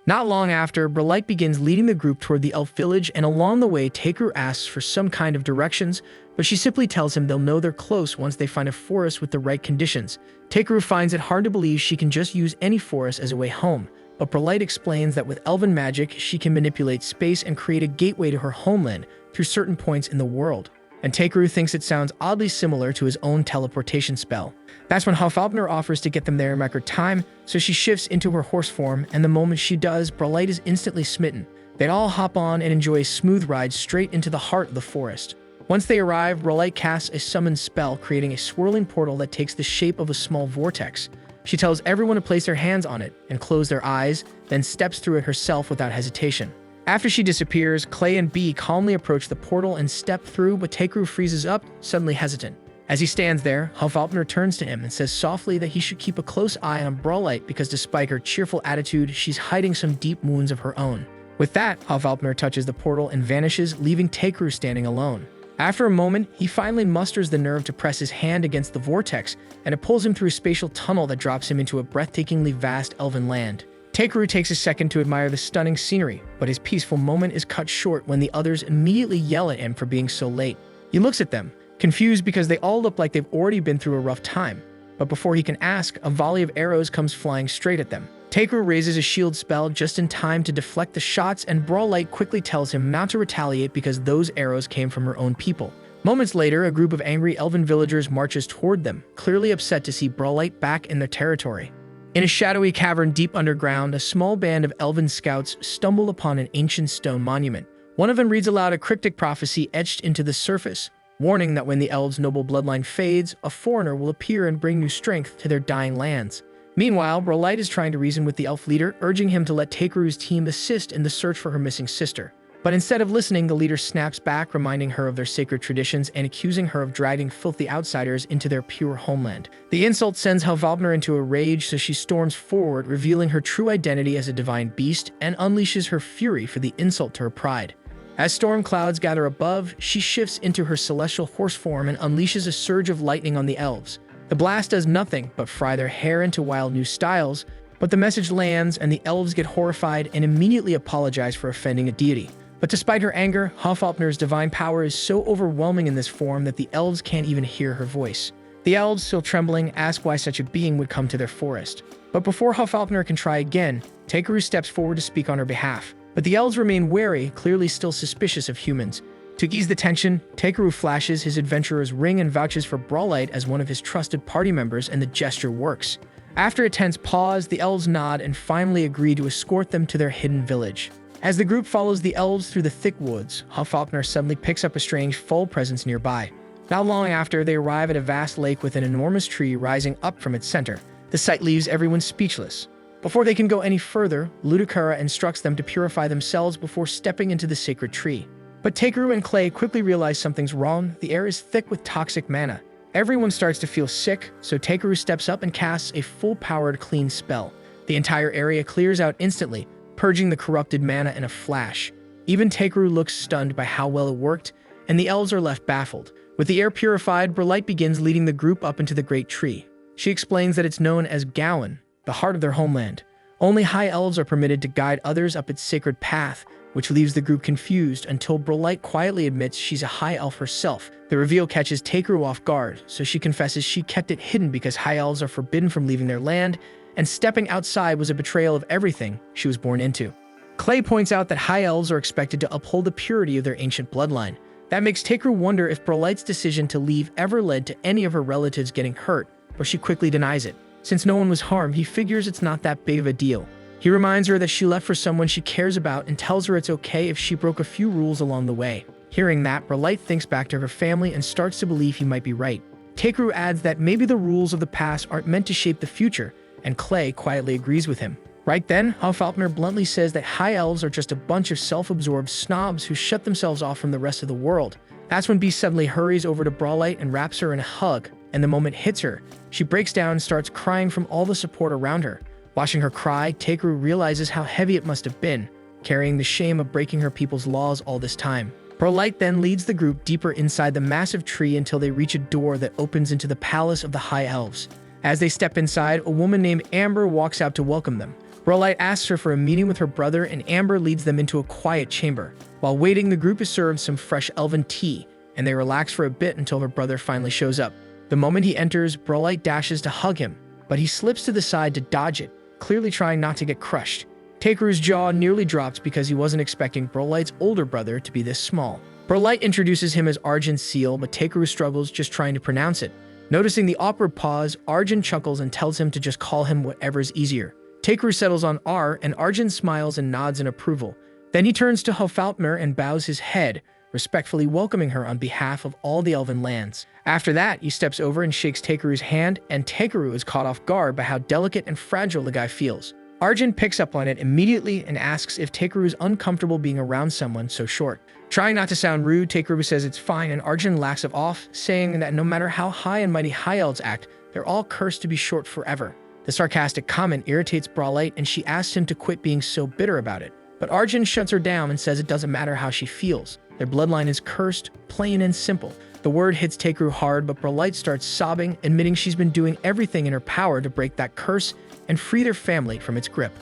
Not long after, Brolight begins leading the group toward the elf village, and along the way, Takeru asks for some kind of directions, but she simply tells him they'll know they're close once they find a forest with the right conditions. Takeru finds it hard to believe she can just use any forest as a way home, but Brolight explains that with elven magic, she can manipulate space and create a gateway to her homeland through certain points in the world. And Takeru thinks it sounds oddly similar to his own teleportation spell. That's when Hofalpner offers to get them there in record time, so she shifts into her horse form, and the moment she does, Brolight is instantly smitten. They all hop on and enjoy a smooth ride straight into the heart of the forest. Once they arrive, Brolight casts a summon spell, creating a swirling portal that takes the shape of a small vortex. She tells everyone to place their hands on it and close their eyes, then steps through it herself without hesitation. After she disappears, Clay and B calmly approach the portal and step through, but Takeru freezes up, suddenly hesitant. As he stands there, Hofalpner turns to him and says softly that he should keep a close eye on Brawlite because despite her cheerful attitude, she's hiding some deep wounds of her own. With that, Hofalpner touches the portal and vanishes, leaving Takeru standing alone. After a moment, he finally musters the nerve to press his hand against the vortex, and it pulls him through a spatial tunnel that drops him into a breathtakingly vast elven land. Takeru takes a second to admire the stunning scenery, but his peaceful moment is cut short when the others immediately yell at him for being so late. He looks at them, confused because they all look like they've already been through a rough time. But before he can ask, a volley of arrows comes flying straight at them. Takeru raises a shield spell just in time to deflect the shots, and Brawlite quickly tells him not to retaliate because those arrows came from her own people. Moments later, a group of angry elven villagers marches toward them, clearly upset to see Brawlite back in their territory. In a shadowy cavern deep underground, a small band of elven scouts stumble upon an ancient stone monument. One of them reads aloud a cryptic prophecy etched into the surface, warning that when the elves' noble bloodline fades, a foreigner will appear and bring new strength to their dying lands. Meanwhile, Brawlite is trying to reason with the elf leader, urging him to let Takeru's team assist in the search for her missing sister. But instead of listening, the leader snaps back, reminding her of their sacred traditions and accusing her of dragging filthy outsiders into their pure homeland. The insult sends Hofalpner into a rage, so she storms forward, revealing her true identity as a divine beast, and unleashes her fury for the insult to her pride. As storm clouds gather above, she shifts into her celestial horse form and unleashes a surge of lightning on the elves. The blast does nothing but fry their hair into wild new styles, but the message lands and the elves get horrified and immediately apologize for offending a deity. But despite her anger, Hofalpner's divine power is so overwhelming in this form that the elves can't even hear her voice. The elves, still trembling, ask why such a being would come to their forest. But before Hofalpner can try again, Takeru steps forward to speak on her behalf. But the elves remain wary, clearly still suspicious of humans. To ease the tension, Takeru flashes his adventurer's ring and vouches for Brawlite as one of his trusted party members, and the gesture works. After a tense pause, the elves nod and finally agree to escort them to their hidden village. As the group follows the elves through the thick woods, Hofalpner suddenly picks up a strange foul presence nearby. Not long after, they arrive at a vast lake with an enormous tree rising up from its center. The sight leaves everyone speechless. Before they can go any further, Ludicura instructs them to purify themselves before stepping into the sacred tree. But Takeru and Clay quickly realize something's wrong. The air is thick with toxic mana. Everyone starts to feel sick, so Takeru steps up and casts a full-powered clean spell. The entire area clears out instantly, purging the corrupted mana in a flash. Even Takeru looks stunned by how well it worked, and the elves are left baffled. With the air purified, Brawlite begins leading the group up into the great tree. She explains that it's known as Gowan, the heart of their homeland. Only high elves are permitted to guide others up its sacred path, which leaves the group confused until Brawlite quietly admits she's a high elf herself. The reveal catches Takeru off guard, so she confesses she kept it hidden because high elves are forbidden from leaving their land, and stepping outside was a betrayal of everything she was born into. Clay points out that high elves are expected to uphold the purity of their ancient bloodline. That makes Takeru wonder if Brawlite's decision to leave ever led to any of her relatives getting hurt, but she quickly denies it. Since no one was harmed, he figures it's not that big of a deal. He reminds her that she left for someone she cares about and tells her it's okay if she broke a few rules along the way. Hearing that, Brawlite thinks back to her family and starts to believe he might be right. Takeru adds that maybe the rules of the past aren't meant to shape the future, and Clay quietly agrees with him. Right then, Hofalpner bluntly says that high elves are just a bunch of self-absorbed snobs who shut themselves off from the rest of the world. That's when Beast suddenly hurries over to Brawlite and wraps her in a hug, and the moment hits her, she breaks down and starts crying from all the support around her. Watching her cry, Takeru realizes how heavy it must have been, carrying the shame of breaking her people's laws all this time. Brawlite then leads the group deeper inside the massive tree until they reach a door that opens into the palace of the High Elves. As they step inside, a woman named Amber walks out to welcome them. Brawlite asks her for a meeting with her brother, and Amber leads them into a quiet chamber. While waiting, the group is served some fresh elven tea, and they relax for a bit until her brother finally shows up. The moment he enters, Brawlite dashes to hug him, but he slips to the side to dodge it, clearly trying not to get crushed. Takeru's jaw nearly drops because he wasn't expecting Brawlite's older brother to be this small. Brawlite introduces him as Argent Seal, but Takeru struggles just trying to pronounce it. Noticing the awkward pause, Argent chuckles and tells him to just call him whatever's easier. Takeru settles on R, and Argent smiles and nods in approval. Then he turns to Hofalpner and bows his head, respectfully welcoming her on behalf of all the elven lands. After that, he steps over and shakes Takeru's hand, and Takeru is caught off guard by how delicate and fragile the guy feels. Arjun picks up on it immediately and asks if Takeru is uncomfortable being around someone so short. Trying not to sound rude, Takeru says it's fine, and Arjun laughs it off, saying that no matter how high and mighty high elves act, they're all cursed to be short forever. The sarcastic comment irritates Brawlite, and she asks him to quit being so bitter about it. But Arjun shuts her down and says it doesn't matter how she feels. Their bloodline is cursed, plain and simple. The word hits Takeru hard, but Brawlite starts sobbing, admitting she's been doing everything in her power to break that curse and free their family from its grip.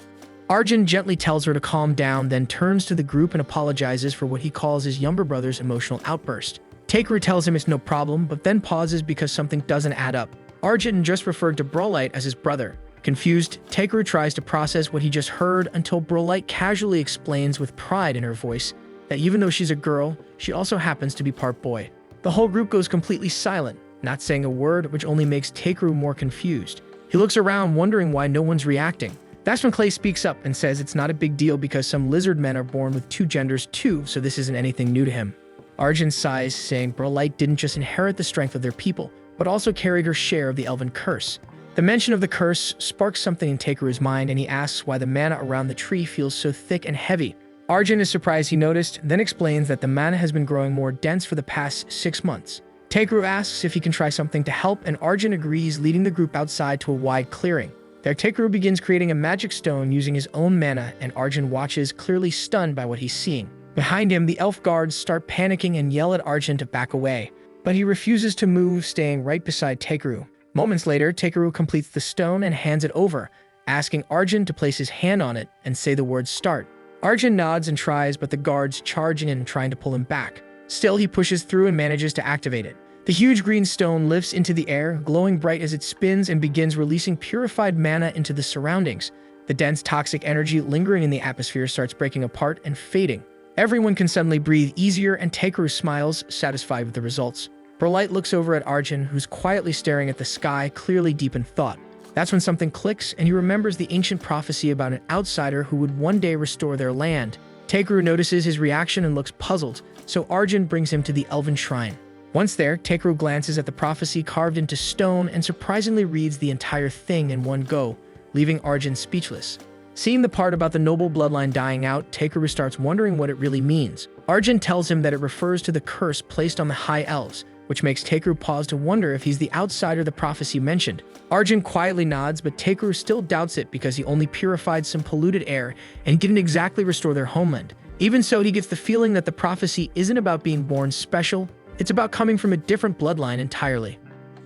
Arjun gently tells her to calm down, then turns to the group and apologizes for what he calls his younger brother's emotional outburst. Takeru tells him it's no problem, but then pauses because something doesn't add up. Arjun just referred to Brawlite as his brother. Confused, Takeru tries to process what he just heard until Brawlite casually explains with pride in her voice that even though she's a girl, she also happens to be part boy. The whole group goes completely silent, not saying a word, which only makes Takeru more confused. He looks around, wondering why no one's reacting. That's when Clay speaks up and says it's not a big deal because some lizard men are born with two genders too, so this isn't anything new to him. Arjun sighs, saying Brawlite didn't just inherit the strength of their people, but also carried her share of the elven curse. The mention of the curse sparks something in Takeru's mind, and he asks why the mana around the tree feels so thick and heavy. Arjun is surprised he noticed, then explains that the mana has been growing more dense for the past 6 months. Takeru asks if he can try something to help, and Arjun agrees, leading the group outside to a wide clearing. There, Takeru begins creating a magic stone using his own mana, and Arjun watches, clearly stunned by what he's seeing. Behind him, the elf guards start panicking and yell at Arjun to back away, but he refuses to move, staying right beside Takeru. Moments later, Takeru completes the stone and hands it over, asking Arjun to place his hand on it and say the word start. Arjun nods and tries, but the guards charge in and trying to pull him back. Still, he pushes through and manages to activate it. The huge green stone lifts into the air, glowing bright as it spins, and begins releasing purified mana into the surroundings. The dense toxic energy lingering in the atmosphere starts breaking apart and fading. Everyone can suddenly breathe easier, and Takeru smiles, satisfied with the results. Brawlite looks over at Arjun, who's quietly staring at the sky, clearly deep in thought. That's when something clicks, and he remembers the ancient prophecy about an outsider who would one day restore their land. Takeru notices his reaction and looks puzzled, so Arjun brings him to the elven shrine. Once there, Takeru glances at the prophecy carved into stone and surprisingly reads the entire thing in one go, leaving Arjun speechless. Seeing the part about the noble bloodline dying out, Takeru starts wondering what it really means. Arjun tells him that it refers to the curse placed on the high elves, which makes Takeru pause to wonder if he's the outsider the prophecy mentioned. Arjun quietly nods, but Takeru still doubts it because he only purified some polluted air and didn't exactly restore their homeland. Even so, he gets the feeling that the prophecy isn't about being born special, it's about coming from a different bloodline entirely.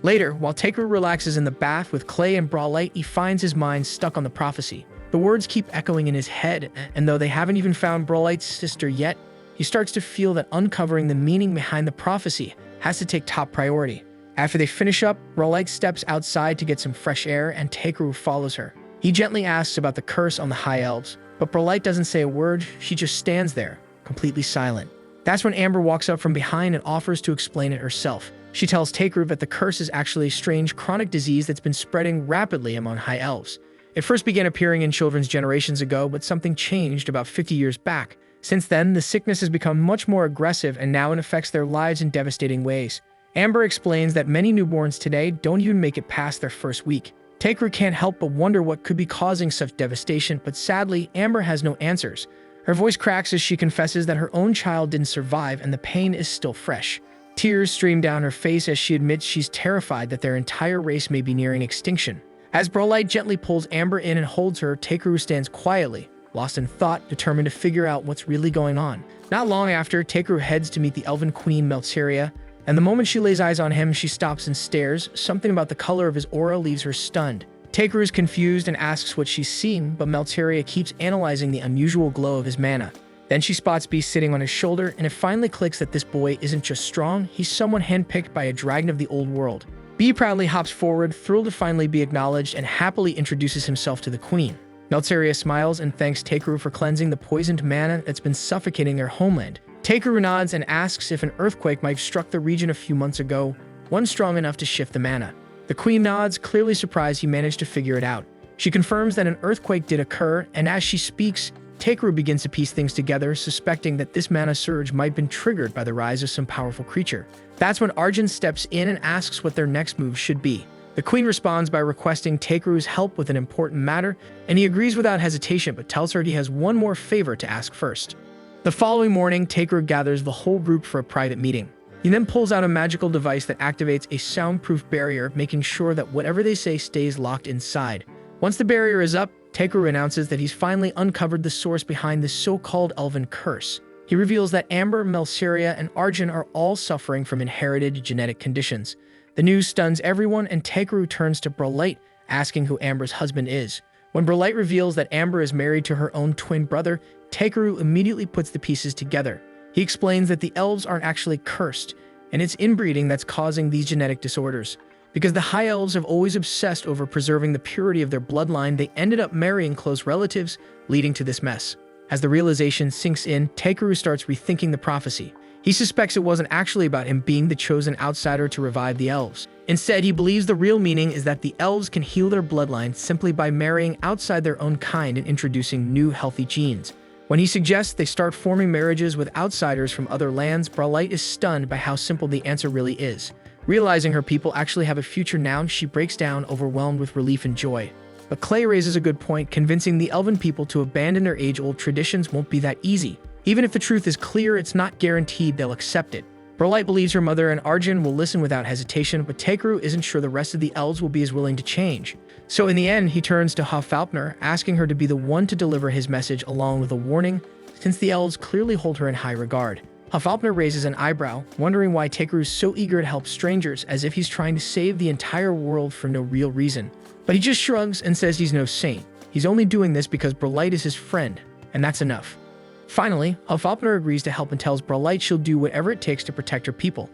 Later, while Takeru relaxes in the bath with Clay and Brawlite, he finds his mind stuck on the prophecy. The words keep echoing in his head, and though they haven't even found Brawlite's sister yet, he starts to feel that uncovering the meaning behind the prophecy has to take top priority. After they finish up, Brawlite steps outside to get some fresh air, and Takeru follows her. He gently asks about the curse on the high elves, but Brawlite doesn't say a word. She just stands there, completely silent. That's when Amber walks up from behind and offers to explain it herself. She tells Takeru that the curse is actually a strange chronic disease that's been spreading rapidly among high elves. It first began appearing in children's generations ago, but something changed about 50 years back. Since then, the sickness has become much more aggressive, and now it affects their lives in devastating ways. Amber explains that many newborns today don't even make it past their first week. Takeru can't help but wonder what could be causing such devastation, but sadly, Amber has no answers. Her voice cracks as she confesses that her own child didn't survive and the pain is still fresh. Tears stream down her face as she admits she's terrified that their entire race may be nearing extinction. As Brawlite gently pulls Amber in and holds her, Takeru stands quietly, lost in thought, determined to figure out what's really going on. Not long after, Takeru heads to meet the elven queen Melteria, and the moment she lays eyes on him, she stops and stares. Something about the color of his aura leaves her stunned. Takeru is confused and asks what she's seeing, but Melteria keeps analyzing the unusual glow of his mana. Then she spots Beast sitting on his shoulder, and it finally clicks that this boy isn't just strong, he's someone handpicked by a dragon of the old world. Bee proudly hops forward, thrilled to finally be acknowledged, and happily introduces himself to the queen. Melteria smiles and thanks Takeru for cleansing the poisoned mana that's been suffocating their homeland. Takeru nods and asks if an earthquake might have struck the region a few months ago, one strong enough to shift the mana. The queen nods, clearly surprised he managed to figure it out. She confirms that an earthquake did occur, and as she speaks, Takeru begins to piece things together, suspecting that this mana surge might have been triggered by the rise of some powerful creature. That's when Arjun steps in and asks what their next move should be. The queen responds by requesting Takeru's help with an important matter, and he agrees without hesitation but tells her he has one more favor to ask first. The following morning, Takeru gathers the whole group for a private meeting. He then pulls out a magical device that activates a soundproof barrier, making sure that whatever they say stays locked inside. Once the barrier is up, Takeru announces that he's finally uncovered the source behind this so-called elven curse. He reveals that Amber, Melceria, and Arjun are all suffering from inherited genetic conditions. The news stuns everyone, and Takeru turns to Brolite, asking who Amber's husband is. When Brolite reveals that Amber is married to her own twin brother, Takeru immediately puts the pieces together. He explains that the elves aren't actually cursed, and it's inbreeding that's causing these genetic disorders. Because the High Elves have always obsessed over preserving the purity of their bloodline, they ended up marrying close relatives, leading to this mess. As the realization sinks in, Takeru starts rethinking the prophecy. He suspects it wasn't actually about him being the chosen outsider to revive the elves. Instead, he believes the real meaning is that the elves can heal their bloodline simply by marrying outside their own kind and introducing new healthy genes. When he suggests they start forming marriages with outsiders from other lands, Brolite is stunned by how simple the answer really is. Realizing her people actually have a future now, she breaks down, overwhelmed with relief and joy. But Clay raises a good point, convincing the elven people to abandon their age-old traditions won't be that easy. Even if the truth is clear, it's not guaranteed they'll accept it. Brolite believes her mother and Arjun will listen without hesitation, but Takeru isn't sure the rest of the elves will be as willing to change. So in the end, he turns to Hafalpner, asking her to be the one to deliver his message along with a warning, since the elves clearly hold her in high regard. Hafalpner raises an eyebrow, wondering why Takeru is so eager to help strangers, as if he's trying to save the entire world for no real reason. But he just shrugs and says he's no saint. He's only doing this because Brolite is his friend, and that's enough. Finally, Hafalpner agrees to help and tells Brolite she'll do whatever it takes to protect her people.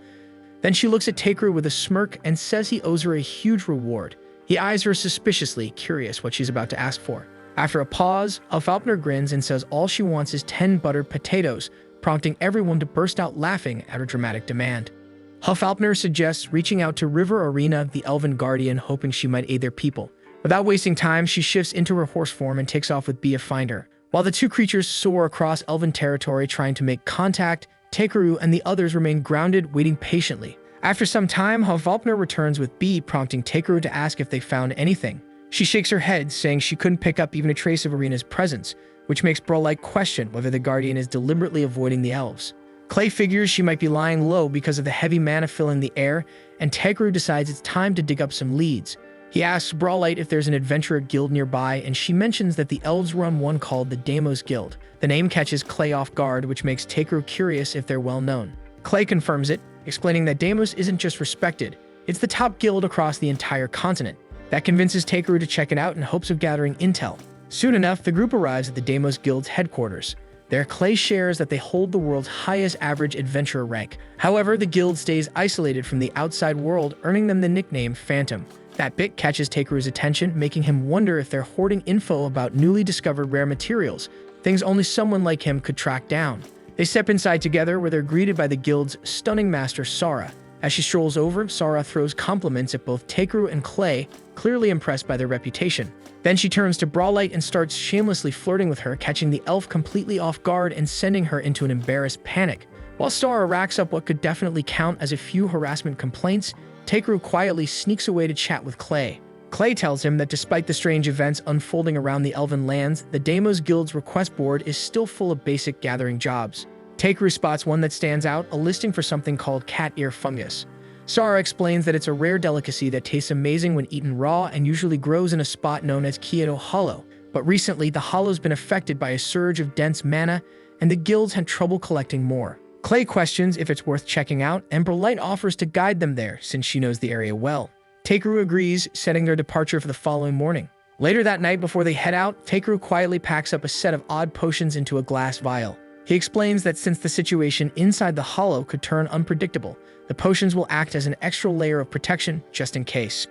Then she looks at Takeru with a smirk and says he owes her a huge reward. He eyes her suspiciously, curious what she's about to ask for. After a pause, Hafalpner grins and says all she wants is 10 buttered potatoes, prompting everyone to burst out laughing at her dramatic demand. Hafalpner suggests reaching out to River Arena, the elven guardian, hoping she might aid their people. Without wasting time, she shifts into her horse form and takes off with Bia Finder. While the two creatures soar across elven territory trying to make contact, Takeru and the others remain grounded, waiting patiently. After some time, Hafalpner returns with Bee, prompting Takeru to ask if they found anything. She shakes her head, saying she couldn't pick up even a trace of Arena's presence, which makes Brolite question whether the Guardian is deliberately avoiding the elves. Clay figures she might be lying low because of the heavy mana filling the air, and Takeru decides it's time to dig up some leads. He asks Brolite if there's an adventurer guild nearby, and she mentions that the elves run one called the Deimos Guild. The name catches Clay off guard, which makes Takeru curious if they're well known. Clay confirms it, explaining that Deimos isn't just respected, it's the top guild across the entire continent. That convinces Takeru to check it out in hopes of gathering intel. Soon enough, the group arrives at the Deimos Guild's headquarters. There, Clay shares that they hold the world's highest average adventurer rank. However, the guild stays isolated from the outside world, earning them the nickname Phantom. That bit catches Takeru's attention, making him wonder if they're hoarding info about newly discovered rare materials, things only someone like him could track down. They step inside together, where they're greeted by the guild's stunning master, Sara. As she strolls over, Sara throws compliments at both Takeru and Clay, clearly impressed by their reputation. Then she turns to Brolite and starts shamelessly flirting with her, catching the elf completely off guard and sending her into an embarrassed panic. While Sara racks up what could definitely count as a few harassment complaints, Takeru quietly sneaks away to chat with Clay. Clay tells him that despite the strange events unfolding around the elven lands, the Deimos Guild's request board is still full of basic gathering jobs. Takeru spots one that stands out, a listing for something called cat ear fungus. Sara explains that it's a rare delicacy that tastes amazing when eaten raw and usually grows in a spot known as Kyoto Hollow. But recently, the hollow's been affected by a surge of dense mana, and the guilds had trouble collecting more. Clay questions if it's worth checking out, and Brolite offers to guide them there since she knows the area well. Takeru agrees, setting their departure for the following morning. Later that night, before they head out, Takeru quietly packs up a set of odd potions into a glass vial. He explains that since the situation inside the hollow could turn unpredictable, the potions will act as an extra layer of protection just in case.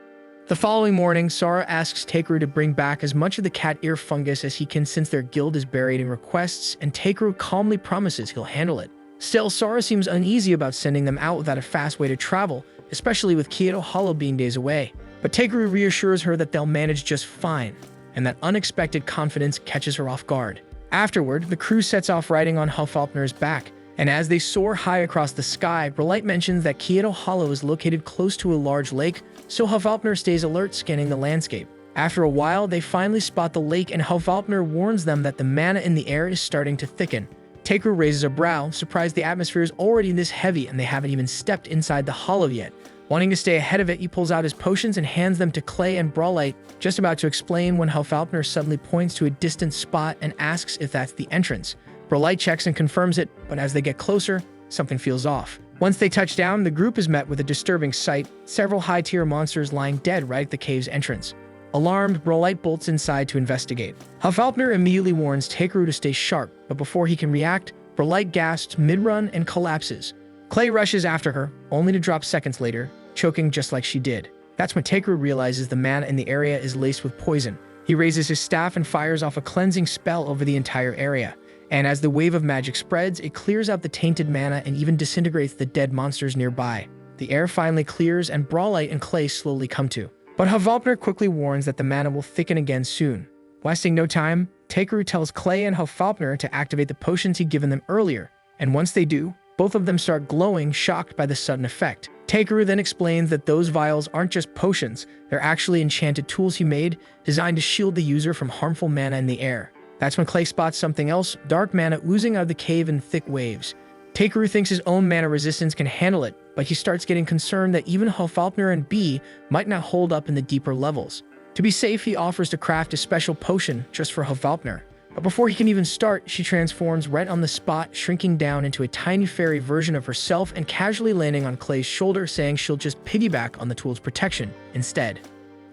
The following morning, Sara asks Takeru to bring back as much of the cat ear fungus as he can since their guild is buried in requests, and Takeru calmly promises he'll handle it. Still, Sara seems uneasy about sending them out without a fast way to travel, especially with Kyoto Hollow being days away. But Takeru reassures her that they'll manage just fine, and that unexpected confidence catches her off guard. Afterward, the crew sets off riding on Hufalpner's back, and as they soar high across the sky, Brolight mentions that Kyoto Hollow is located close to a large lake, so Hufalpner stays alert, scanning the landscape. After a while, they finally spot the lake, and Hufalpner warns them that the mana in the air is starting to thicken. Teikru raises a brow, surprised the atmosphere is already this heavy and they haven't even stepped inside the hollow yet. Wanting to stay ahead of it, he pulls out his potions and hands them to Clay and Brolight, just about to explain when Hufalpner suddenly points to a distant spot and asks if that's the entrance. Brolight checks and confirms it, but as they get closer, something feels off. Once they touch down, the group is met with a disturbing sight, several high-tier monsters lying dead right at the cave's entrance. Alarmed, Brolight bolts inside to investigate. Hufalpner immediately warns Teikru to stay sharp, but before he can react, Brolight gasps mid-run and collapses. Clay rushes after her, only to drop seconds later, choking just like she did. That's when Teikru realizes the mana in the area is laced with poison. He raises his staff and fires off a cleansing spell over the entire area. And as the wave of magic spreads, it clears out the tainted mana and even disintegrates the dead monsters nearby. The air finally clears and Brolight and Clay slowly come to. But Hufalpner quickly warns that the mana will thicken again soon. Wasting no time, Teikru tells Clay and Hufalpner to activate the potions he'd given them earlier, and once they do, both of them start glowing, shocked by the sudden effect. Teikru then explains that those vials aren't just potions, they're actually enchanted tools he made, designed to shield the user from harmful mana in the air. That's when Clay spots something else, dark mana oozing out of the cave in thick waves. Teikru thinks his own mana resistance can handle it, but he starts getting concerned that even Hufalpner and B might not hold up in the deeper levels. To be safe, he offers to craft a special potion just for Hufalpner. But before he can even start, she transforms right on the spot, shrinking down into a tiny fairy version of herself and casually landing on Clay's shoulder, saying she'll just piggyback on the tool's protection instead.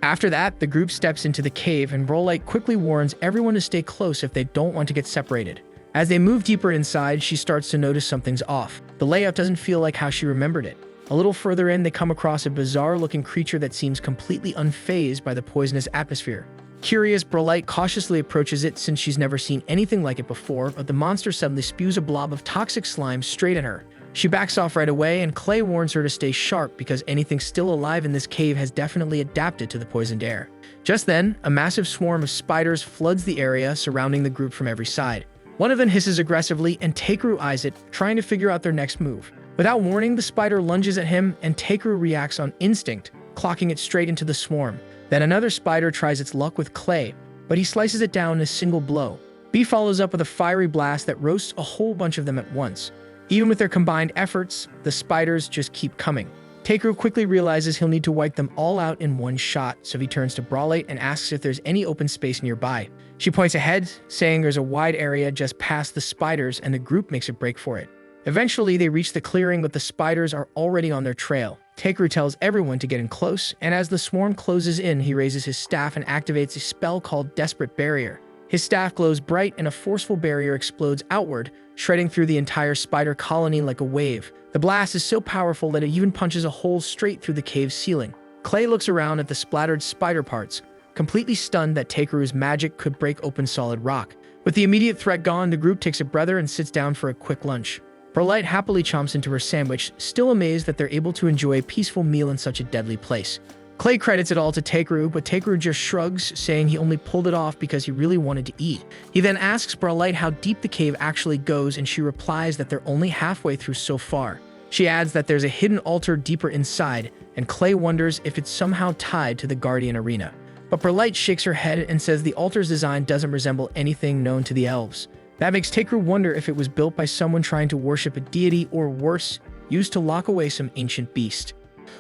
After that, the group steps into the cave, and Brolight quickly warns everyone to stay close if they don't want to get separated. As they move deeper inside, she starts to notice something's off. The layout doesn't feel like how she remembered it. A little further in, they come across a bizarre-looking creature that seems completely unfazed by the poisonous atmosphere. Curious, Brolight cautiously approaches it since she's never seen anything like it before, but the monster suddenly spews a blob of toxic slime straight at her. She backs off right away, and Clay warns her to stay sharp because anything still alive in this cave has definitely adapted to the poisoned air. Just then, a massive swarm of spiders floods the area, surrounding the group from every side. One of them hisses aggressively, and Teikru eyes it, trying to figure out their next move. Without warning, the spider lunges at him, and Teikru reacts on instinct, clocking it straight into the swarm. Then another spider tries its luck with Clay, but he slices it down in a single blow. B follows up with a fiery blast that roasts a whole bunch of them at once. Even with their combined efforts, the spiders just keep coming. Teikru quickly realizes he'll need to wipe them all out in one shot, so he turns to Brolight and asks if there's any open space nearby. She points ahead, saying there's a wide area just past the spiders, and the group makes a break for it. Eventually, they reach the clearing, but the spiders are already on their trail. Teikru tells everyone to get in close, and as the swarm closes in, he raises his staff and activates a spell called Desperate Barrier. His staff glows bright, and a forceful barrier explodes outward, shredding through the entire spider colony like a wave. The blast is so powerful that it even punches a hole straight through the cave's ceiling. Clay looks around at the splattered spider parts, completely stunned that Teikru's magic could break open solid rock. With the immediate threat gone, the group takes a breather and sits down for a quick lunch. Brolight happily chomps into her sandwich, still amazed that they're able to enjoy a peaceful meal in such a deadly place. Clay credits it all to Teikru, but Teikru just shrugs, saying he only pulled it off because he really wanted to eat. He then asks Brolight how deep the cave actually goes, and she replies that they're only halfway through so far. She adds that there's a hidden altar deeper inside, and Clay wonders if it's somehow tied to the Guardian Arena. But Brolight shakes her head and says the altar's design doesn't resemble anything known to the elves. That makes Teikru wonder if it was built by someone trying to worship a deity, or worse, used to lock away some ancient beast.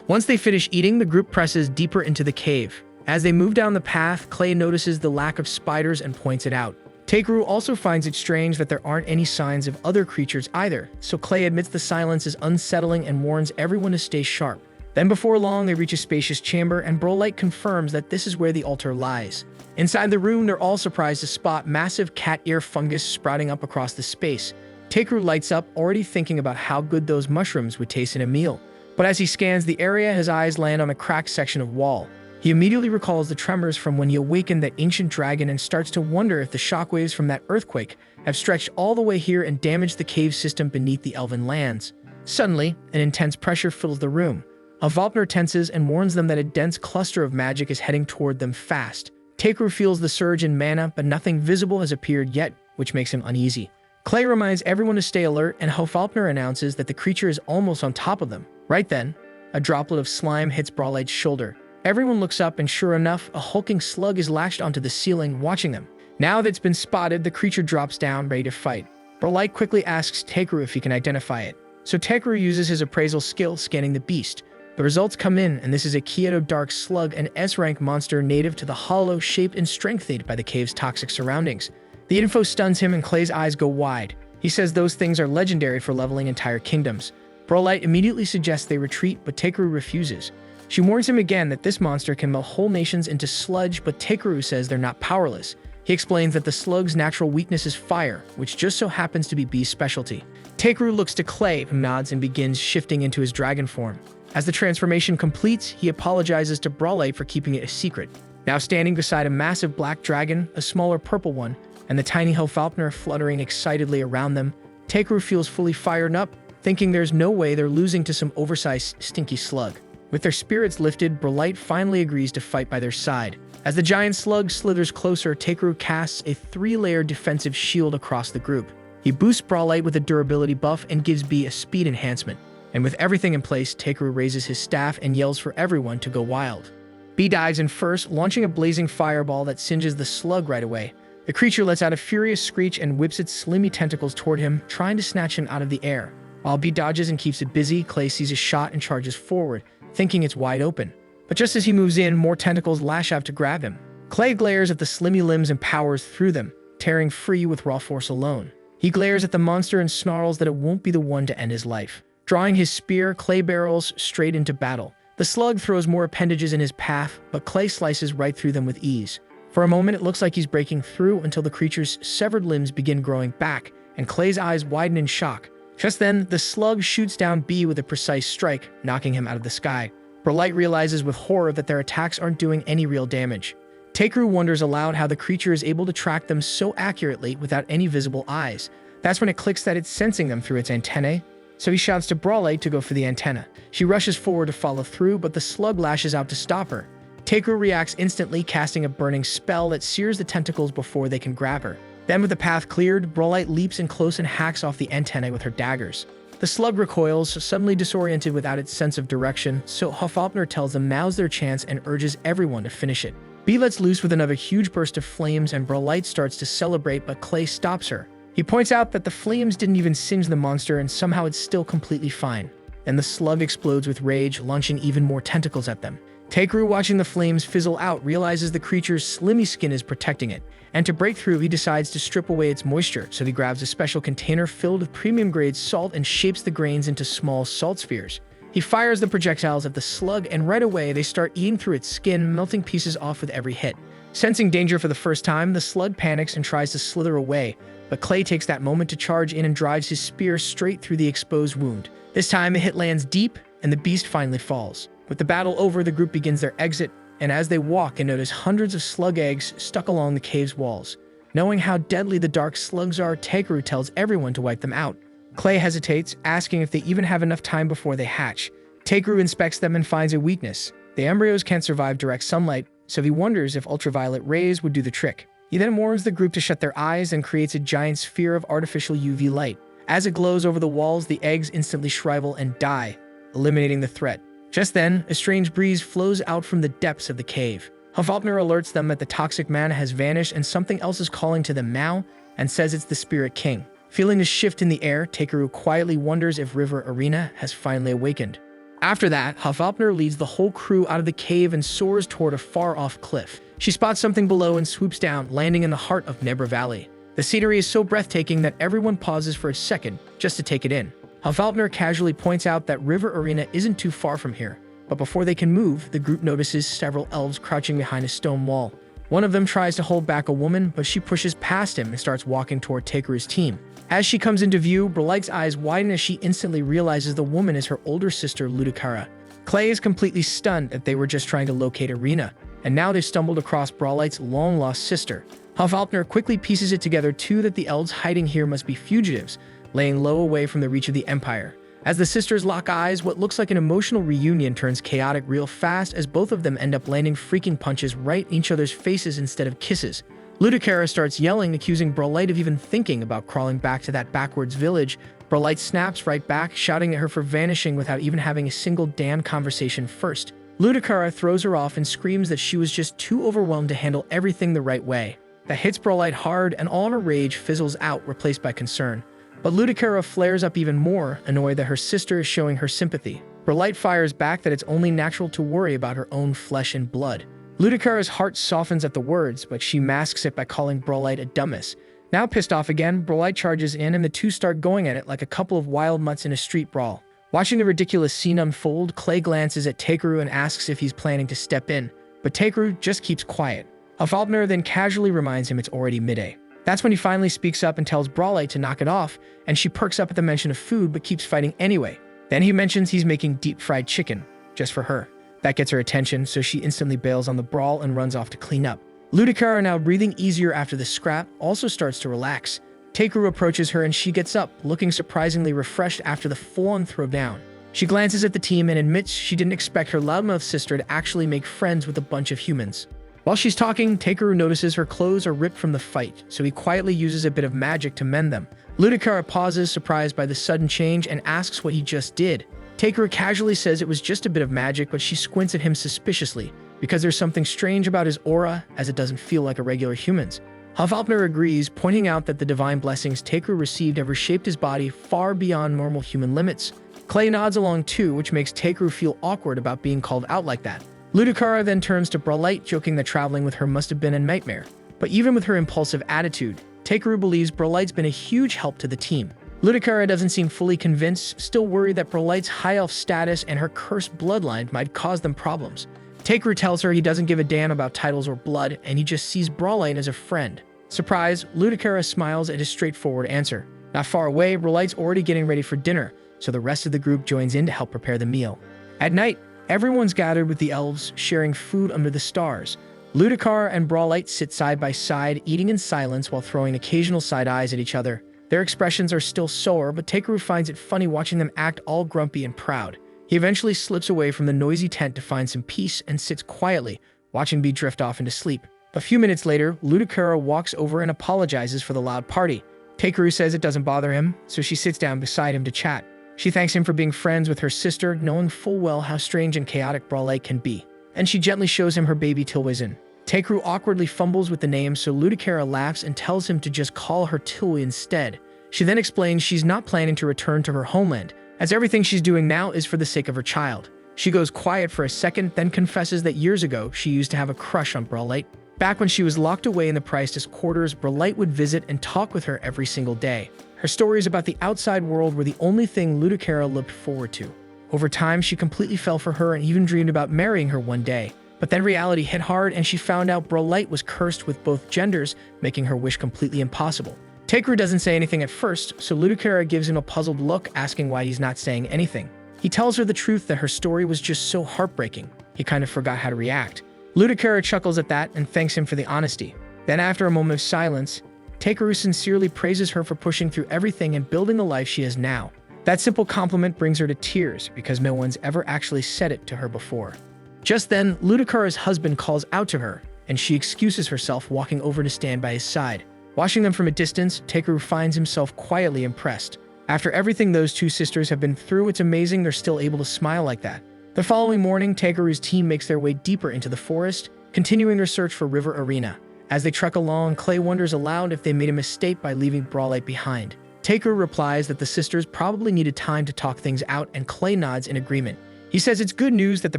Once they finish eating, the group presses deeper into the cave. As they move down the path, Clay notices the lack of spiders and points it out. Teikru also finds it strange that there aren't any signs of other creatures either, so Clay admits the silence is unsettling and warns everyone to stay sharp. Then before long, they reach a spacious chamber, and Brolight confirms that this is where the altar lies. Inside the room, they're all surprised to spot massive cat ear fungus sprouting up across the space. Teikru lights up, already thinking about how good those mushrooms would taste in a meal. But as he scans the area, his eyes land on a cracked section of wall. He immediately recalls the tremors from when he awakened that ancient dragon and starts to wonder if the shockwaves from that earthquake have stretched all the way here and damaged the cave system beneath the elven lands. Suddenly, an intense pressure fills the room. Hufalpner tenses and warns them that a dense cluster of magic is heading toward them fast. Teikru feels the surge in mana, but nothing visible has appeared yet, which makes him uneasy. Clay reminds everyone to stay alert, and Hofalpner announces that the creature is almost on top of them. Right then, a droplet of slime hits Brawlight's shoulder. Everyone looks up, and sure enough, a hulking slug is lashed onto the ceiling, watching them. Now that it's been spotted, the creature drops down, ready to fight. Brawlight quickly asks Takeru if he can identify it. So Takeru uses his appraisal skill, scanning the beast. The results come in, and this is a Kyoto Dark Slug, an S-rank monster native to the hollow, shaped and strengthened by the cave's toxic surroundings. The info stuns him, and Clay's eyes go wide. He says those things are legendary for leveling entire kingdoms. Brawlight immediately suggests they retreat, but Takeru refuses. She warns him again that this monster can melt whole nations into sludge, but Takeru says they're not powerless. He explains that the slug's natural weakness is fire, which just so happens to be B's specialty. Takeru looks to Clay, who nods and begins shifting into his dragon form. As the transformation completes, he apologizes to Brawlight for keeping it a secret. Now standing beside a massive black dragon, a smaller purple one, and the tiny Hofalpner fluttering excitedly around them, Takeru feels fully fired up, thinking there's no way they're losing to some oversized, stinky slug. With their spirits lifted, Brawlight finally agrees to fight by their side. As the giant slug slithers closer, Takeru casts a 3-layer defensive shield across the group. He boosts Brawlight with a durability buff and gives B a speed enhancement. And with everything in place, Takeru raises his staff and yells for everyone to go wild. B dives in first, launching a blazing fireball that singes the slug right away. The creature lets out a furious screech and whips its slimy tentacles toward him, trying to snatch him out of the air. While B dodges and keeps it busy, Clay sees a shot and charges forward, thinking it's wide open. But just as he moves in, more tentacles lash out to grab him. Clay glares at the slimy limbs and powers through them, tearing free with raw force alone. He glares at the monster and snarls that it won't be the one to end his life. Drawing his spear, Clay barrels straight into battle. The slug throws more appendages in his path, but Clay slices right through them with ease. For a moment, it looks like he's breaking through until the creature's severed limbs begin growing back, and Clay's eyes widen in shock. Just then, the slug shoots down B with a precise strike, knocking him out of the sky. Brawlight realizes with horror that their attacks aren't doing any real damage. Takeru wonders aloud how the creature is able to track them so accurately without any visible eyes. That's when it clicks that it's sensing them through its antennae. So he shouts to Brawlight to go for the antenna. She rushes forward to follow through, but the slug lashes out to stop her. Takeru reacts instantly, casting a burning spell that sears the tentacles before they can grab her. Then with the path cleared, Brawlight leaps in close and hacks off the antennae with her daggers. The slug recoils, suddenly disoriented without its sense of direction, so Hofalpner tells them now's their chance and urges everyone to finish it. B lets loose with another huge burst of flames, and Brawlight starts to celebrate, but Clay stops her. He points out that the flames didn't even singe the monster, and somehow it's still completely fine. Then the slug explodes with rage, launching even more tentacles at them. Takeru, watching the flames fizzle out, realizes the creature's slimy skin is protecting it. And to break through, he decides to strip away its moisture, so he grabs a special container filled with premium-grade salt and shapes the grains into small salt spheres. He fires the projectiles at the slug, and right away they start eating through its skin, melting pieces off with every hit. Sensing danger for the first time, the slug panics and tries to slither away, but Clay takes that moment to charge in and drives his spear straight through the exposed wound. This time, the hit lands deep, and the beast finally falls. With the battle over, the group begins their exit, and as they walk and notice hundreds of slug eggs stuck along the cave's walls. Knowing how deadly the dark slugs are, Takeru tells everyone to wipe them out. Clay hesitates, asking if they even have enough time before they hatch. Takeru inspects them and finds a weakness. The embryos can't survive direct sunlight, so he wonders if ultraviolet rays would do the trick. He then warns the group to shut their eyes and creates a giant sphere of artificial UV light. As it glows over the walls, the eggs instantly shrivel and die, eliminating the threat. Just then, a strange breeze flows out from the depths of the cave. Hofalpner alerts them that the toxic mana has vanished and something else is calling to them now, and says it's the Spirit King. Feeling a shift in the air, Takeru quietly wonders if River Arena has finally awakened. After that, Hofalpner leads the whole crew out of the cave and soars toward a far-off cliff. She spots something below and swoops down, landing in the heart of Nebra Valley. The scenery is so breathtaking that everyone pauses for a second just to take it in. Hofalpner casually points out that River Arena isn't too far from here, but before they can move, the group notices several elves crouching behind a stone wall. One of them tries to hold back a woman, but she pushes past him and starts walking toward Takeru's team. As she comes into view, Brawlight's eyes widen as she instantly realizes the woman is her older sister, Ludicara. Clay is completely stunned that they were just trying to locate Arena, and now they've stumbled across Brawlight's long-lost sister. Hofalpner quickly pieces it together too that the elves hiding here must be fugitives, laying low away from the reach of the Empire. As the sisters lock eyes, what looks like an emotional reunion turns chaotic real fast as both of them end up landing freaking punches right in each other's faces instead of kisses. Ludicara starts yelling, accusing Brolight of even thinking about crawling back to that backwards village. Brolight snaps right back, shouting at her for vanishing without even having a single damn conversation first. Ludicara throws her off and screams that she was just too overwhelmed to handle everything the right way. That hits Brolight hard, and all her rage fizzles out, replaced by concern. But Ludicara flares up even more, annoyed that her sister is showing her sympathy. Brolight fires back that it's only natural to worry about her own flesh and blood. Ludicara's heart softens at the words, but she masks it by calling Brolight a dumbass. Now pissed off again, Brolight charges in and the two start going at it like a couple of wild mutts in a street brawl. Watching the ridiculous scene unfold, Clay glances at Takeru and asks if he's planning to step in, but Takeru just keeps quiet. Hafalbner then casually reminds him it's already midday. That's when he finally speaks up and tells Brolight to knock it off, and she perks up at the mention of food but keeps fighting anyway. Then he mentions he's making deep-fried chicken, just for her. That gets her attention, so she instantly bails on the brawl and runs off to clean up. Ludicara, now breathing easier after the scrap, also starts to relax. Takeru approaches her and she gets up, looking surprisingly refreshed after the full-on throwdown. She glances at the team and admits she didn't expect her loudmouth sister to actually make friends with a bunch of humans. While she's talking, Takeru notices her clothes are ripped from the fight, so he quietly uses a bit of magic to mend them. Ludicara pauses, surprised by the sudden change, and asks what he just did. Takeru casually says it was just a bit of magic, but she squints at him suspiciously, because there's something strange about his aura, as it doesn't feel like a regular human's. Hafalbner agrees, pointing out that the divine blessings Takeru received have reshaped his body far beyond normal human limits. Clay nods along too, which makes Takeru feel awkward about being called out like that. Ludicara then turns to Brolight, joking that traveling with her must have been a nightmare. But even with her impulsive attitude, Takeru believes Brolight's been a huge help to the team. Ludicara doesn't seem fully convinced, still worried that Brolight's high elf status and her cursed bloodline might cause them problems. Takeru tells her he doesn't give a damn about titles or blood, and he just sees Brolight as a friend. Surprised, Ludicara smiles at his straightforward answer. Not far away, Brolight's already getting ready for dinner, so the rest of the group joins in to help prepare the meal. At night, everyone's gathered with the elves, sharing food under the stars. Ludicara and Brolight sit side by side, eating in silence while throwing occasional side eyes at each other. Their expressions are still sore, but Takeru finds it funny watching them act all grumpy and proud. He eventually slips away from the noisy tent to find some peace and sits quietly, watching B drift off into sleep. A few minutes later, Ludicara walks over and apologizes for the loud party. Takeru says it doesn't bother him, so she sits down beside him to chat. She thanks him for being friends with her sister, knowing full well how strange and chaotic Brolight can be. And she gently shows him her baby Tilwizin. Takeru awkwardly fumbles with the name, so Ludicara laughs and tells him to just call her Tilwy instead. She then explains she's not planning to return to her homeland, as everything she's doing now is for the sake of her child. She goes quiet for a second, then confesses that years ago she used to have a crush on Brolight. Back when she was locked away in the priestess quarters, Brolight would visit and talk with her every single day. Her stories about the outside world were the only thing Ludicara looked forward to. Over time, she completely fell for her and even dreamed about marrying her one day. But then reality hit hard and she found out Brolight was cursed with both genders, making her wish completely impossible. Takeru doesn't say anything at first, so Ludicara gives him a puzzled look, asking why he's not saying anything. He tells her the truth that her story was just so heartbreaking. He kind of forgot how to react. Ludicara chuckles at that and thanks him for the honesty. Then after a moment of silence, Takeru sincerely praises her for pushing through everything and building the life she has now. That simple compliment brings her to tears because no one's ever actually said it to her before. Just then, Ludicara's husband calls out to her, and she excuses herself, walking over to stand by his side. Watching them from a distance, Takeru finds himself quietly impressed. After everything those two sisters have been through, it's amazing they're still able to smile like that. The following morning, Takeru's team makes their way deeper into the forest, continuing their search for River Arena. As they trek along, Clay wonders aloud if they made a mistake by leaving Brolight behind. Takeru replies that the sisters probably needed time to talk things out, and Clay nods in agreement. He says it's good news that the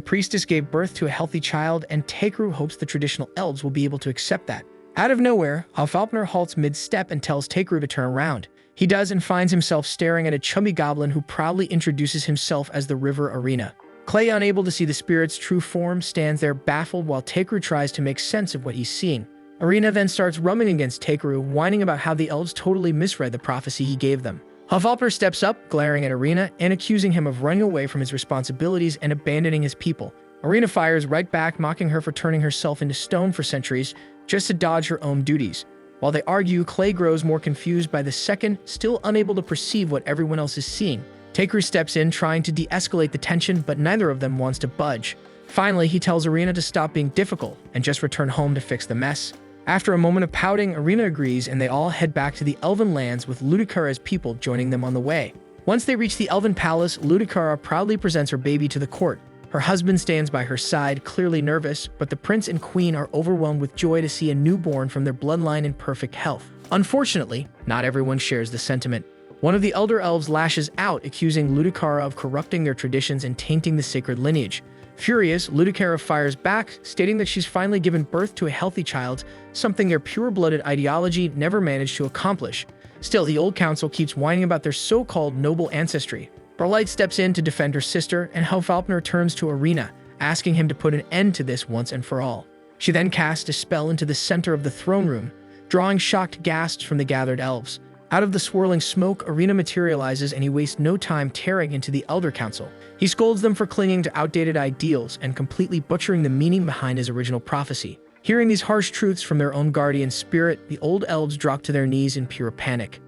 priestess gave birth to a healthy child, and Takeru hopes the traditional elves will be able to accept that. Out of nowhere, Hafalbner halts mid-step and tells Takeru to turn around. He does and finds himself staring at a chubby goblin who proudly introduces himself as the River Arena. Clay, unable to see the spirit's true form, stands there baffled while Takeru tries to make sense of what he's seeing. Arena then starts rumming against Takeru, whining about how the elves totally misread the prophecy he gave them. Hafalbner steps up, glaring at Arena and accusing him of running away from his responsibilities and abandoning his people. Arena fires right back, mocking her for turning herself into stone for centuries just to dodge her own duties. While they argue, Clay grows more confused by the second, still unable to perceive what everyone else is seeing. Takeru steps in, trying to de-escalate the tension, but neither of them wants to budge. Finally, he tells Arena to stop being difficult and just return home to fix the mess. After a moment of pouting, Arena agrees and they all head back to the Elven lands with Ludicara's people joining them on the way. Once they reach the Elven Palace, Ludicara proudly presents her baby to the court. Her husband stands by her side, clearly nervous, but the prince and queen are overwhelmed with joy to see a newborn from their bloodline in perfect health. Unfortunately, not everyone shares the sentiment. One of the elder elves lashes out, accusing Ludicara of corrupting their traditions and tainting the sacred lineage. Furious, Ludicara fires back, stating that she's finally given birth to a healthy child, something their pure-blooded ideology never managed to accomplish. Still, the old council keeps whining about their so-called noble ancestry. Bralight steps in to defend her sister, and Helfalpner turns to Arena, asking him to put an end to this once and for all. She then casts a spell into the center of the throne room, drawing shocked gasps from the gathered elves. Out of the swirling smoke, Arena materializes and he wastes no time tearing into the Elder Council. He scolds them for clinging to outdated ideals and completely butchering the meaning behind his original prophecy. Hearing these harsh truths from their own guardian spirit, the old elves drop to their knees in pure panic.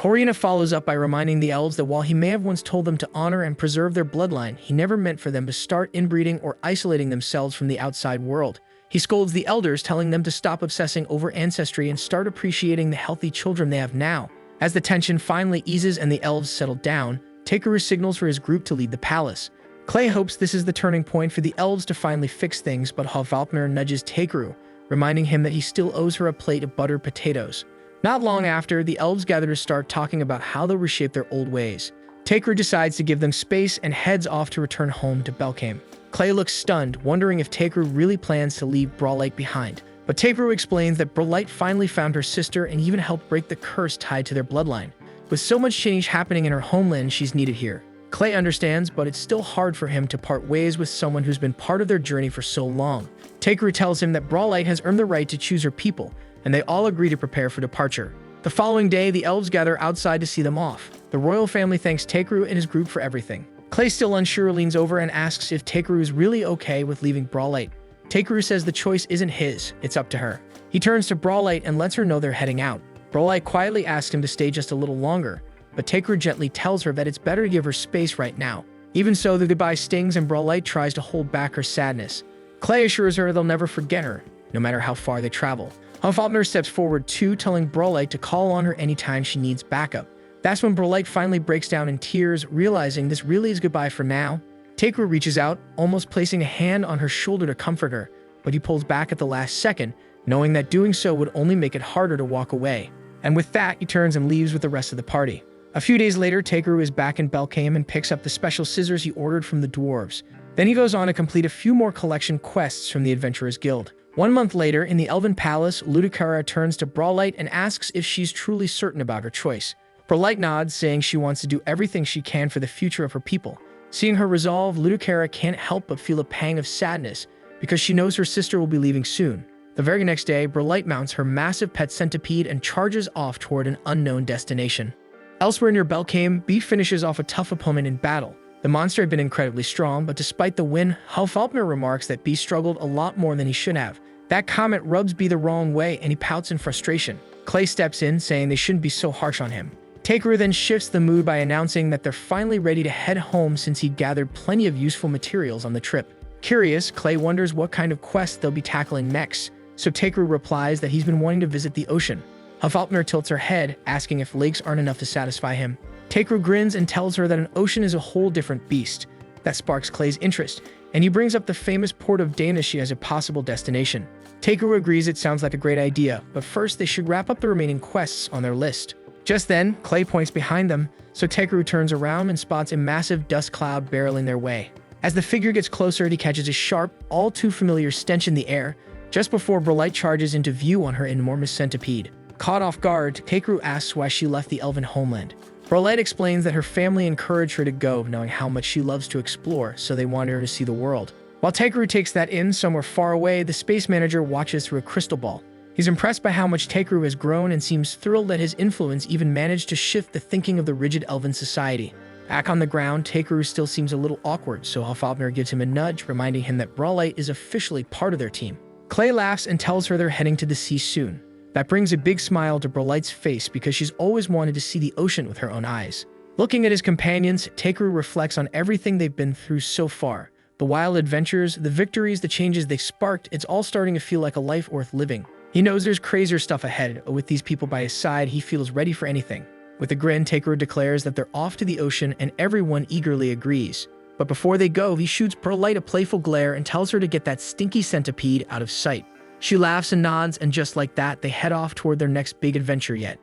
Arena follows up by reminding the elves that while he may have once told them to honor and preserve their bloodline, he never meant for them to start inbreeding or isolating themselves from the outside world. He scolds the elders, telling them to stop obsessing over ancestry and start appreciating the healthy children they have now. As the tension finally eases and the elves settle down, Takeru signals for his group to lead the palace. Clay hopes this is the turning point for the elves to finally fix things, but Hvalpnir nudges Takeru, reminding him that he still owes her a plate of buttered potatoes. Not long after, the elves gather to start talking about how they'll reshape their old ways. Takeru decides to give them space and heads off to return home to Belkame. Clay looks stunned, wondering if Takeru really plans to leave Bralight behind. But Takeru explains that Bralight finally found her sister and even helped break the curse tied to their bloodline. With so much change happening in her homeland, she's needed here. Clay understands, but it's still hard for him to part ways with someone who's been part of their journey for so long. Takeru tells him that Bralight has earned the right to choose her people, and they all agree to prepare for departure. The following day, the elves gather outside to see them off. The royal family thanks Takeru and his group for everything. Clay, still unsure, leans over and asks if Takeru is really okay with leaving Bralight. Takeru says the choice isn't his, it's up to her. He turns to Bralight and lets her know they're heading out. Bralight quietly asks him to stay just a little longer, but Takeru gently tells her that it's better to give her space right now. Even so, the goodbye stings and Bralight tries to hold back her sadness. Clay assures her they'll never forget her, no matter how far they travel. Hvalpnir steps forward too, telling Bralight to call on her anytime she needs backup. That's when Bralight finally breaks down in tears, realizing this really is goodbye for now. Takeru reaches out, almost placing a hand on her shoulder to comfort her, but he pulls back at the last second, knowing that doing so would only make it harder to walk away. And with that, he turns and leaves with the rest of the party. A few days later, Takeru is back in Belkame and picks up the special scissors he ordered from the dwarves. Then he goes on to complete a few more collection quests from the Adventurers Guild. 1 month later, in the Elven Palace, Ludicara turns to Bralight and asks if she's truly certain about her choice. Bralight nods, saying she wants to do everything she can for the future of her people. Seeing her resolve, Ludicara can't help but feel a pang of sadness, because she knows her sister will be leaving soon. The very next day, Bralight mounts her massive pet centipede and charges off toward an unknown destination. Elsewhere near Belkame, Bee finishes off a tough opponent in battle. The monster had been incredibly strong, but despite the win, Hvalpnir remarks that Bee struggled a lot more than he should have. That comment rubs Bee the wrong way, and he pouts in frustration. Clay steps in, saying they shouldn't be so harsh on him. Takeru then shifts the mood by announcing that they're finally ready to head home since he gathered plenty of useful materials on the trip. Curious, Clay wonders what kind of quest they'll be tackling next, so Takeru replies that he's been wanting to visit the ocean. Hvalpnir tilts her head, asking if lakes aren't enough to satisfy him. Takeru grins and tells her that an ocean is a whole different beast. That sparks Clay's interest, and he brings up the famous port of Danishi as a possible destination. Takeru agrees it sounds like a great idea, but first they should wrap up the remaining quests on their list. Just then, Clay points behind them, so Takeru turns around and spots a massive dust cloud barreling their way. As the figure gets closer, he catches a sharp, all too familiar stench in the air, just before Bralight charges into view on her enormous centipede. Caught off guard, Takeru asks why she left the elven homeland. Bralight explains that her family encouraged her to go, knowing how much she loves to explore, so they wanted her to see the world. While Takeru takes that in somewhere far away, the space manager watches through a crystal ball. He's impressed by how much Takeru has grown and seems thrilled that his influence even managed to shift the thinking of the rigid elven society. Back on the ground, Takeru still seems a little awkward, so Hvalpnir gives him a nudge, reminding him that Bralight is officially part of their team. Clay laughs and tells her they're heading to the sea soon. That brings a big smile to Bralight's face because she's always wanted to see the ocean with her own eyes. Looking at his companions, Takeru reflects on everything they've been through so far. The wild adventures, the victories, the changes they sparked, it's all starting to feel like a life worth living. He knows there's crazier stuff ahead, but with these people by his side, he feels ready for anything. With a grin, Takeru declares that they're off to the ocean and everyone eagerly agrees. But before they go, he shoots Perlite a playful glare and tells her to get that stinky centipede out of sight. She laughs and nods, and just like that, they head off toward their next big adventure yet.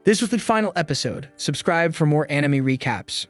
This was the final episode. Subscribe for more anime recaps.